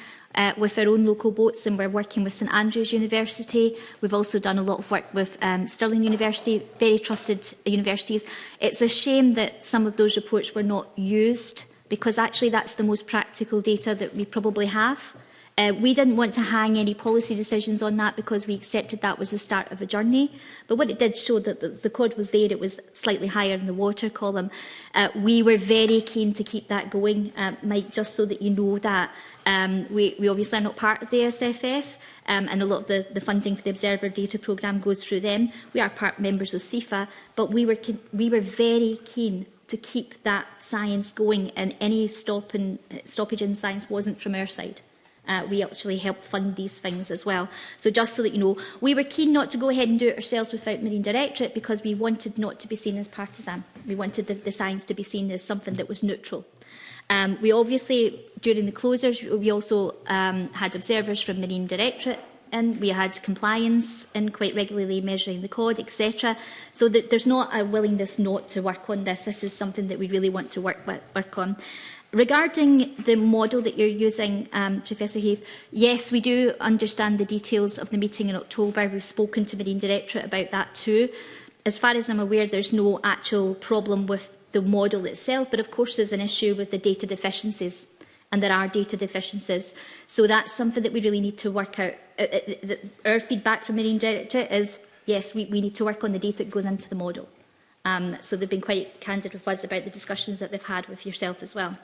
with our own local boats, and we're working with St Andrews University. We've also done a lot of work with Stirling University, very trusted universities. It's a shame that some of those reports were not used, because actually that's the most practical data that we probably have. We didn't want to hang any policy decisions on that because we accepted that was the start of a journey. But what it did show that the cod was there, it was slightly higher in the water column. We were very keen to keep that going, Mike, just so that you know that. We obviously are not part of the SFF, and a lot of the funding for the Observer Data Programme goes through them. We are part members of CIFA, but we were very keen to keep that science going, and any stoppage in science wasn't from our side. We actually helped fund these things as well. So just so that you know, we were keen not to go ahead and do it ourselves without Marine Directorate, because we wanted not to be seen as partisan. We wanted the science to be seen as something that was neutral. We obviously, during the closures, we also had observers from Marine Directorate, and we had compliance and quite regularly measuring the cod, etc. So there's not a willingness not to work on this. This is something that we really want to work on. Regarding the model that you're using, Professor Heath, yes, we do understand the details of the meeting in October. We've spoken to Marine Directorate about that too. As far as I'm aware, there's no actual problem with the model itself, but of course there's an issue with the data deficiencies, and there are data deficiencies. So that's something that we really need to work out. Our feedback from Marine Directorate is, yes, we need to work on the data that goes into the model. So they've been quite candid with us about the discussions that they've had with yourself as well.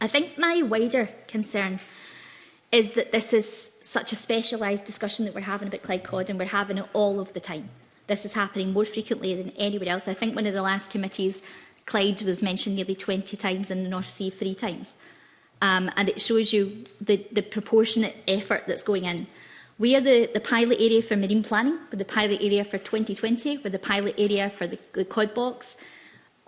I think my wider concern is that this is such a specialised discussion that we're having about Clyde Cod, and we're having it all of the time. This is happening more frequently than anywhere else. I think one of the last committees, Clyde was mentioned nearly 20 times, in the North Sea 3 times. And it shows you the proportionate effort that's going in. We are the pilot area for marine planning, we're the pilot area for 2020, we're the pilot area for the cod box,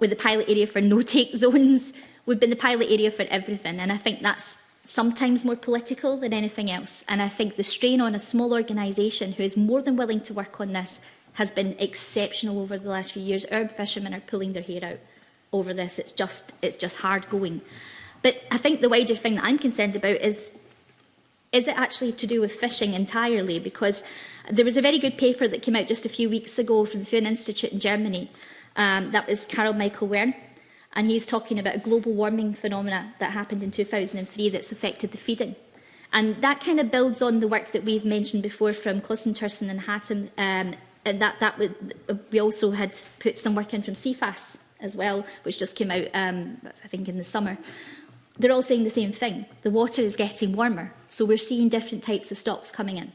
we're the pilot area for no-take zones. We've been the pilot area for everything, and I think that's sometimes more political than anything else. And I think the strain on a small organisation who is more than willing to work on this has been exceptional over the last few years. Our fishermen are pulling their hair out over this. It's just hard going. But I think the wider thing that I'm concerned about is it actually to do with fishing entirely? Because there was a very good paper that came out just a few weeks ago from the Fraunhofer Institute in Germany. That was Carl Michael Wern. And he's talking about a global warming phenomena that happened in 2003 that's affected the feeding. And that kind of builds on the work that we've mentioned before from Clisson-Turson and Hatton. And we also had put some work in from CFAS as well, which just came out, I think, in the summer. They're all saying the same thing. The water is getting warmer, so we're seeing different types of stocks coming in.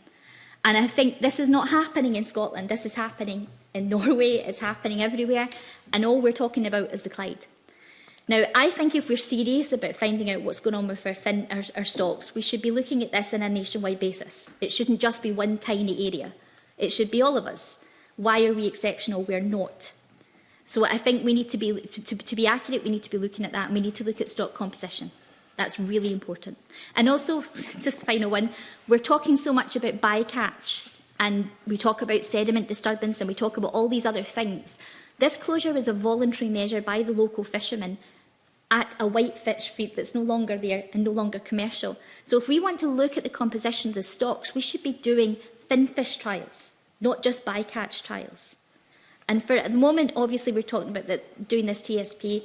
And I think this is not happening in Scotland. This is happening in Norway. It's happening everywhere. And all we're talking about is the Clyde. Now, I think if we're serious about finding out what's going on with our stocks, we should be looking at this on a nationwide basis. It shouldn't just be one tiny area. It should be all of us. Why are we exceptional? We're not. So I think we need to be, to be accurate, we need to be looking at that, and we need to look at stock composition. That's really important. And also, just final one, we're talking so much about bycatch, and we talk about sediment disturbance, and we talk about all these other things. This closure is a voluntary measure by the local fishermen at a white fish fleet that's no longer there and no longer commercial. So if we want to look at the composition of the stocks, we should be doing finfish trials, not just bycatch trials. And for at the moment, obviously, we're talking about doing this TSP.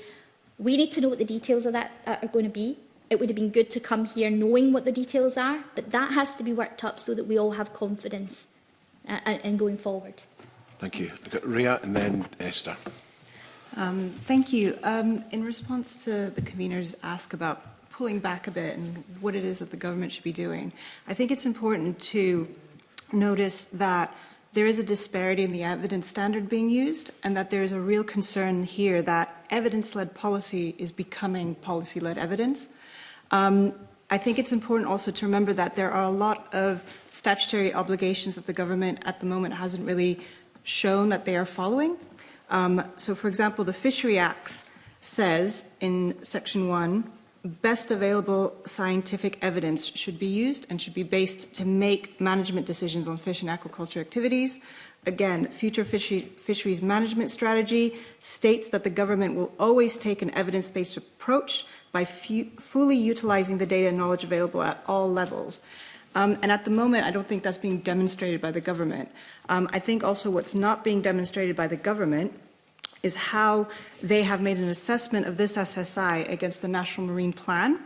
We need to know what the details of that are going to be. It would have been good to come here knowing what the details are, but that has to be worked up so that we all have confidence in going forward. Thank you. I've got Rhea and then Esther. Thank you. In response to the convener's ask about pulling back a bit and what it is that the government should be doing, I think it's important to notice that there is a disparity in the evidence standard being used, and that there is a real concern here that evidence-led policy is becoming policy-led evidence. I think it's important also to remember that there are a lot of statutory obligations that the government at the moment hasn't really shown that they are following. So, for example, the Fishery Acts says in Section 1, best available scientific evidence should be used and should be based to make management decisions on fish and aquaculture activities. Again, future fisheries management strategy states that the government will always take an evidence-based approach by fully utilizing the data and knowledge available at all levels. And at the moment, I don't think that's being demonstrated by the government. I think also what's not being demonstrated by the government is how they have made an assessment of this SSI against the National Marine Plan.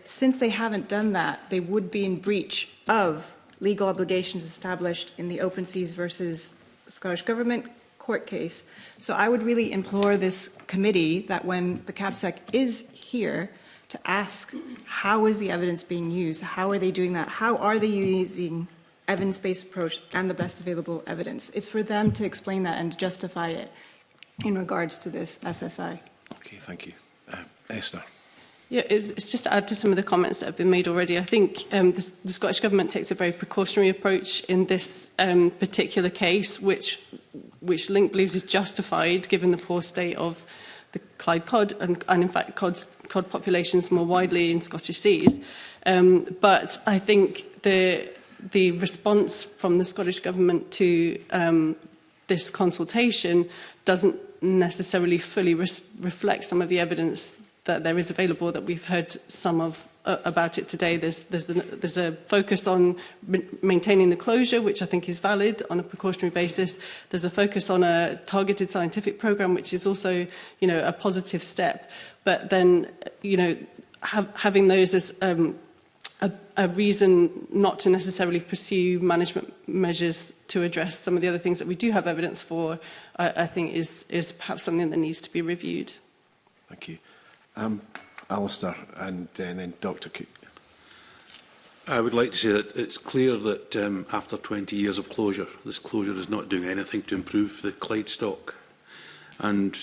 Since they haven't done that, they would be in breach of legal obligations established in the Open Seas versus Scottish Government court case. So I would really implore this committee that when the CAPSEC is here, to ask how is the evidence being used? How are they doing that? How are they using evidence-based approach and the best available evidence? It's for them to explain that and justify it in regards to this SSI. Okay, thank you. Esther. Yeah, it's just to add to some of the comments that have been made already. I think the Scottish Government takes a very precautionary approach in this particular case, which Link believes is justified given the poor state of the Clyde cod and in fact cod populations more widely in Scottish seas. But I think the response from the Scottish Government to this consultation doesn't necessarily fully reflect some of the evidence that there is available, that we've heard some of about it today. There's a focus on maintaining the closure, which I think is valid on a precautionary basis. There's a focus on a targeted scientific programme, which is also, a positive step. But then, having those as a reason not to necessarily pursue management measures to address some of the other things that we do have evidence for, I think is perhaps something that needs to be reviewed. Thank you. Alistair and then Dr. Cook. I would like to say that it's clear that after 20 years of closure, this closure is not doing anything to improve the Clyde stock. And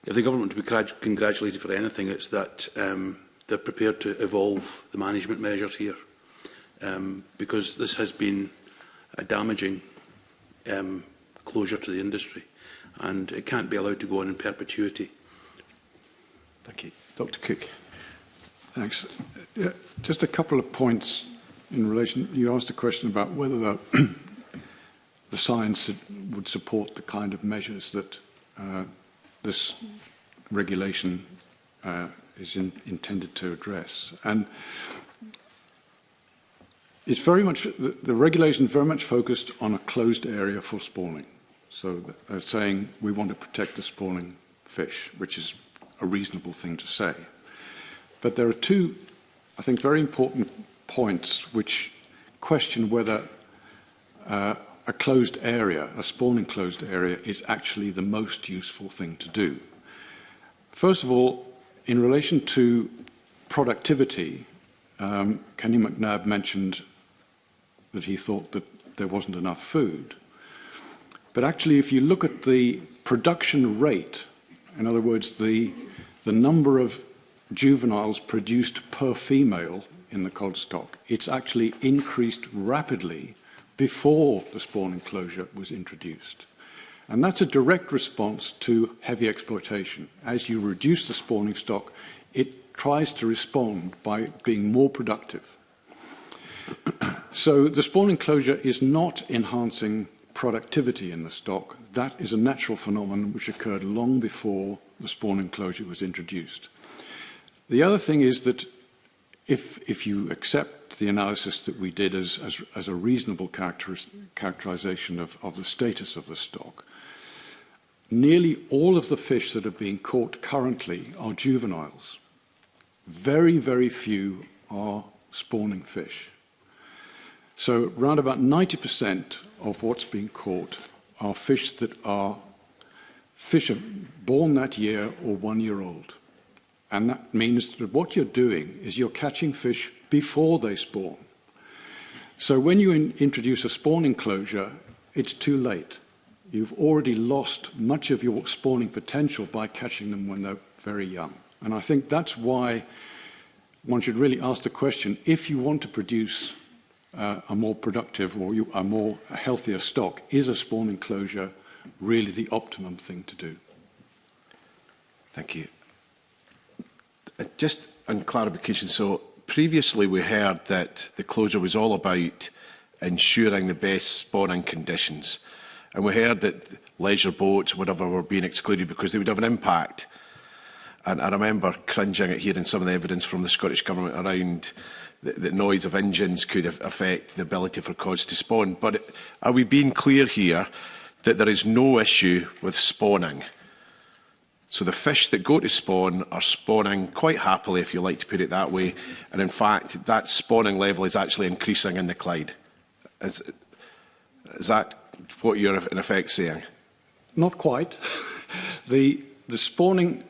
if the government to be congratulated for anything, it's that they're prepared to evolve the management measures here, because this has been a damaging closure to the industry, and it can't be allowed to go on in perpetuity. Thank you. Dr. Cook. Thanks. Just a couple of points in relation. You asked a question about whether the science would support the kind of measures that this regulation is intended to address. And it's very much, the regulation is very much focused on a closed area for spawning. So they're saying we want to protect the spawning fish, which is a reasonable thing to say. But there are two, I think, very important points which question whether a closed area, a spawning closed area, is actually the most useful thing to do. First of all, in relation to productivity, Kenny McNabb mentioned that he thought that there wasn't enough food. But actually, if you look at the production rate, in other words, the number of juveniles produced per female in the cod stock, it's actually increased rapidly before the spawning closure was introduced. And that's a direct response to heavy exploitation. As you reduce the spawning stock, it tries to respond by being more productive. So the spawning closure is not enhancing productivity in the stock. That is a natural phenomenon which occurred long before the spawning closure was introduced. The other thing is that if you accept the analysis that we did as a reasonable characterization of the status of the stock, nearly all of the fish that are being caught currently are juveniles. Very, very few are spawning fish. So around about 90% of what's being caught are fish that are born that year or 1 year old. And that means that what you're doing is you're catching fish before they spawn. So when you introduce a spawning closure, it's too late. You've already lost much of your spawning potential by catching them when they're very young. And I think that's why one should really ask the question, if you want to produce a more productive or a more healthier stock, is a spawning closure really the optimum thing to do? Thank you. Just on clarification, so previously we heard that the closure was all about ensuring the best spawning conditions. And we heard that leisure boats, whatever, were being excluded because they would have an impact. And I remember cringing at hearing some of the evidence from the Scottish Government around the noise of engines could affect the ability for cods to spawn. But are we being clear here that there is no issue with spawning? So the fish that go to spawn are spawning quite happily, if you like to put it that way. And in fact, that spawning level is actually increasing in the Clyde. Is that what you're in effect saying? Not quite. The spawning,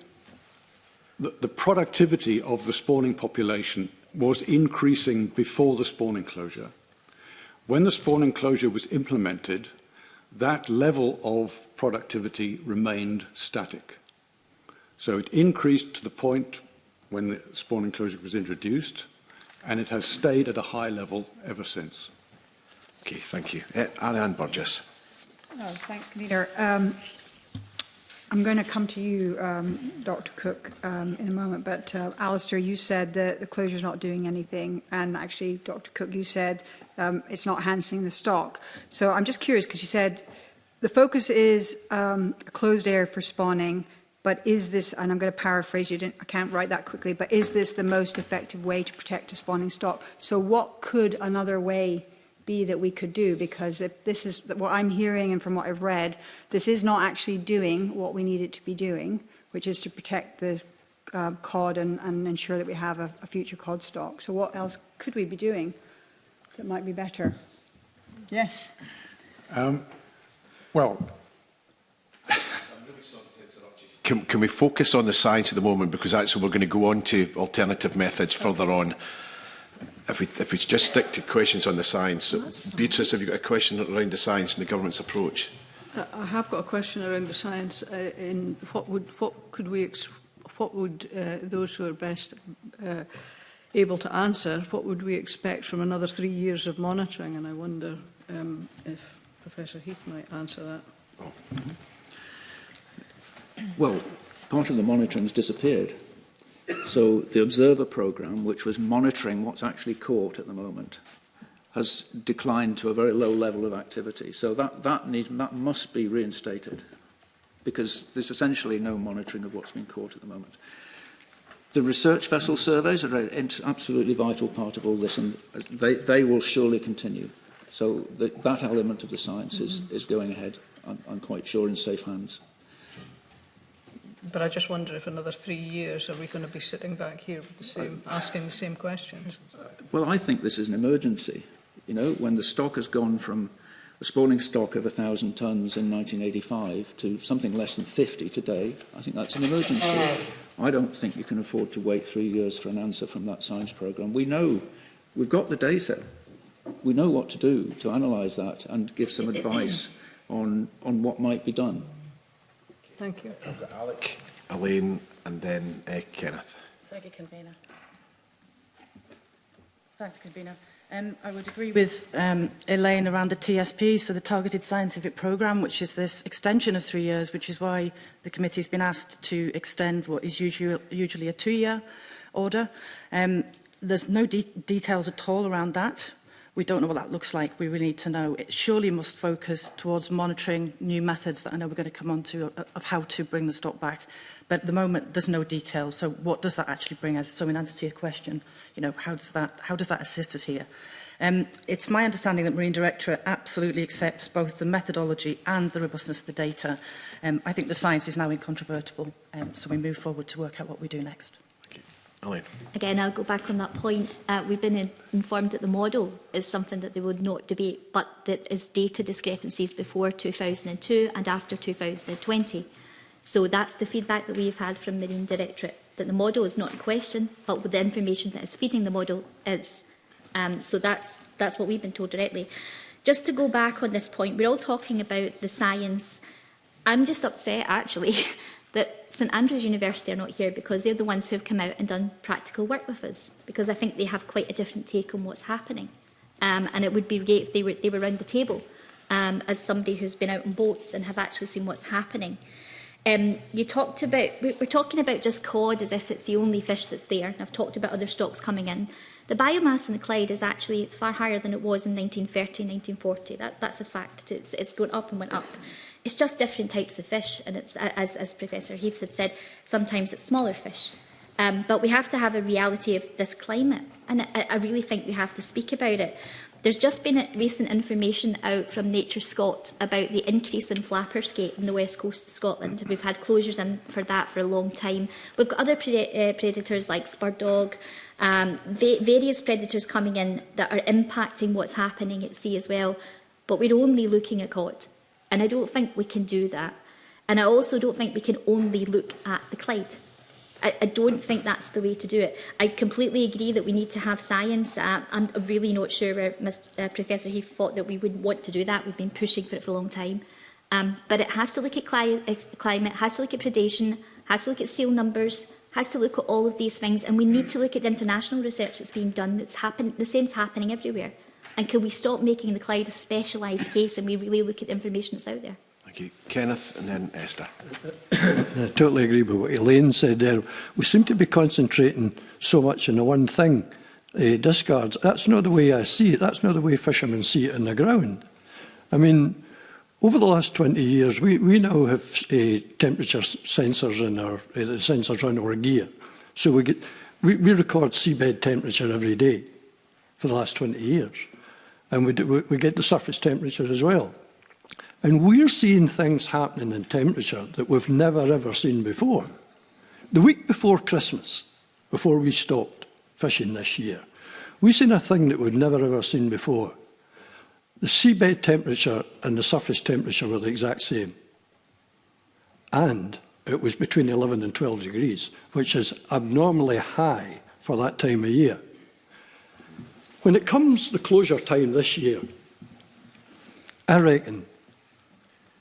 the productivity of the spawning population was increasing before the spawning closure. When the spawning closure was implemented, that level of productivity remained static. So it increased to the point when the spawning closure was introduced, and it has stayed at a high level ever since. Okay, thank you. Ariane Burgess. Oh, thanks, Convener. I'm going to come to you, Dr. Cook, in a moment, but Alistair, you said that the closure is not doing anything, and actually, Dr. Cook, you said it's not enhancing the stock. So I'm just curious, because you said the focus is a closed area for spawning, but is this, and I'm going to paraphrase you, I can't write that quickly, but is this the most effective way to protect a spawning stock? So what could another way be that we could do? Because if this is what I'm hearing and from what I've read, this is not actually doing what we need it to be doing, which is to protect the cod and ensure that we have a future cod stock. So what else could we be doing that might be better? Yes. Well, can we focus on the science at the moment, because actually we're going to go on to alternative methods further on. If we just stick to questions on the science. So, Beatrice, have you got a question around the science and the government's approach? I have got a question around the science. In what would those who are best able to answer, what would we expect from another 3 years of monitoring? And I wonder if Professor Heath might answer that. Oh. Well, part of the monitoring has disappeared. So the Observer programme, which was monitoring what's actually caught at the moment, has declined to a very low level of activity. So that must be reinstated, because there's essentially no monitoring of what's been caught at the moment. The research vessel surveys are an absolutely vital part of all this, and they will surely continue. So that element of the science is going ahead, I'm quite sure, in safe hands. But I just wonder if another 3 years, are we going to be sitting back here with the same, asking the same questions? Well, I think this is an emergency. You know, when the stock has gone from a spawning stock of 1,000 tonnes in 1985 to something less than 50 today, I think that's an emergency. I don't think you can afford to wait 3 years for an answer from that science programme. We know, we've got the data. We know what to do to analyse that and give some advice on what might be done. Thank you. I've got Alec, Elaine, and then Kenneth. Thank you, Convener. Thanks, Convener. I would agree with Elaine around the TSP, so the Targeted Scientific Programme, which is this extension of 3 years, which is why the committee has been asked to extend what is usually a 2-year order. There's no details at all around that. We don't know what that looks like. We really need to know. It surely must focus towards monitoring new methods that I know we're going to come on to of how to bring the stock back. But at the moment, there's no detail. So what does that actually bring us? So in answer to your question, you know, how does that assist us here? It's my understanding that Marine Directorate absolutely accepts both the methodology and the robustness of the data. I think the science is now incontrovertible. So we move forward to work out what we do next. Again, I'll go back on that point. We've been informed that the model is something that they would not debate, but that is data discrepancies before 2002 and after 2020. So that's the feedback that we've had from Marine Directorate, that the model is not in question, but with the information that is feeding the model is. So that's what we've been told directly. Just to go back on this point, we're all talking about the science. I'm just upset, actually, that St Andrews University are not here, because they're the ones who have come out and done practical work with us, because I think they have quite a different take on what's happening. And it would be great if they were around the table as somebody who's been out on boats and have actually seen what's happening. You talked about, we're talking about just cod as if it's the only fish that's there. And I've talked about other stocks coming in. The biomass in the Clyde is actually far higher than it was in 1930, 1940. That's a fact. It's gone up and went up. It's just different types of fish. And it's, as Professor Heath had said, sometimes it's smaller fish. But we have to have a reality of this climate. And I really think we have to speak about it. There's just been recent information out from Nature Scot about the increase in flapper skate in the west coast of Scotland. We've had closures in for that for a long time. We've got other predators like spur dog, various predators coming in that are impacting what's happening at sea as well. But we're only looking at cod. And I don't think we can do that. And I also don't think we can only look at the Clyde. I don't think that's the way to do it. I completely agree that we need to have science. I'm really not sure where Professor Heath thought that we would want to do that. We've been pushing for it for a long time. But it has to look at climate, has to look at predation, has to look at seal numbers, has to look at all of these things. And we need to look at the international research that's being done. The same's happening everywhere. And can we stop making the Clyde a specialised case and we really look at the information that's out there? Thank you. Kenneth and then Esther. I totally agree with what Elaine said there. We seem to be concentrating so much on the one thing, discards. That's not the way I see it. That's not the way fishermen see it on the ground. I mean, over the last 20 years, we now have temperature sensors in our sensors on our gear. So we record seabed temperature every day for the last 20 years. And we get the surface temperature as well. And we're seeing things happening in temperature that we've never, ever seen before. The week before Christmas, before we stopped fishing this year, we seen a thing that we'd never, ever seen before. The seabed temperature and the surface temperature were the exact same. And it was between 11 and 12 degrees, which is abnormally high for that time of year. When it comes to closure time this year, I reckon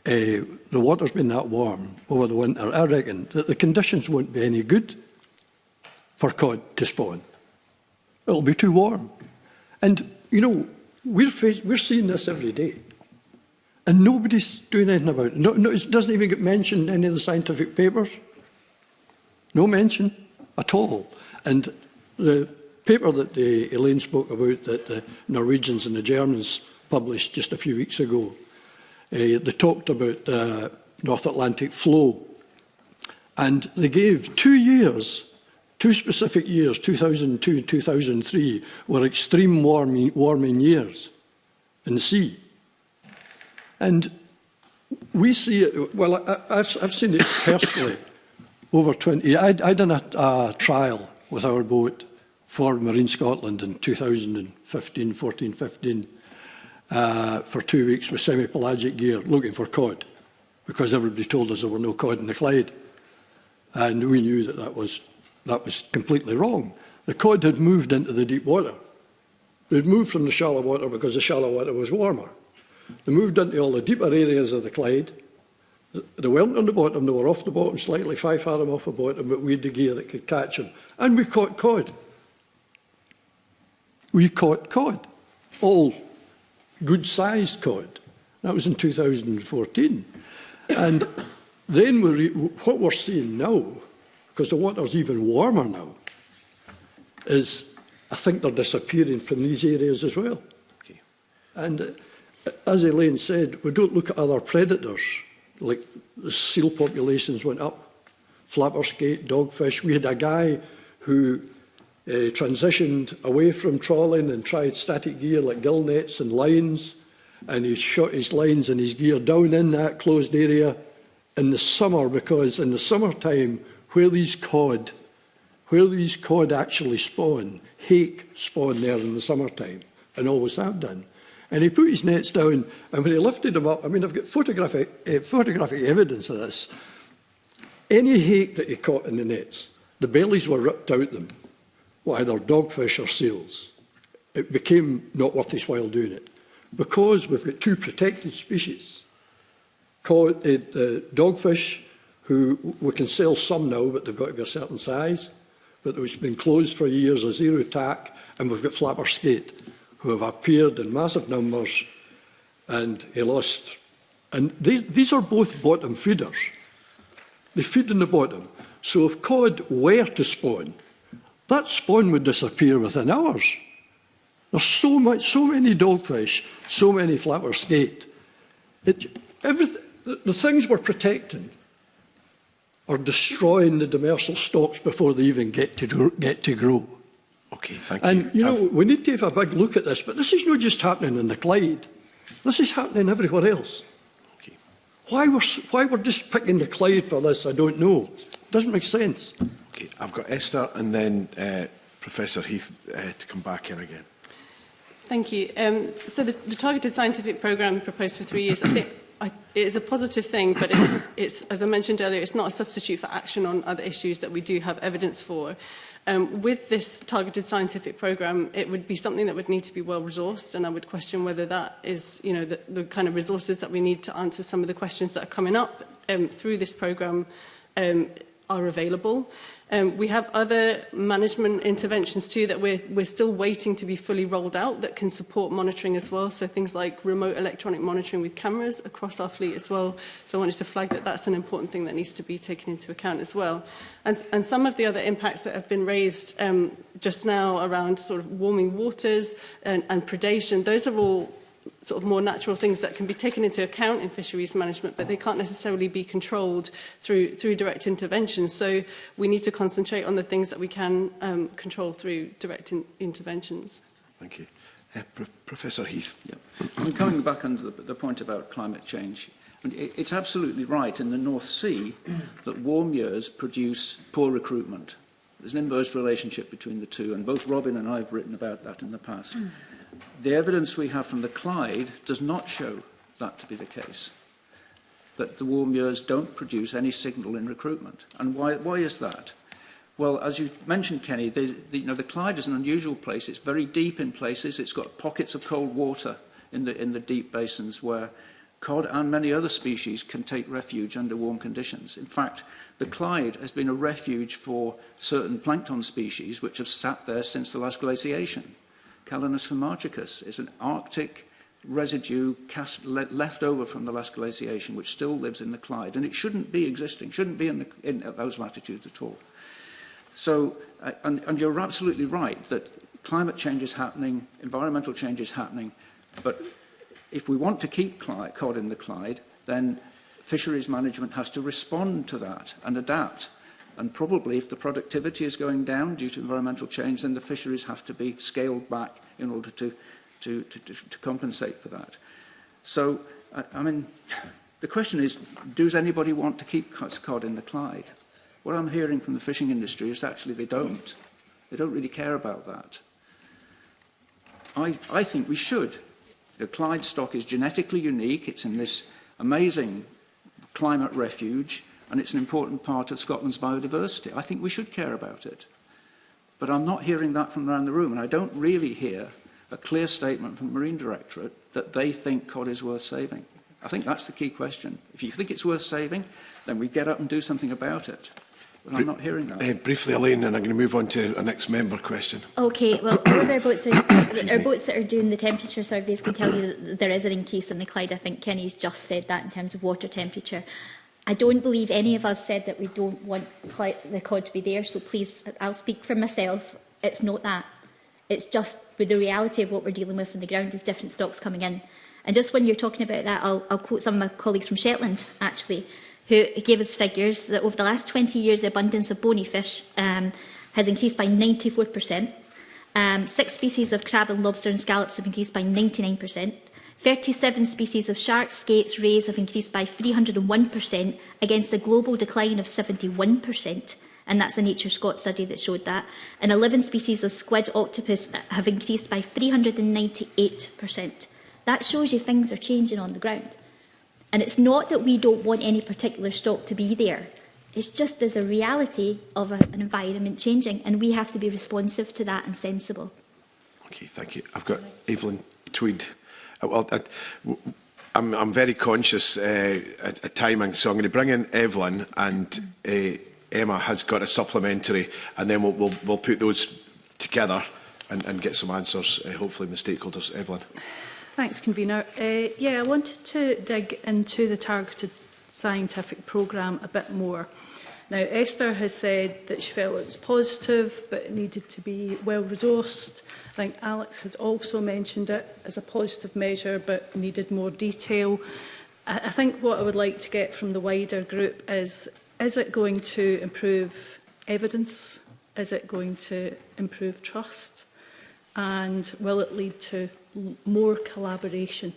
the water's been that warm over the winter, I reckon that the conditions won't be any good for cod to spawn. It'll be too warm. And, you know, we're seeing this every day. And nobody's doing anything about it. No, it doesn't even get mentioned in any of the scientific papers. No mention at all. And the paper that Elaine spoke about that the Norwegians and the Germans published just a few weeks ago, they talked about the North Atlantic flow. And they gave 2 years, 2 specific years, 2002 and 2003, were extreme warming years in the sea. And we see it, well, I've seen it personally over 20 years. I done a trial with our boat for Marine Scotland in 2015, 14-15, for 2 weeks with semi-pelagic gear looking for cod, because everybody told us there were no cod in the Clyde. And we knew that that was completely wrong. The cod had moved into the deep water. They'd moved from the shallow water because the shallow water was warmer. They moved into all the deeper areas of the Clyde. They weren't on the bottom, they were off the bottom slightly, 5 fathom off the bottom, but we had the gear that could catch them. And we caught cod. We caught cod. All good-sized cod. That was in 2014. And then what we're seeing now, because the water's even warmer now, is I think they're disappearing from these areas as well. Okay. And as Elaine said, we don't look at other predators, like the seal populations went up, flapper skate, dogfish. We had a guy who transitioned away from trawling and tried static gear like gill nets and lines, and he shot his lines and his gear down in that closed area in the summer, because in the summertime, where these cod actually spawn, hake spawn there in the summertime, and always have done. And he put his nets down, and when he lifted them up, I mean, I've got photographic evidence of this. Any hake that he caught in the nets, the bellies were ripped out them, were either dogfish or seals. It became not worth his while doing it. Because we've got 2 protected species, called dogfish, who we can sell some now, but they've got to be a certain size, but it's been closed for years, a zero tack, and we've got flapper skate, who have appeared in massive numbers, and he lost. And these are both bottom feeders. They feed in the bottom. So if cod were to spawn, that spawn would disappear within hours. There's so many dogfish, so many flatware skate. The things we're protecting are destroying the demersal stocks before they even get to grow. Okay, thank you. And, you know, we need to have a big look at this, but this is not just happening in the Clyde. This is happening everywhere else. Okay. Why we're just picking the Clyde for this, I don't know. It doesn't make sense. Okay, I've got Esther and then Professor Heath to come back in again. Thank you. So the targeted scientific programme proposed for 3 years, I think it is a positive thing, but it's, as I mentioned earlier, it's not a substitute for action on other issues that we do have evidence for. With this targeted scientific programme, it would be something that would need to be well resourced, and I would question whether that is, you know, the kind of resources that we need to answer some of the questions that are coming up through this programme are available. We have other management interventions too that we're still waiting to be fully rolled out that can support monitoring as well. So things like remote electronic monitoring with cameras across our fleet as well. So I wanted to flag that that's an important thing that needs to be taken into account as well. And some of the other impacts that have been raised just now around sort of warming waters and predation, those are all sort of more natural things that can be taken into account in fisheries management, but they can't necessarily be controlled through direct intervention. So we need to concentrate on the things that we can control through direct interventions. Thank you. Professor Heath. Yeah. I'm coming back on the point about climate change. I mean, it's absolutely right in the North Sea that warm years produce poor recruitment. There's an inverse relationship between the two, and both Robin and I have written about that in the past. The evidence we have from the Clyde does not show that to be the case, that the warm years don't produce any signal in recruitment. And why is that? Well, as you mentioned, Kenny, the Clyde is an unusual place. It's very deep in places. It's got pockets of cold water in the deep basins where cod and many other species can take refuge under warm conditions. In fact, the Clyde has been a refuge for certain plankton species which have sat there since the last glaciation. Calanus fumarchicus is an Arctic residue left over from the last glaciation, which still lives in the Clyde, and it shouldn't be existing, shouldn't be in those latitudes at all. So, and you're absolutely right that climate change is happening, environmental change is happening, but if we want to keep cod in the Clyde, then fisheries management has to respond to that and adapt. And probably if the productivity is going down due to environmental change, then the fisheries have to be scaled back in order to compensate for that. So, I mean, the question is, does anybody want to keep cod in the Clyde? What I'm hearing from the fishing industry is actually they don't. They don't really care about that. I think we should. The Clyde stock is genetically unique. It's in this amazing climate refuge, and it's an important part of Scotland's biodiversity. I think we should care about it. But I'm not hearing that from around the room, and I don't really hear a clear statement from the Marine Directorate that they think cod is worth saving. I think that's the key question. If you think it's worth saving, then we get up and do something about it. But I'm not hearing that. Briefly, Elaine, and I'm going to move on to a next member question. Okay, well, all of our boats that are doing the temperature surveys can tell you that there is an increase in the Clyde. I think Kenny's just said that in terms of water temperature. I don't believe any of us said that we don't want the cod to be there, so please, I'll speak for myself. It's not that. It's just with the reality of what we're dealing with on the ground is different stocks coming in. And just when you're talking about that, I'll quote some of my colleagues from Shetland, actually, who gave us figures that over the last 20 years, the abundance of bony fish has increased by 94%. 6 species of crab and lobster and scallops have increased by 99%. 37 species of sharks, skates, rays have increased by 301% against a global decline of 71%. And that's a Nature Scott study that showed that. And 11 species of squid octopus have increased by 398%. That shows you things are changing on the ground. And it's not that we don't want any particular stock to be there. It's just there's a reality of an environment changing, and we have to be responsive to that and sensible. Okay, thank you. I've got Evelyn Tweed. Well, I'm very conscious at timing, so I'm going to bring in Evelyn, and Emma has got a supplementary, and then we'll put those together and get some answers, hopefully, in the stakeholders. Evelyn. Thanks, Convener. Yeah, I wanted to dig into the targeted scientific programme a bit more. Now, Esther has said that she felt it was positive, but it needed to be well-resourced. I think Alex had also mentioned it as a positive measure, but needed more detail. I think what I would like to get from the wider group is it going to improve evidence? Is it going to improve trust? And will it lead to more collaboration?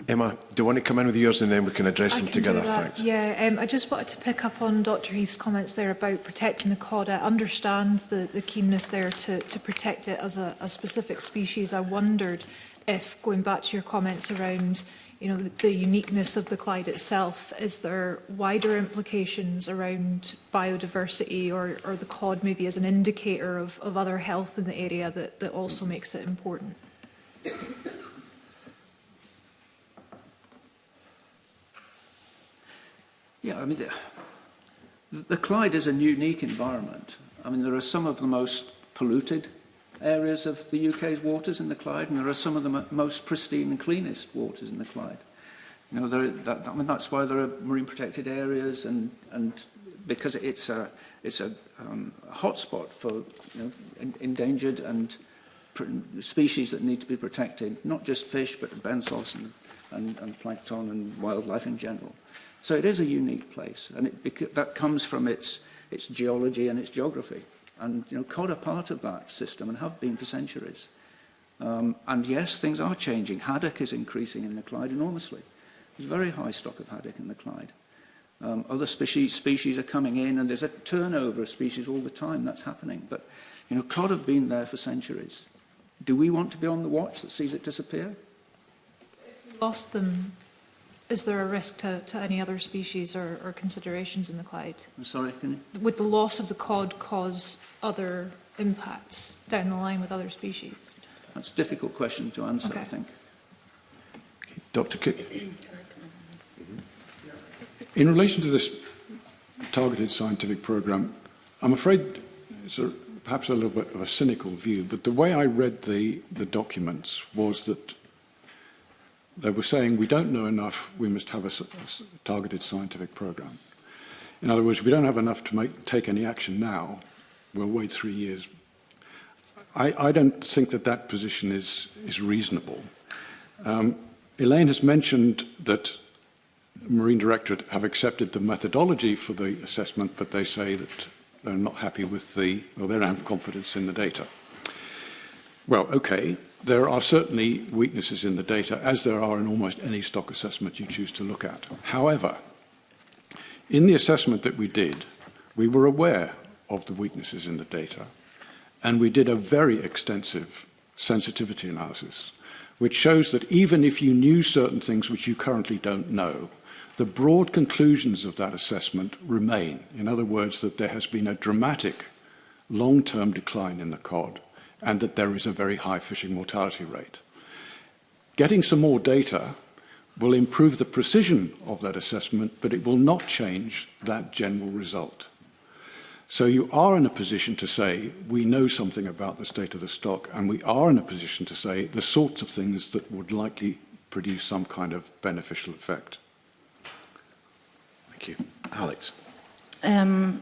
Emma, do you want to come in with yours and then we can address them together? Thanks. Yeah, I just wanted to pick up on Dr Heath's comments there about protecting the cod. I understand the keenness there to protect it as a specific species. I wondered if, going back to your comments around the uniqueness of the Clyde itself, is there wider implications around biodiversity or the cod maybe as an indicator of other health in the area that also makes it important? Yeah, I mean, the Clyde is a unique environment. I mean, there are some of the most polluted areas of the UK's waters in the Clyde, and there are some of the most pristine and cleanest waters in the Clyde. That's why there are marine protected areas, and because it's a hotspot for endangered and species that need to be protected, not just fish, but benthos and plankton and wildlife in general. So it is a unique place, and that comes from its geology and its geography. And cod are part of that system and have been for centuries. And yes, things are changing. Haddock is increasing in the Clyde enormously. There's a very high stock of haddock in the Clyde. Other species are coming in, and there's a turnover of species all the time. That's happening. But cod have been there for centuries. Do we want to be on the watch that sees it disappear? If we lost them, is there a risk to any other species or considerations in the Clyde? I'm sorry, can you? Would the loss of the cod cause other impacts down the line with other species? That's a difficult question to answer, okay. I think. Okay. Dr. Cook. In relation to this targeted scientific programme, I'm afraid it's perhaps a little bit of a cynical view, but the way I read the documents was that they were saying we don't know enough, we must have a targeted scientific programme. In other words, we don't have enough to take any action now, we'll wait 3 years. I don't think that position is reasonable. Elaine has mentioned that the Marine Directorate have accepted the methodology for the assessment, but they say that they're not happy with they don't have confidence in the data. Well, okay. There are certainly weaknesses in the data, as there are in almost any stock assessment you choose to look at. However, in the assessment that we did, we were aware of the weaknesses in the data, and we did a very extensive sensitivity analysis, which shows that even if you knew certain things which you currently don't know, the broad conclusions of that assessment remain. In other words, that there has been a dramatic long-term decline in the cod, and that there is a very high fishing mortality rate. Getting some more data will improve the precision of that assessment, but it will not change that general result. So you are in a position to say, we know something about the state of the stock, and we are in a position to say the sorts of things that would likely produce some kind of beneficial effect. Thank you. Alex. In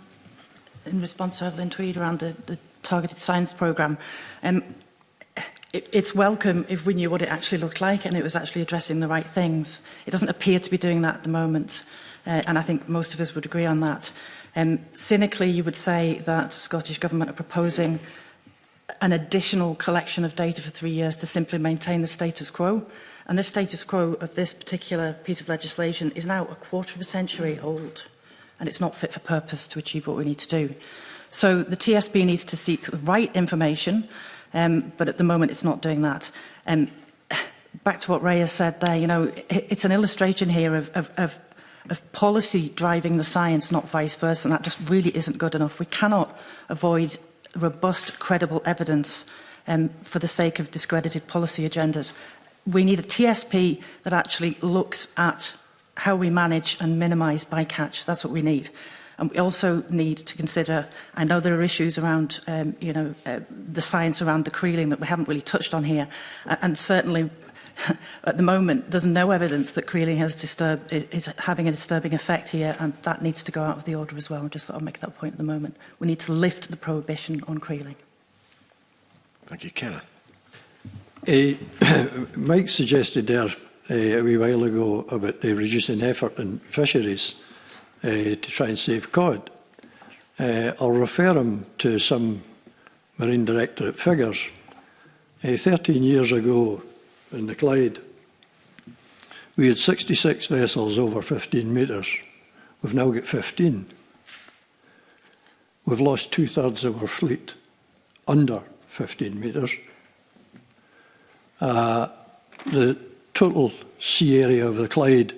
response to Evelyn Tweed around the targeted science programme, it's welcome if we knew what it actually looked like and it was actually addressing the right things. It doesn't appear to be doing that at the moment, and I think most of us would agree on that. Cynically, you would say that the Scottish Government are proposing an additional collection of data for 3 years to simply maintain the status quo. And the status quo of this particular piece of legislation is now a quarter of a century old, and it's not fit for purpose to achieve what we need to do. So the TSB needs to seek the right information, but at the moment it's not doing that. Back to what Ray has said there, it's an illustration here of policy driving the science, not vice versa, and that just really isn't good enough. We cannot avoid robust, credible evidence for the sake of discredited policy agendas. We need a TSP that actually looks at how we manage and minimise bycatch. That's what we need. And we also need to consider, I know there are issues around, the science around the creeling that we haven't really touched on here. And certainly At the moment, there's no evidence that creeling is having a disturbing effect here, and that needs to go out of the order as well. I just thought I'd make that point at the moment. We need to lift the prohibition on creeling. Thank you. Kenneth. Mike suggested there a wee while ago about reducing effort in fisheries to try and save cod. I'll refer him to some Marine Directorate figures. 13 years ago in the Clyde, we had 66 vessels over 15 metres. We've now got 15. We've lost 2/3 of our fleet under 15 metres. The total sea area of the Clyde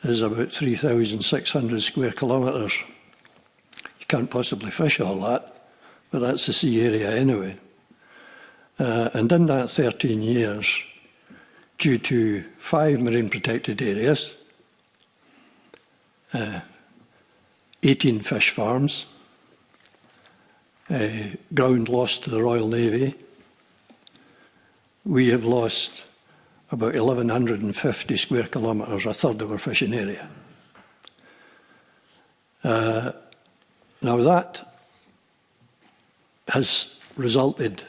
is about 3,600 square kilometres. You can't possibly fish all that, but that's the sea area anyway. And in that 13 years, due to 5 marine protected areas, 18 fish farms, ground lost to the Royal Navy, we have lost about 1,150 square kilometres, a third of our fishing area. Now that has resulted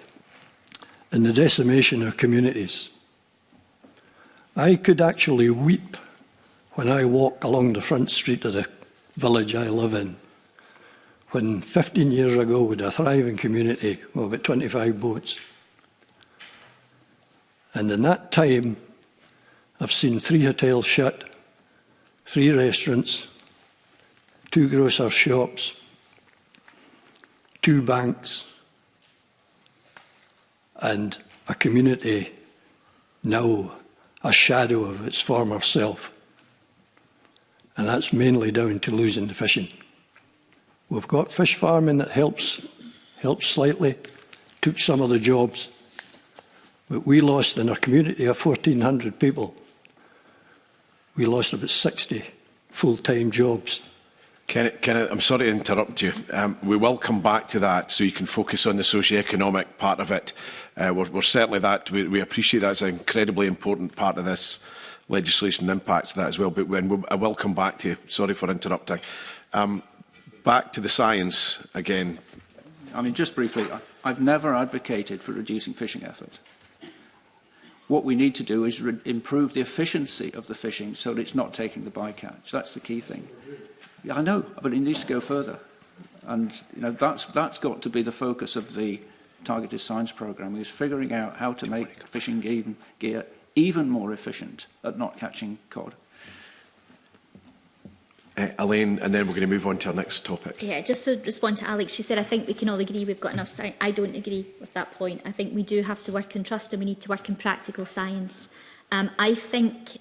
in the decimation of communities. I could actually weep when I walk along the front street of the village I live in, when 15 years ago we had a thriving community of about 25 boats. And in that time, I've seen 3 hotels shut, 3 restaurants, 2 grocer shops, 2 banks, and a community now a shadow of its former self. And that's mainly down to losing the fishing. We've got fish farming that helps slightly, took some of the jobs, but we lost in a community of 1,400 people, we lost about 60 full-time jobs. Kenneth, I'm sorry to interrupt you. We will come back to that so you can focus on the socio-economic part of it. We're certainly that. We appreciate that as an incredibly important part of this legislation, and impacts that as well. But I will come back to you. Sorry for interrupting. Back to the science again. I mean, just briefly, I've never advocated for reducing fishing effort. What we need to do is improve the efficiency of the fishing so that it's not taking the bycatch. That's the key thing. Yeah, I know, but it needs to go further. And that's got to be the focus of the targeted science programme, is figuring out how to make fishing gear even more efficient at not catching cod. Elaine, and then we're going to move on to our next topic. Yeah, just to respond to Alex, she said, I think we can all agree we've got enough science. I don't agree with that point. I think we do have to work in trust, and we need to work in practical science. I think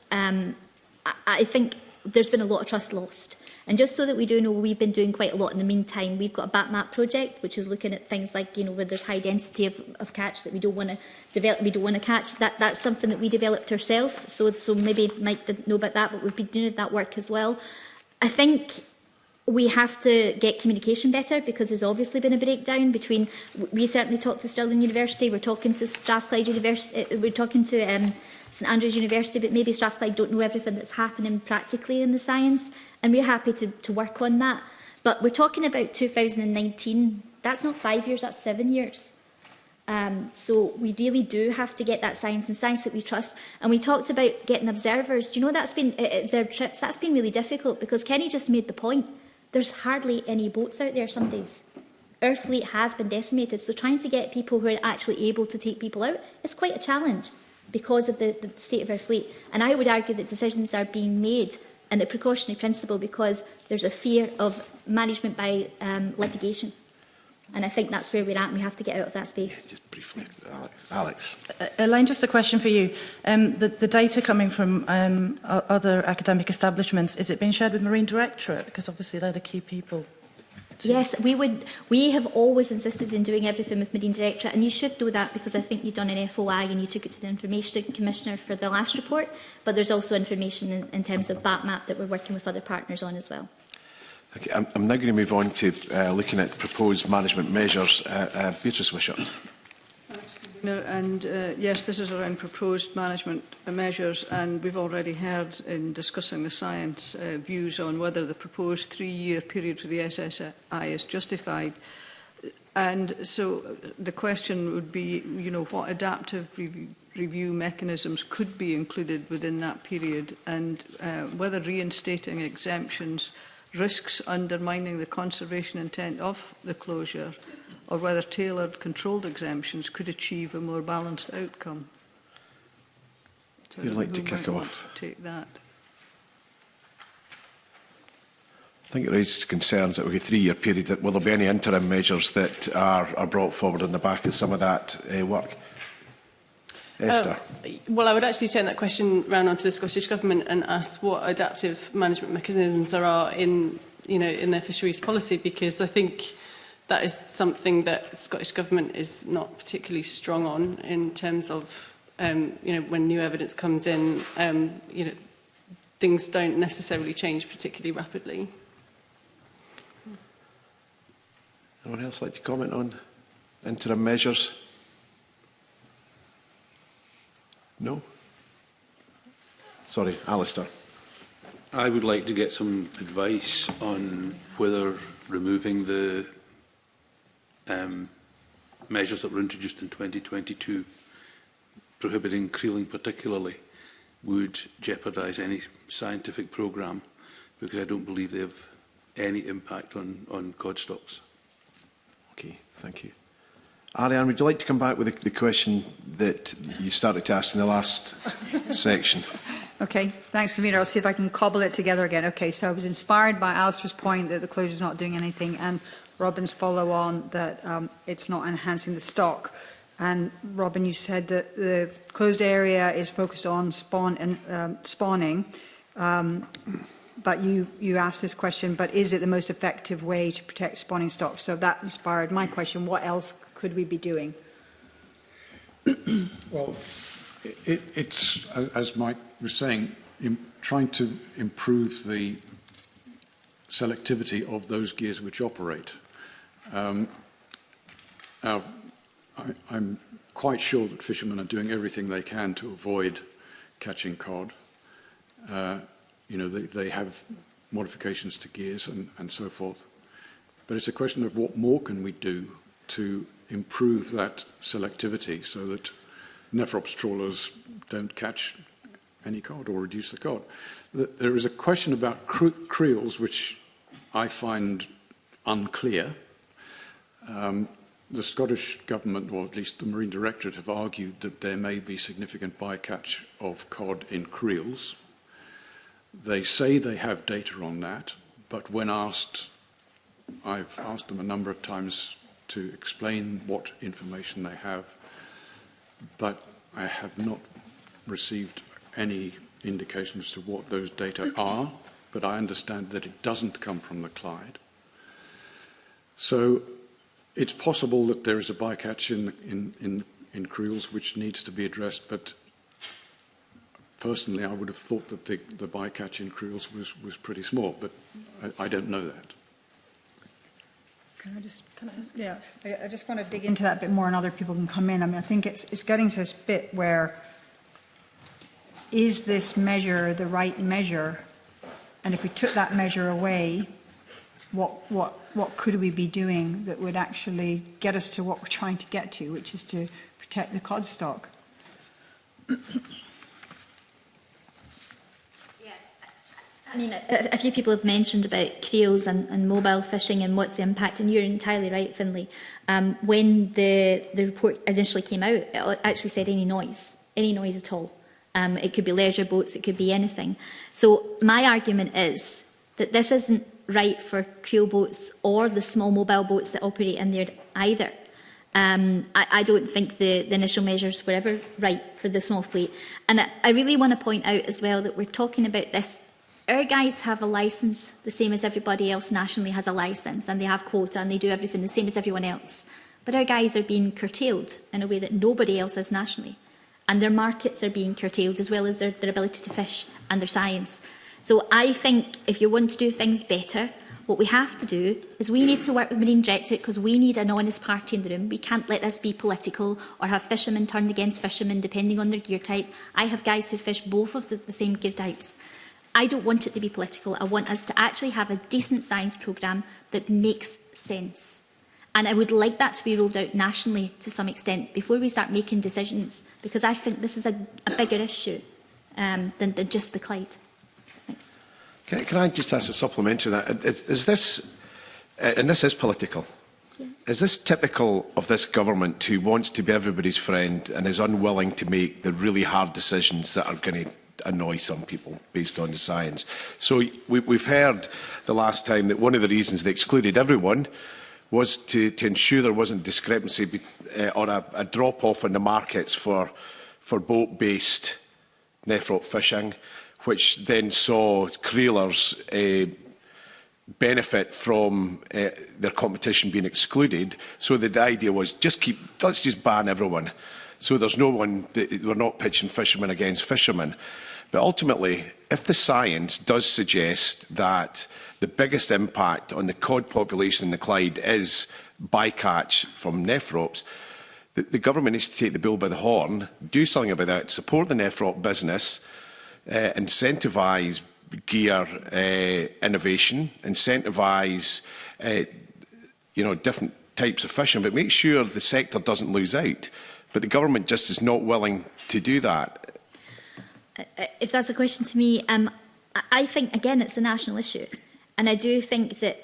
there's been a lot of trust lost. And just so that we do know, we've been doing quite a lot in the meantime. We've got a BATMAP project, which is looking at things like, where there's high density of catch that we don't want to develop, we don't want to catch. That's something that we developed ourselves. So maybe Mike didn't know about that, but we've been doing that work as well. I think we have to get communication better, because there's obviously been a breakdown between, we certainly talked to Stirling University, we're talking to Strathclyde University, we're talking to St Andrews University, but maybe Strathclyde don't know everything that's happening practically in the science, and we're happy to work on that. But we're talking about 2019, that's not 5 years, that's 7 years. So we really do have to get that science, and science that we trust. And we talked about getting observers. Do you know that's been observed trips? That's been really difficult, because Kenny just made the point. There's hardly any boats out there some days. Our fleet has been decimated, so trying to get people who are actually able to take people out is quite a challenge because of the state of our fleet. And I would argue that decisions are being made in a precautionary principle because there's a fear of management by litigation. And I think that's where we're at, and we have to get out of that space. Just briefly, Alex. Elaine, just a question for you. The data coming from other academic establishments, is it being shared with Marine Directorate? Because obviously they're the key people. Yes, we have always insisted in doing everything with Marine Directorate, and you should know that because I think you've done an FOI and you took it to the Information Commissioner for the last report, but there's also information in terms of BATMAP that we're working with other partners on as well. I'm now going to move on to looking at proposed management measures. Beatrice Wishart. And yes, this is around proposed management measures, and we've already heard in discussing the science views on whether the proposed 3-year period for the SSI is justified. And so the question would be, what adaptive review mechanisms could be included within that period, and whether reinstating exemptions risks undermining the conservation intent of the closure, or whether tailored controlled exemptions could achieve a more balanced outcome. So you'd like to kick off? Take that. I think it raises concerns that with a 3-year period, will there be any interim measures that are brought forward on the back of some of that work? Esther. Well, I would actually turn that question round onto the Scottish Government and ask what adaptive management mechanisms there are in their fisheries policy, because I think that is something that the Scottish Government is not particularly strong on in terms of, when new evidence comes in, things don't necessarily change particularly rapidly. Anyone else like to comment on interim measures? No? Sorry, Alistair. I would like to get some advice on whether removing the measures that were introduced in 2022, prohibiting creeling particularly, would jeopardise any scientific programme, because I don't believe they have any impact on cod stocks. Okay, thank you. Ariane, would you like to come back with the question that you started to ask in the last section? Okay, thanks, Convener. I'll see if I can cobble it together again. Okay, so I was inspired by Alistair's point that the closure is not doing anything, and Robin's follow-on that it's not enhancing the stock. And Robin, you said that the closed area is focused on spawning. But you asked this question, but is it the most effective way to protect spawning stocks? So that inspired my question. What else could we be doing? Well, it's, as Mike was saying, trying to improve the selectivity of those gears which operate. Now, I'm quite sure that fishermen are doing everything they can to avoid catching cod. They have modifications to gears and so forth. But it's a question of what more can we do to improve that selectivity so that Nephrops trawlers don't catch any cod or reduce the cod. There is a question about creels which I find unclear. The Scottish Government, or at least the Marine Directorate, have argued that there may be significant bycatch of cod in creels. They say they have data on that, but when asked, I've asked them a number of times to explain what information they have, but I have not received any indication as to what those data are, but I understand that it doesn't come from the Clyde. So it's possible that there is a bycatch in creels which needs to be addressed, but personally I would have thought that the bycatch in creels was pretty small, but I don't know that. Can I ask? Yeah, I just want to dig into that a bit more, and other people can come in. I mean, I think it's getting to this bit where, is this measure the right measure? And if we took that measure away, what could we be doing that would actually get us to what we're trying to get to, which is to protect the cod stock? I mean, a few people have mentioned about creels and mobile fishing and what's the impact, and you're entirely right, Finlay. When the report initially came out, it actually said any noise at all. It could be leisure boats, it could be anything. So my argument is that this isn't right for creel boats or the small mobile boats that operate in there either. I don't think the initial measures were ever right for the small fleet. And I really want to point out as well that we're talking about this. Our guys have a licence, the same as everybody else nationally has a licence, and they have quota and they do everything the same as everyone else. But our guys are being curtailed in a way that nobody else is nationally. And their markets are being curtailed as well as their ability to fish and their science. So I think if you want to do things better, What we have to do is we need to work with Marine Directorate because we need an honest party in the room. We can't let this be political or have fishermen turned against fishermen depending on their gear type. I have guys who fish both of the same gear types. I don't want it to be political. I want us to actually have a decent science programme that makes sense. And I would like that to be rolled out nationally to some extent before we start making decisions, because I think this is a bigger issue than just the Clyde. Thanks. Can I just ask a supplementary to that? Is this, and this is political, is this typical of this government who wants to be everybody's friend and is unwilling to make the really hard decisions that are going to annoy some people based on the science? So we've heard the last time that one of the reasons they excluded everyone was to ensure there wasn't discrepancy or a drop-off in the markets for boat-based nephrope fishing, which then saw creelers benefit from their competition being excluded. So the idea was let's just ban everyone. So there's no one, we're not pitching fishermen against fishermen. But ultimately, if the science does suggest that the biggest impact on the cod population in the Clyde is bycatch from nephropes, the government needs to take the bull by the horn, do something about that, support the nephrope business, incentivise gear innovation, incentivise different types of fishing, but make sure the sector doesn't lose out. But the government just is not willing to do that. If that's a question to me, I think, again, it's a national issue. And I do think that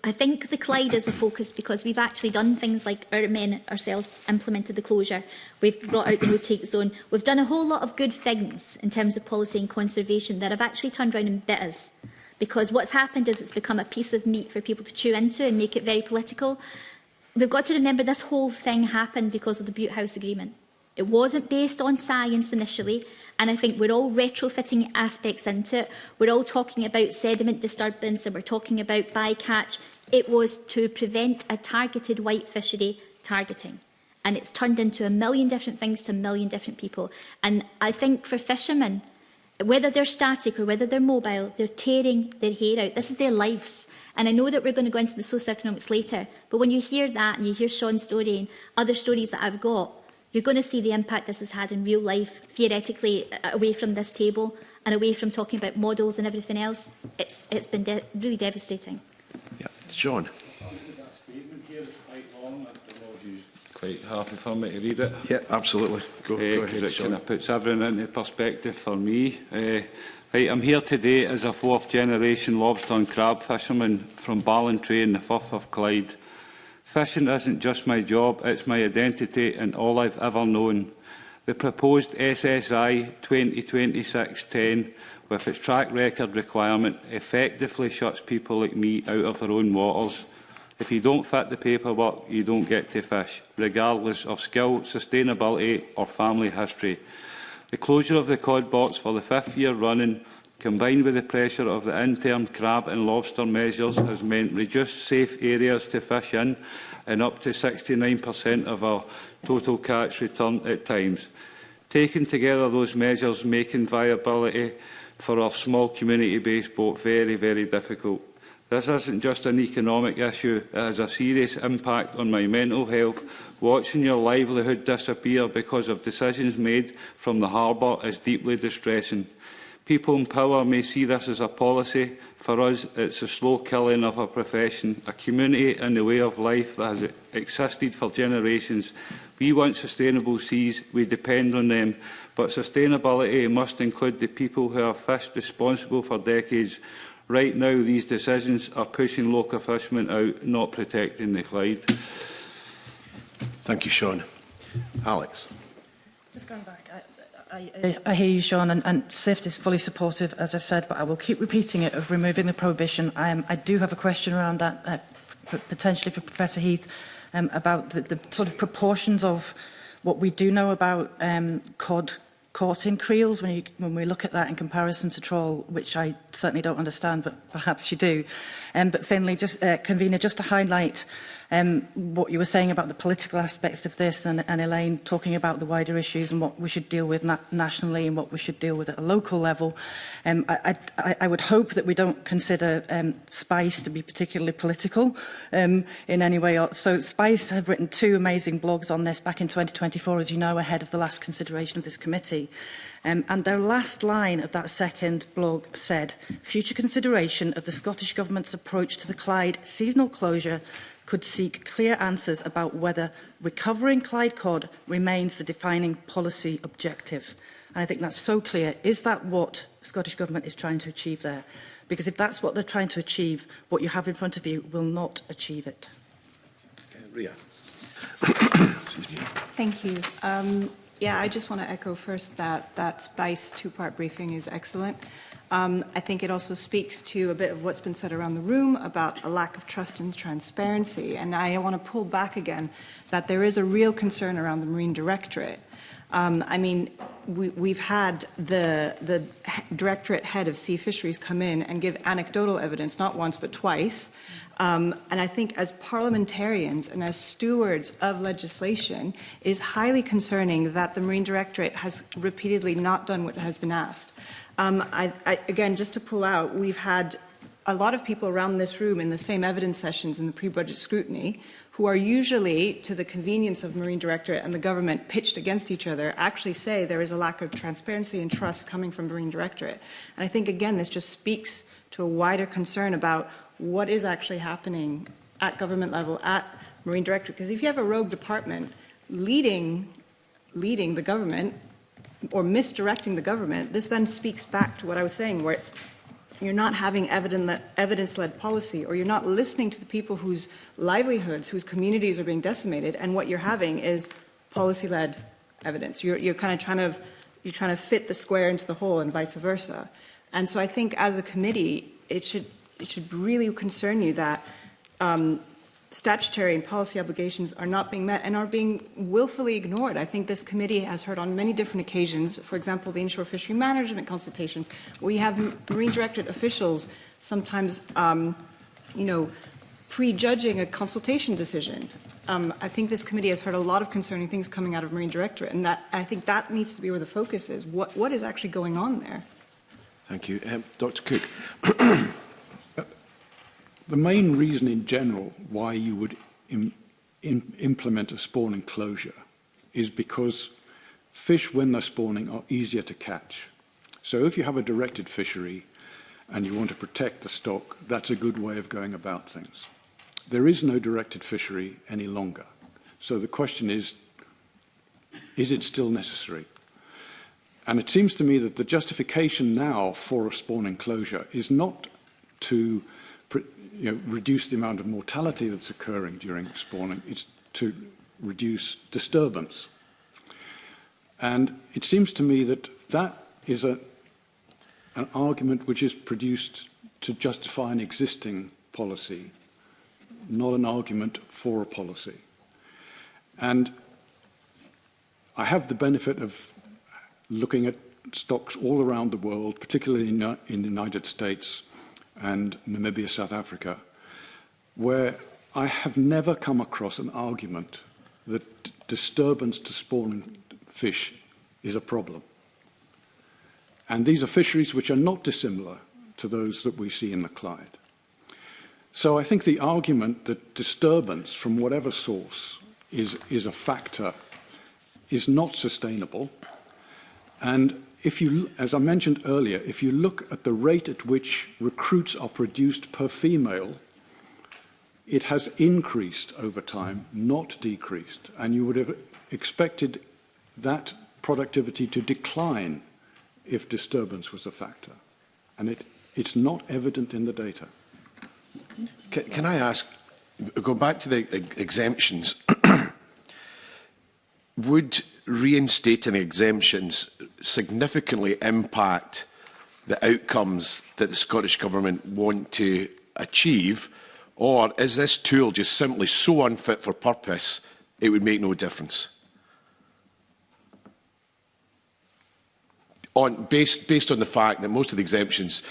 I think the Clyde is a focus because we've actually done things like our men ourselves implemented the closure. We've brought out the no-take zone. We've done a whole lot of good things in terms of policy and conservation that have actually turned around and bit us. Because what's happened is it's become a piece of meat for people to chew into and make it very political. We've got to remember this whole thing happened because of the Butte House Agreement. It wasn't based on science initially, and I think we're all retrofitting aspects into it. We're all talking about sediment disturbance and we're talking about bycatch. It was to prevent a targeted white fishery targeting. And it's turned into a million different things to a million different people. And I think for fishermen, whether they're static or whether they're mobile, they're tearing their hair out. This is their lives. And I know that we're going to go into the socioeconomics later, but when you hear that and you hear Sean's story and other stories that I've got, you're going to see the impact this has had in real life, theoretically, away from this table and away from talking about models and everything else. It's been really devastating. Yeah, Sean. Quite happy for me to read it. Yeah, absolutely. Go ahead, it Sean. kind of puts everything into perspective for me. Right, I'm here today as a fourth-generation lobster and crab fisherman from Ballantrae in the Firth of Clyde. Fishing isn't just my job, it's my identity and all I've ever known. The proposed SSI 2026-10, with its track record requirement, effectively shuts people like me out of their own waters. If you don't fit the paperwork, you don't get to fish, regardless of skill, sustainability or family history. The closure of the cod box for the 5th year running, combined with the pressure of the interim crab and lobster measures, has meant reduced safe areas to fish in and up to 69% of our total catch return at times. Taken together, those measures making viability for our small community-based boat very, very difficult. This isn't just an economic issue, it has a serious impact on my mental health. Watching your livelihood disappear because of decisions made from the harbour is deeply distressing. People in power may see this as a policy. For us, it's a slow killing of a profession, a community and a way of life that has existed for generations. We want sustainable seas, we depend on them, but sustainability must include the people who have fished responsible for decades. Right now, these decisions are pushing local fishermen out, not protecting the Clyde. Thank you, Sean. Alex. Just going back, I hear you, Sean, and SIFT is fully supportive, as I said, but I will keep repeating it, of removing the prohibition. I do have a question around that, potentially for Professor Heath, about the sort of proportions of what we do know about cod caught in creels when we look at that in comparison to trawl, which I certainly don't understand, but perhaps you do. But Finlay, convener, just to highlight What you were saying about the political aspects of this, and Elaine talking about the wider issues and what we should deal with nationally and what we should deal with at a local level. I would hope that we don't consider Spice to be particularly political in any way. So Spice have written 2 amazing blogs on this back in 2024, as you know, ahead of the last consideration of this committee. And their last line of that second blog said, future consideration of the Scottish Government's approach to the Clyde seasonal closure could seek clear answers about whether recovering Clyde cod remains the defining policy objective. And I think that's so clear. Is that what the Scottish Government is trying to achieve there? Because if that's what they're trying to achieve, what you have in front of you will not achieve it. Ria. Thank you. Yeah, I just want to echo first that Spice 2-part briefing is excellent. I think it also speaks to a bit of what's been said around the room about a lack of trust and transparency. And I want to pull back again that there is a real concern around the Marine Directorate. I mean, we've had the Directorate head of Sea Fisheries come in and give anecdotal evidence, not once but twice. And I think as parliamentarians and as stewards of legislation, it is highly concerning that the Marine Directorate has repeatedly not done what has been asked. Again, just to pull out, we've had a lot of people around this room in the same evidence sessions in the pre-budget scrutiny who are usually, to the convenience of Marine Directorate and the government pitched against each other, actually say there is a lack of transparency and trust coming from Marine Directorate. And I think, again, this just speaks to a wider concern about what is actually happening at government level, at Marine Directorate. Because if you have a rogue department leading the government, or misdirecting the government, this then speaks back to what I was saying, where you're not having evidence-led policy, or you're not listening to the people whose livelihoods, whose communities are being decimated, and what you're having is policy-led evidence. You're kind of trying to fit the square into the hole, and vice versa. And so I think, as a committee, it should really concern you that statutory and policy obligations are not being met and are being willfully ignored. I think this committee has heard on many different occasions, for example, the inshore fishery management consultations, where you have Marine Directorate officials sometimes, prejudging a consultation decision. I think this committee has heard a lot of concerning things coming out of Marine Directorate, and I think that needs to be where the focus is. What is actually going on there? Thank you. Dr. Cook. The main reason in general why you would implement a spawning closure is because fish, when they're spawning, are easier to catch. So if you have a directed fishery and you want to protect the stock, that's a good way of going about things. There is no directed fishery any longer. So the question is it still necessary? And it seems to me that the justification now for a spawning closure is not to reduce the amount of mortality that's occurring during spawning. It's to reduce disturbance. And it seems to me that that is an argument which is produced to justify an existing policy, not an argument for a policy. And I have the benefit of looking at stocks all around the world, particularly in the United States and Namibia, South Africa, where I have never come across an argument that disturbance to spawning fish is a problem. And these are fisheries which are not dissimilar to those that we see in the Clyde. So I think the argument that disturbance from whatever source is a factor is not sustainable. And if you, as I mentioned earlier, if you look at the rate at which recruits are produced per female, it has increased over time, not decreased. And you would have expected that productivity to decline if disturbance was a factor. And it's not evident in the data. Can I ask, go back to the exemptions, would reinstating exemptions significantly impact the outcomes that the Scottish Government want to achieve, or is this tool just simply so unfit for purpose it would make no difference? Based on the fact that most of the exemptions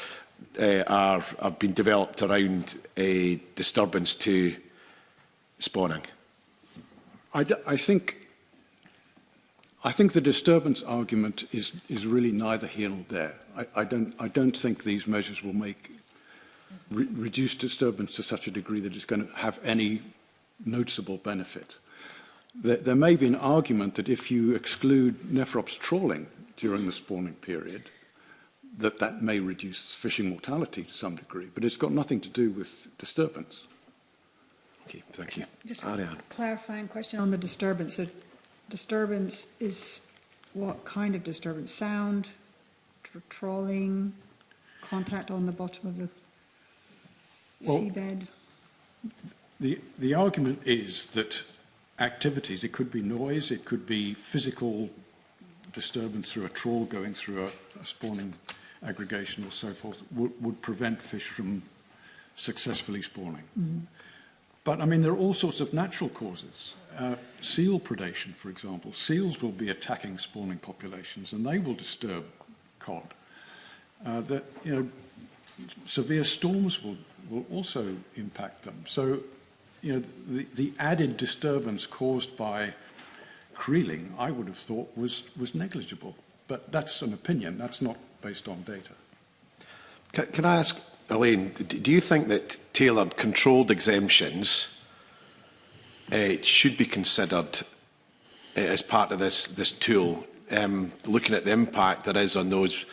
have been developed around a disturbance to spawning? I think the disturbance argument is really neither here nor there. I don't think these measures will reduce disturbance to such a degree that it's going to have any noticeable benefit. There may be an argument that if you exclude Nephrops trawling during the spawning period, that may reduce fishing mortality to some degree, but it's got nothing to do with disturbance. Okay, thank you. Just Ariane. a clarifying question on the disturbance. So disturbance is what kind of disturbance? Sound, trawling, contact on the bottom of the seabed? The argument is that activities, it could be noise, it could be physical disturbance through a trawl going through a spawning aggregation or so forth, would prevent fish from successfully spawning. Mm-hmm. But, I mean, there are all sorts of natural causes. Seal predation, for example. Seals will be attacking spawning populations and they will disturb cod. Severe storms will also impact them. So, the added disturbance caused by creeling, I would have thought, was negligible. But that's an opinion. That's not based on data. Can I ask, Elaine, do you think that tailored controlled exemptions should be considered as part of this tool, looking at the impact there is on those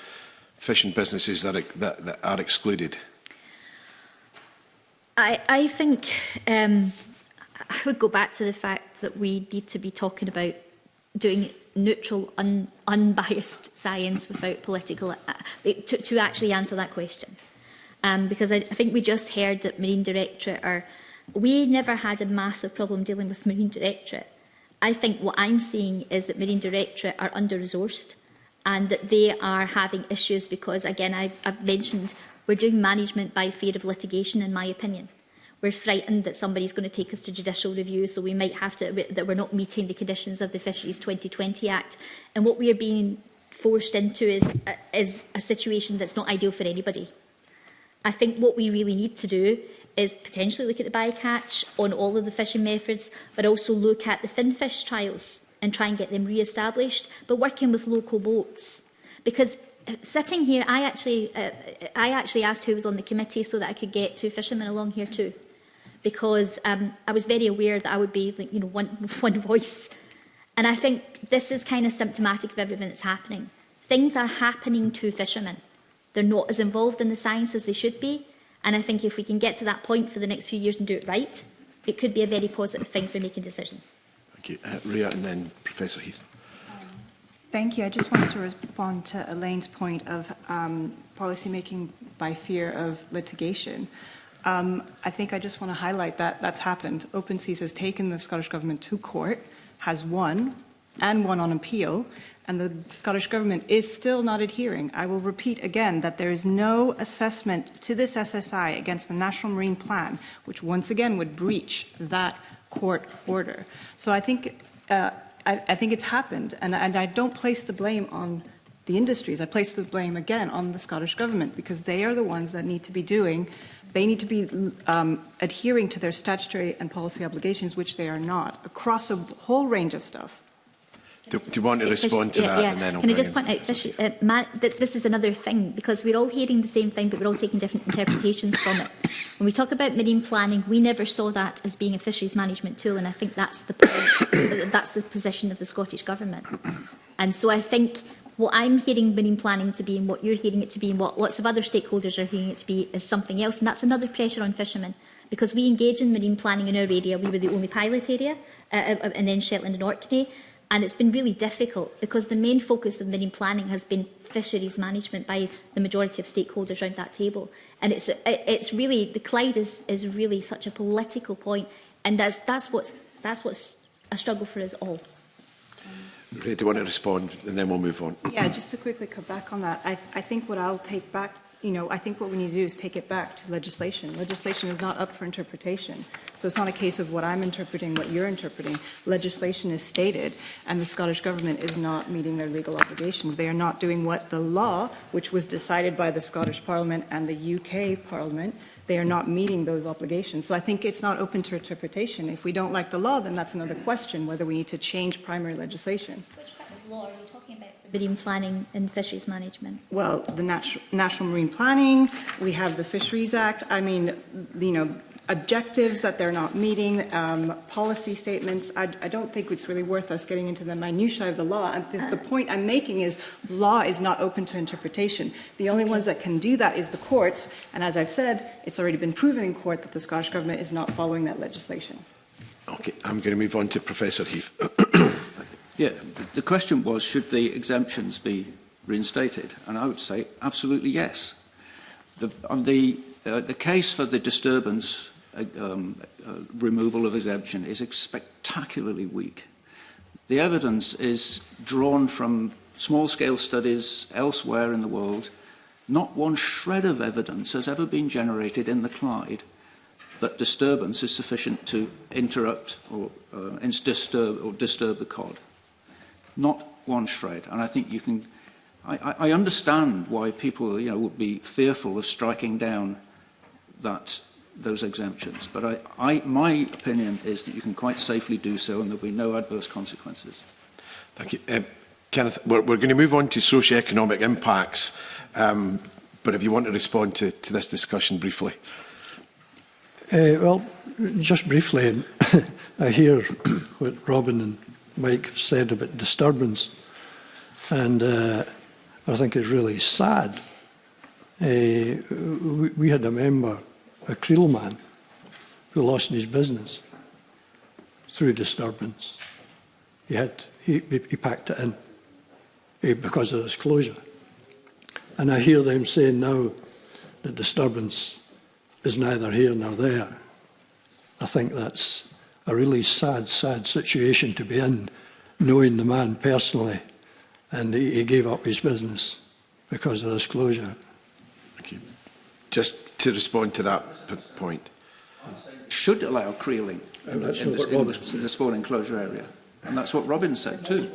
fishing businesses that are excluded? I think I would go back to the fact that we need to be talking about doing neutral, unbiased science without political, to actually answer that question. Because I think we just heard that Marine Directorate we never had a massive problem dealing with Marine Directorate. I think what I'm seeing is that Marine Directorate are under-resourced and that they are having issues because, again, I've mentioned we're doing management by fear of litigation, in my opinion. We're frightened that somebody's going to take us to judicial review, so we might have to, that we're not meeting the conditions of the Fisheries 2020 Act. And what we are being forced into is a situation that's not ideal for anybody. I think what we really need to do is potentially look at the bycatch on all of the fishing methods, but also look at the finfish trials and try and get them re-established, but working with local boats. Because sitting here, I actually asked who was on the committee so that I could get two fishermen along here too, because I was very aware that I would be, one voice. And I think this is kind of symptomatic of everything that's happening. Things are happening to fishermen. They're not as involved in the science as they should be. And I think if we can get to that point for the next few years and do it right, it could be a very positive thing for making decisions. Thank you. Ria and then Professor Heath. Thank you. I just wanted to respond to Elaine's point of policy making by fear of litigation. I think I just want to highlight that that's happened. Open Seas has taken the Scottish Government to court, has won, and won on appeal, and the Scottish Government is still not adhering. I will repeat again that there is no assessment to this SSI against the National Marine Plan, which once again would breach that court order. So I think it's happened, and I don't place the blame on the industries. I place the blame again on the Scottish Government because they are the ones that need to be adhering to their statutory and policy obligations, which they are not, across a whole range of stuff. Do you want to respond to that? Yeah. And then Can I just point out, this is another thing, because we're all hearing the same thing, but we're all taking different interpretations from it. When we talk about marine planning, we never saw that as being a fisheries management tool, and I think that's the point, that's the position of the Scottish Government. And so I think what I'm hearing marine planning to be and what you're hearing it to be and what lots of other stakeholders are hearing it to be is something else, and that's another pressure on fishermen. Because we engage in marine planning in our area, we were the only pilot area, and then Shetland and Orkney. And it's been really difficult because the main focus of marine planning has been fisheries management by the majority of stakeholders around that table. And it's really, the Clyde is really such a political point, and that's what's a struggle for us all. Ray, do you want to respond, and then we'll move on? Yeah, just to quickly come back on that, I think what I'll take back, I think what we need to do is take it back to legislation. Legislation is not up for interpretation. So it's not a case of what I'm interpreting, what you're interpreting. Legislation is stated, and the Scottish Government is not meeting their legal obligations. They are not doing what the law, which was decided by the Scottish Parliament and the UK Parliament, they are not meeting those obligations. So I think it's not open to interpretation. If we don't like the law, then that's another question, whether we need to change primary legislation. Which part of law are you talking about for marine planning and fisheries management? Well, the National Marine Planning, we have the Fisheries Act. I mean, you know, objectives that they're not meeting, policy statements. I don't think it's really worth us getting into the minutiae of the law. The point I'm making is law is not open to interpretation. The only ones that can do that is the courts, and as I've said, it's already been proven in court that the Scottish Government is not following that legislation. Okay, I'm going to move on to Professor Heath. Yeah, the question was, should the exemptions be reinstated? And I would say absolutely yes. The case for the disturbance removal of exemption is spectacularly weak. The evidence is drawn from small-scale studies elsewhere in the world. Not one shred of evidence has ever been generated in the Clyde that disturbance is sufficient to interrupt or disturb the cod. Not one shred. And I think you can. I understand why people, would be fearful of striking down those exemptions, but my opinion is that you can quite safely do so, and there'll be no adverse consequences. Thank you, Kenneth. We're going to move on to socio-economic impacts, but if you want to respond to this discussion briefly. Well, just briefly, I hear what Robin and Mike have said about disturbance, and I think it's really sad. We had a member, a Creel man, who lost his business through disturbance. He packed it in because of this closure. And I hear them saying now that disturbance is neither here nor there. I think that's a really sad situation to be in, knowing the man personally, and he gave up his business because of this closure. Thank you. Just to respond to that point. Should allow creeling in the spawning closure area. And that's what Robin said too.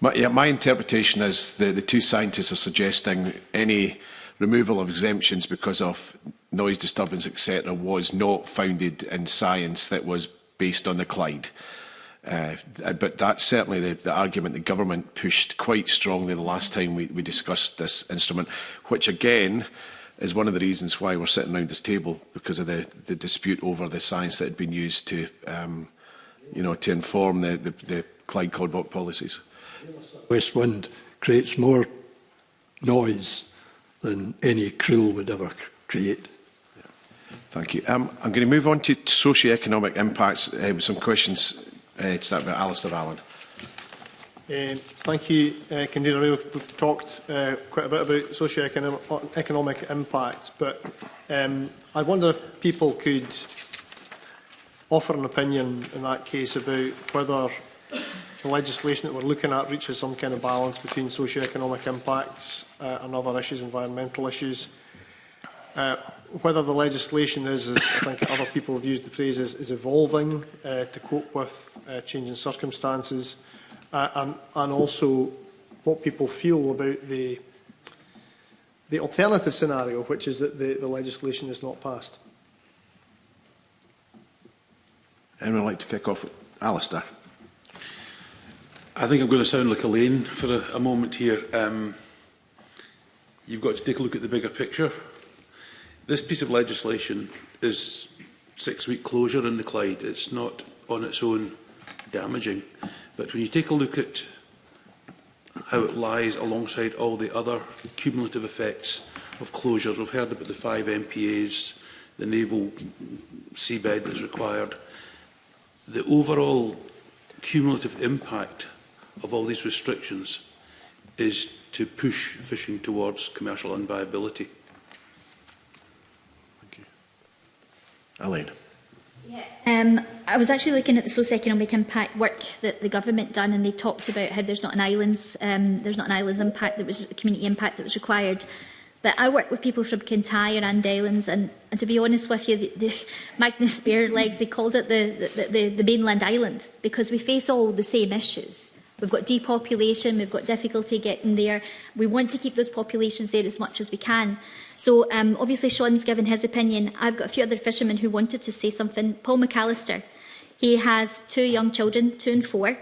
My interpretation is the two scientists are suggesting any removal of exemptions because of noise disturbance, etc., was not founded in science that was based on the Clyde. But that's certainly the argument the government pushed quite strongly the last time we discussed this instrument, which again is one of the reasons why we're sitting around this table, because of the dispute over the science that had been used to, to inform the Clyde Cod Bog policies. West wind creates more noise than any creel would ever create. Thank you. I'm going to move on to socio-economic impacts with some questions to start with Alistair Allen. Thank you, Convener. We've talked quite a bit about socio-economic impacts, but I wonder if people could offer an opinion in that case about whether the legislation that we're looking at reaches some kind of balance between socio-economic impacts and other issues, environmental issues. Whether the legislation is, as I think other people have used the phrase, is evolving to cope with changing circumstances, and also what people feel about the alternative scenario, which is that the legislation is not passed. Anyone like to kick off with Alistair? I think I'm going to sound like Elaine for a moment here. You've got to take a look at the bigger picture. This piece of legislation is 6-week closure in the Clyde. It's not on its own damaging. But when you take a look at how it lies alongside all the other cumulative effects of closures, we've heard about the 5 MPAs, the naval seabed that's required. The overall cumulative impact of all these restrictions is to push fishing towards commercial unviability. Thank you. Elaine. Yeah. I was actually looking at the socio-economic impact work that the government done, and they talked about how there's not an islands impact, that was a community impact that was required. But I work with people from Kintyre and Islands, and to be honest with you, the Magnus Spear Legs, they called it the mainland island, because we face all the same issues. We've got depopulation, we've got difficulty getting there. We want to keep those populations there as much as we can. So obviously Sean's given his opinion. I've got a few other fishermen who wanted to say something. Paul McAllister, he has 2 young children, 2 and 4.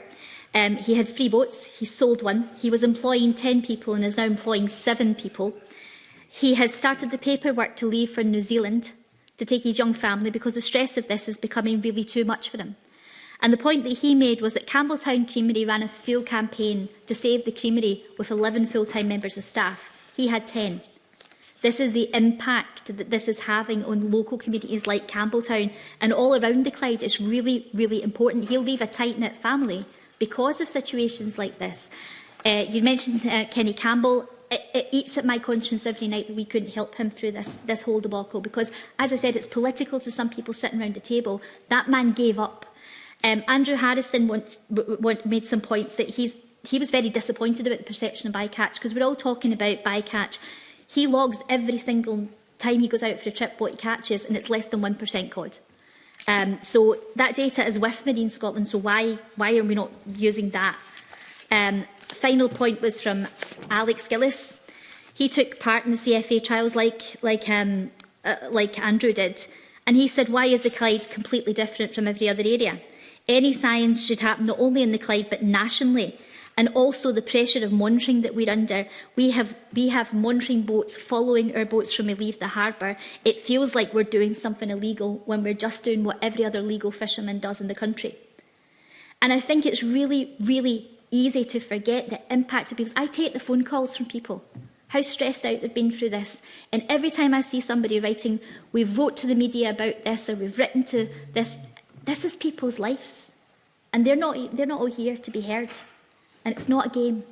He had 3 boats, he sold one. He was employing 10 people and is now employing 7 people. He has started the paperwork to leave for New Zealand to take his young family because the stress of this is becoming really too much for him. And the point that he made was that Campbelltown Creamery ran a fuel campaign to save the creamery with 11 full-time members of staff. He had 10. This is the impact that this is having on local communities like Campbelltown and all around the Clyde. It's really, really important. He'll leave a tight-knit family because of situations like this. You mentioned Kenny Campbell. It eats at my conscience every night that we couldn't help him through this whole debacle because, as I said, it's political to some people sitting around the table. That man gave up. Andrew Harrison made some points that he was very disappointed about the perception of bycatch because we're all talking about bycatch. He logs every single time he goes out for a trip what he catches, and it's less than 1% cod. So that data is with Marine Scotland, so why are we not using that? Final point was from Alex Gillis. He took part in the CFA trials like Andrew did, and he said, why is the Clyde completely different from every other area? Any science should happen not only in the Clyde but nationally, and also the pressure of monitoring that we're under. We have monitoring boats following our boats when we leave the harbour. It feels like we're doing something illegal when we're just doing what every other legal fisherman does in the country. And I think it's really, really easy to forget the impact of people. I take the phone calls from people, how stressed out they've been through this. And every time I see somebody writing, we've wrote to the media about this or we've written to this, this is people's lives. And they're not all here to be heard. And it's not a game.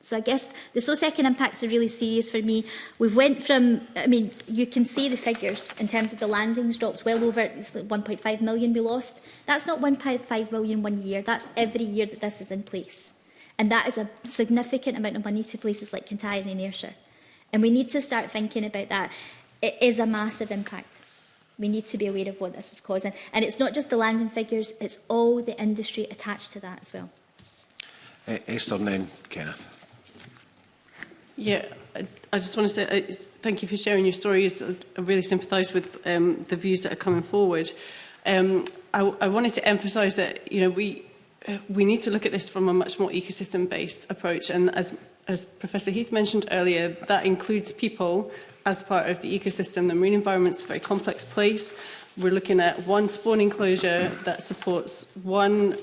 So I guess the socio-economic impacts are really serious for me. We've went from, I mean, you can see the figures in terms of the landings drops well over, it's like 1.5 million we lost. That's not 1.5 million 1 year, that's every year that this is in place. And that is a significant amount of money to places like Kintyre and Ayrshire. And we need to start thinking about that. It is a massive impact. We need to be aware of what this is causing. And it's not just the landing figures, it's all the industry attached to that as well. Esther and then Kenneth. Yeah, I just want to say thank you for sharing your stories. I really sympathise with the views that are coming forward. I wanted to emphasise that we need to look at this from a much more ecosystem-based approach, and as Professor Heath mentioned earlier, that includes people as part of the ecosystem. The marine environment is a very complex place. We're looking at one spawning closure that supports one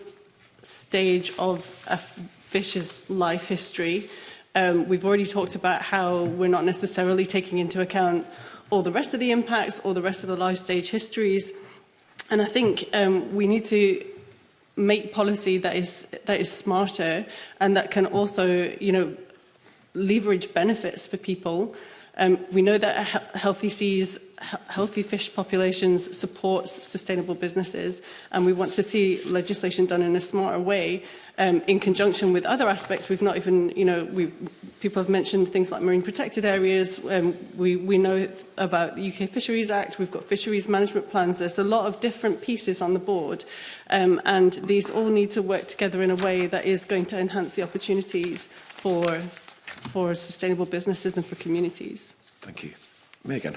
stage of a fish's life history. We've already talked about how we're not necessarily taking into account all the rest of the impacts, all the rest of the life stage histories. And I think we need to make policy that is smarter and that can also, leverage benefits for people. We know that healthy seas, healthy fish populations supports sustainable businesses, and we want to see legislation done in a smarter way in conjunction with other aspects. We've not even, people have mentioned things like marine protected areas. We know about the UK Fisheries Act. We've got fisheries management plans. There's a lot of different pieces on the board, and these all need to work together in a way that is going to enhance the opportunities for sustainable businesses and for communities. Thank you. Megan.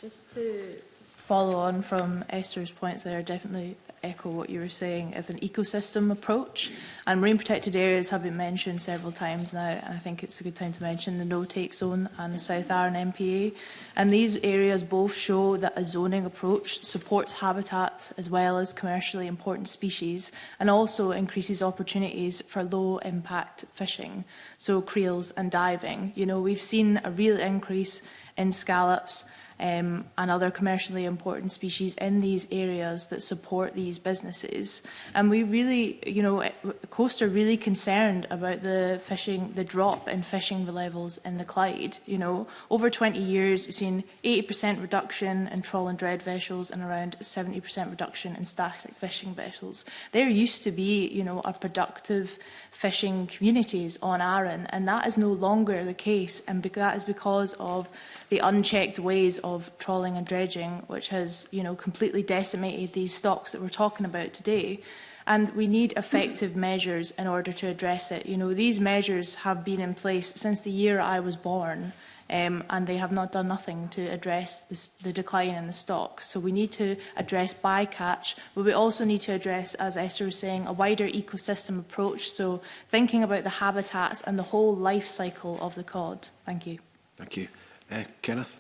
Just to follow on from Esther's points there, definitely echo what you were saying of an ecosystem approach. And marine protected areas have been mentioned several times now, and I think it's a good time to mention the no-take zone and the South Arran MPA. And these areas both show that a zoning approach supports habitat as well as commercially important species, and also increases opportunities for low-impact fishing, so creels and diving. We've seen a real increase in scallops and other commercially important species in these areas that support these businesses. And we really, Coast are really concerned about the drop in fishing levels in the Clyde. Over 20 years, we've seen 80% reduction in trawl and dredge vessels and around 70% reduction in static fishing vessels. There used to be, a productive fishing communities on Arran, and that is no longer the case, and that is because of the unchecked ways of trawling and dredging, which has completely decimated these stocks that we're talking about today. And we need effective measures in order to address it. You know, these measures have been in place since the year I was born, and they have not done nothing to address the decline in the stock. So we need to address bycatch, but we also need to address, as Esther was saying, a wider ecosystem approach. So thinking about the habitats and the whole life cycle of the cod. Thank you. Thank you. Kenneth?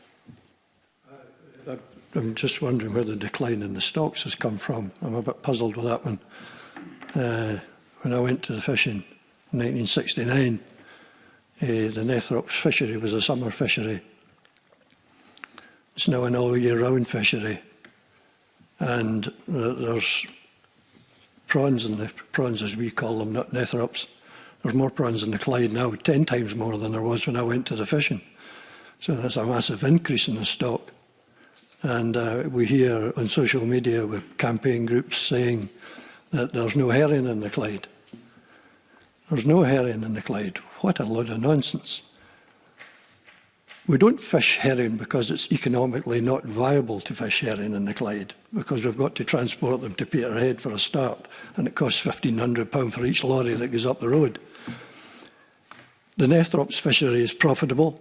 I'm just wondering where the decline in the stocks has come from. I'm a bit puzzled with that one. When I went to the fishing in 1969, the Nethrops fishery was a summer fishery. It's now an all-year-round fishery. And there's prawns, in the prawns as we call them, not Nethrops. There's more prawns in the Clyde now, 10 times more than there was when I went to the fishing. So there's a massive increase in the stock. And we hear on social media with campaign groups saying that there's no herring in the Clyde. There's no herring in the Clyde. What a load of nonsense. We don't fish herring because it's economically not viable to fish herring in the Clyde, because we've got to transport them to Peterhead for a start, and it costs £1,500 for each lorry that goes up the road. The Nethrops fishery is profitable.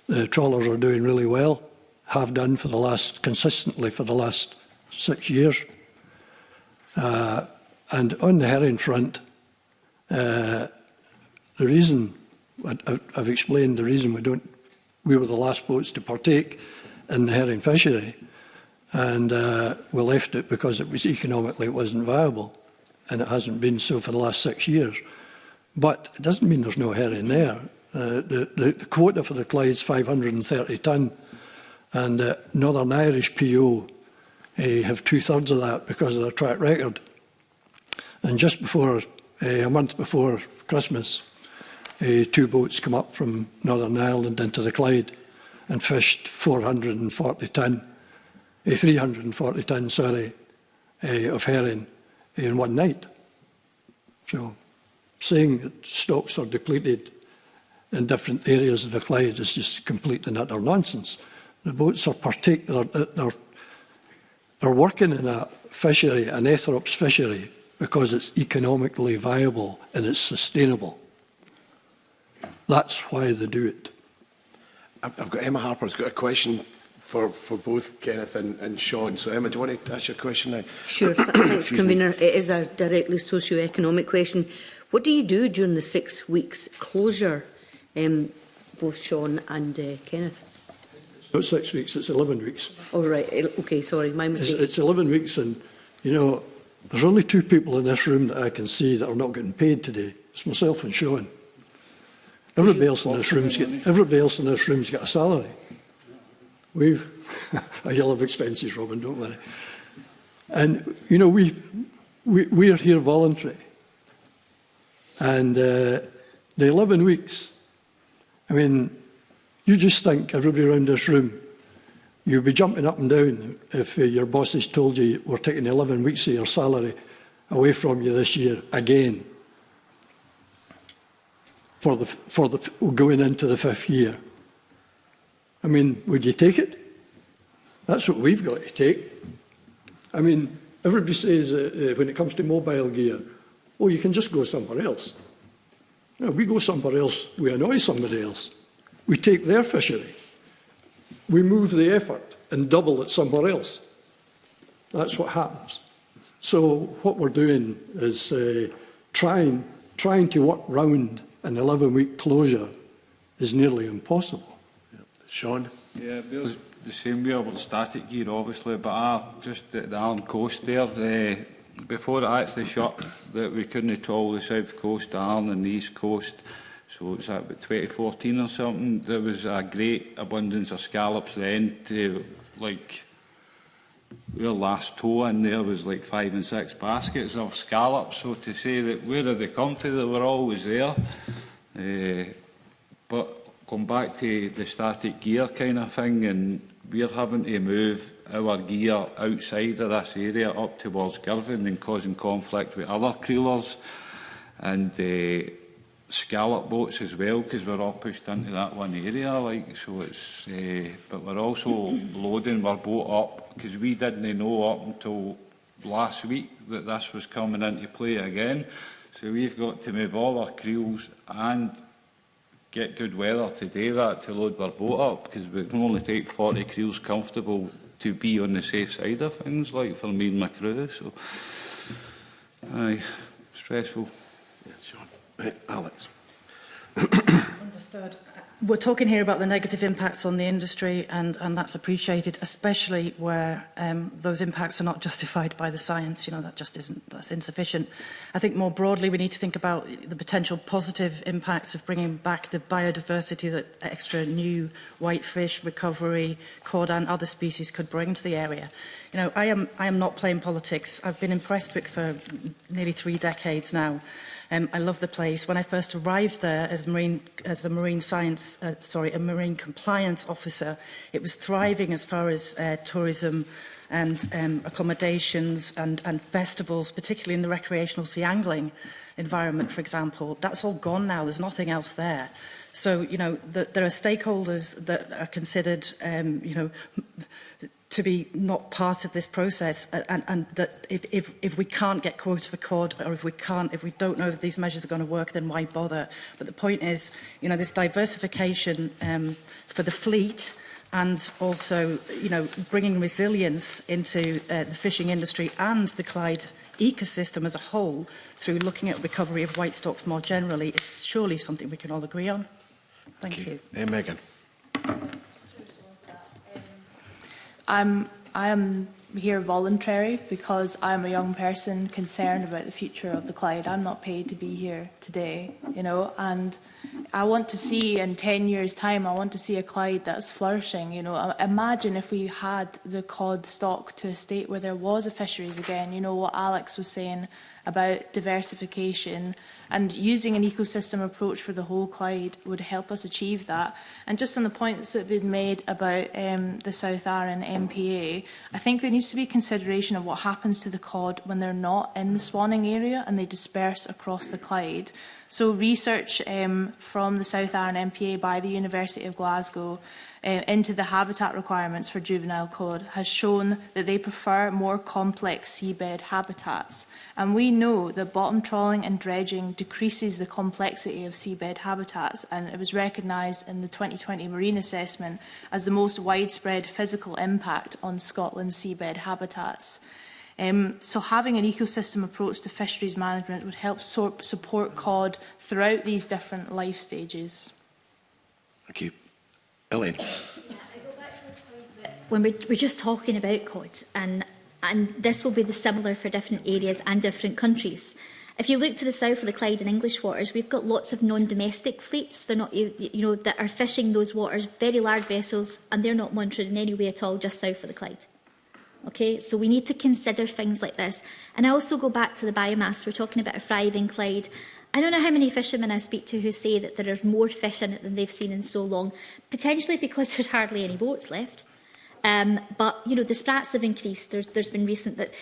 The trawlers are doing really well, have done consistently for the last 6 years. And on the herring front, the reason, I've explained the reason we were the last boats to partake in the herring fishery, and we left it because it wasn't viable, and it hasn't been so for the last 6 years. But it doesn't mean there's no herring there. The quota for the Clyde is 530 tonne, and Northern Irish PO have 2/3 of that because of their track record. And just before, a month before Christmas, 2 boats come up from Northern Ireland into the Clyde and fished 340 tonne, of herring in one night. So saying that stocks are depleted in different areas of the Clyde is just complete and utter nonsense. The boats are they're working in a fishery, an Nethrops fishery, because it's economically viable and it's sustainable. That's why they do it. I've got Emma Harper's got a question for both Kenneth and Sean. So Emma, do you want to ask your question now? Sure, thanks, Convener. It is a directly socio-economic question. What do you do during the 6 weeks closure, both Sean and Kenneth? It's not 6 weeks, it's 11 weeks. Oh, right. Okay, sorry, my mistake. It's 11 weeks, and, you know, there's only 2 people in this room that I can see that are not getting paid today. It's myself and Sean. Everybody else in this room's got a salary. You'll have expenses, Robin, don't worry. And, you know, we're here voluntary. And the 11 weeks, I mean, you just think, everybody around this room, you'd be jumping up and down if your bosses told you we're taking 11 weeks of your salary away from you this year again for going into the 5th year. I mean, would you take it? That's what we've got to take. I mean, everybody says when it comes to mobile gear, oh, you can just go somewhere else. No, we go somewhere else, we annoy somebody else. We take their fishery. We move the effort and double it somewhere else. That's what happens. So what we're doing is trying to work round an 11-week closure is nearly impossible. Sean? Yeah, we're the same way with static gear, obviously, but just at the Arran coast there, before it actually shut, that we couldn't trawl the south coast, the Arran and the east coast. So it's about 2014 or something. There was a great abundance of scallops then to, like, our last tow in there was like 5 and 6 baskets of scallops. So to say that where did they come from, they were always there. But going back to the static gear kind of thing, and we're having to move our gear outside of this area up towards Girvan and causing conflict with other creelers and scallop boats as well, because we're all pushed into that one area, like, so it's but we're also loading our boat up, because we didn't know up until last week that this was coming into play again. So we've got to move all our creels and get good weather to do that, to load our boat up, because we can only take 40 creels comfortable to be on the safe side of things, like for me and my crew. So, aye, stressful. Yeah, Sean. Right, Alex. Understood. We're talking here about the negative impacts on the industry, and that's appreciated, especially where those impacts are not justified by the science. You know, that just isn't, that's insufficient. I think more broadly, we need to think about the potential positive impacts of bringing back the biodiversity that extra new whitefish, recovery, cod and other species could bring to the area. You know, I am not playing politics. I've been in Prestwick for nearly 3 decades now. I love the place. When I first arrived there as a marine compliance officer, it was thriving as far as tourism and accommodations and festivals, particularly in the recreational sea angling environment, for example. That's all gone now. There's nothing else there. So, you know, there are stakeholders that are considered, you know, to be not part of this process, and that if we can't get quotas for cod, or if we don't know if these measures are going to work, then why bother? But the point is, you know, this diversification for the fleet, and also, you know, bringing resilience into the fishing industry and the Clyde ecosystem as a whole through looking at recovery of white stocks more generally is surely something we can all agree on. Thank you. Megan. I am here voluntary because I'm a young person concerned about the future of the Clyde. I'm not paid to be here today, you know, and I want to see in 10 years' time, I want to see a Clyde that's flourishing, you know. Imagine if we had the cod stock to a state where there was a fisheries again, you know, what Alex was saying about diversification and using an ecosystem approach for the whole Clyde would help us achieve that. And just on the points that have been made about the South Arran MPA, I think there needs to be consideration of what happens to the cod when they're not in the spawning area and they disperse across the Clyde. So research from the South Arran MPA by the University of Glasgow into the habitat requirements for juvenile cod has shown that they prefer more complex seabed habitats. And we know that bottom trawling and dredging decreases the complexity of seabed habitats, and it was recognised in the 2020 Marine Assessment as the most widespread physical impact on Scotland's seabed habitats. So having an ecosystem approach to fisheries management would help support cod throughout these different life stages. Thank you. Elaine. Yeah, I go back to the point that when we're just talking about cod, and this will be the similar for different areas and different countries. If you look to the south of the Clyde and English waters, we've got lots of non-domestic fleets. They're not, you know, that are fishing those waters, very large vessels, and they're not monitored in any way at all just south of the Clyde. Okay, so we need to consider things like this. And I also go back to the biomass. We're talking about a thriving Clyde. I don't know how many fishermen I speak to who say that there are more fish in it than they've seen in so long, potentially because there's hardly any boats left. But, you know, the sprats have increased. There's been recent that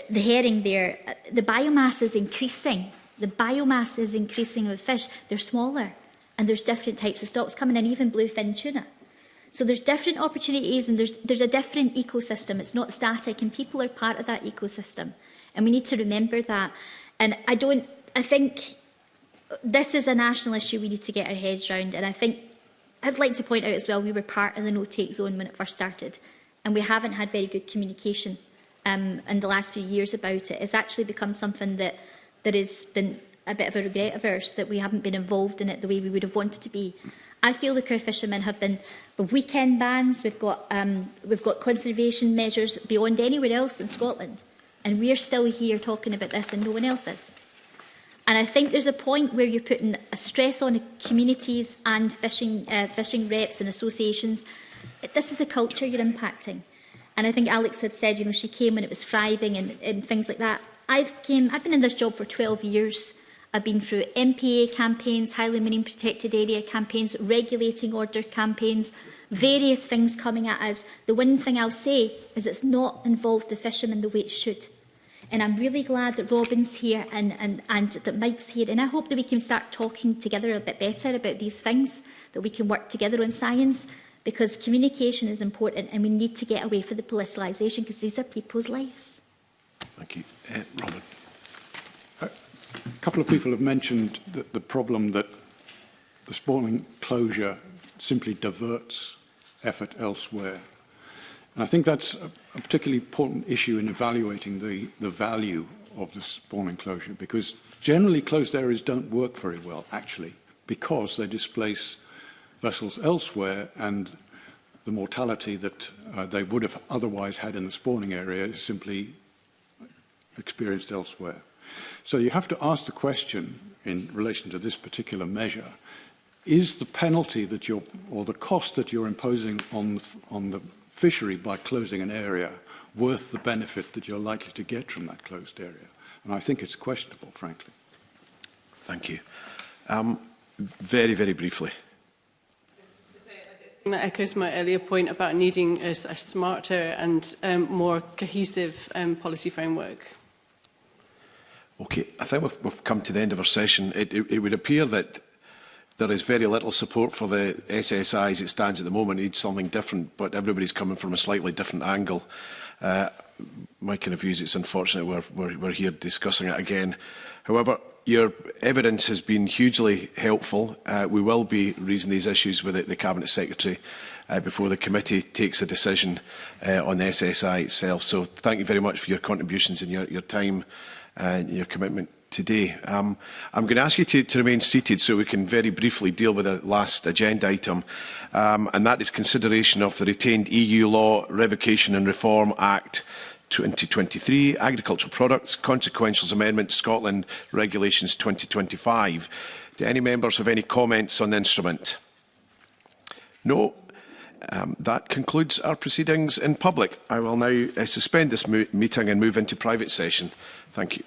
the herring there, the biomass is increasing. The biomass is increasing of fish. They're smaller, and there's different types of stocks coming in, even bluefin tuna. So there's different opportunities, and there's a different ecosystem. It's not static, and people are part of that ecosystem. And we need to remember that. And I think this is a national issue we need to get our heads around. And I think I'd like to point out as well, we were part of the no-take zone when it first started, and we haven't had very good communication in the last few years about it. It's actually become something that has been a bit of a regret of ours, that we haven't been involved in it the way we would have wanted to be. I feel the Cur fishermen have been with weekend bans. We've got conservation measures beyond anywhere else in Scotland, and we're still here talking about this, and no one else is. And I think there's a point where you're putting a stress on communities and fishing reps and associations. This is a culture you're impacting. And I think Alex had said, you know, she came when it was thriving and things like that. I've been in this job for 12 years. I've been through MPA campaigns, highly marine protected area campaigns, regulating order campaigns, various things coming at us. The one thing I'll say is it's not involved the fishermen the way it should. And I'm really glad that Robin's here and that Mike's here. And I hope that we can start talking together a bit better about these things, that we can work together on science, because communication is important, and we need to get away from the politicalisation, because these are people's lives. Thank you. Robin. A couple of people have mentioned that the problem that the spawning closure simply diverts effort elsewhere. And I think that's a particularly important issue in evaluating the value of the spawning closure, because generally closed areas don't work very well, actually, because they displace vessels elsewhere, and the mortality that they would have otherwise had in the spawning area is simply experienced elsewhere. So you have to ask the question in relation to this particular measure, is the penalty that you're, or the cost that you're imposing on the fishery by closing an area worth the benefit that you're likely to get from that closed area? And I think it's questionable, frankly. Thank you. Very, very briefly. That echoes my earlier point about needing a smarter and more cohesive policy framework. Okay, I think we've come to the end of our session. It would appear that there is very little support for the SSI as it stands at the moment. It needs something different, but everybody's coming from a slightly different angle. My kind of view is it's unfortunate we're here discussing it again. However, your evidence has been hugely helpful. We will be raising these issues with the Cabinet Secretary before the committee takes a decision on the SSI itself. So thank you very much for your contributions and your time and your commitment today. I'm going to ask you to remain seated so we can very briefly deal with the last agenda item, and that is consideration of the retained EU Law Revocation and Reform Act 2023, Agricultural Products, Consequentials Amendment, Scotland Regulations 2025. Do any members have any comments on the instrument? No. That concludes our proceedings in public. I will now suspend this meeting and move into private session. Thank you.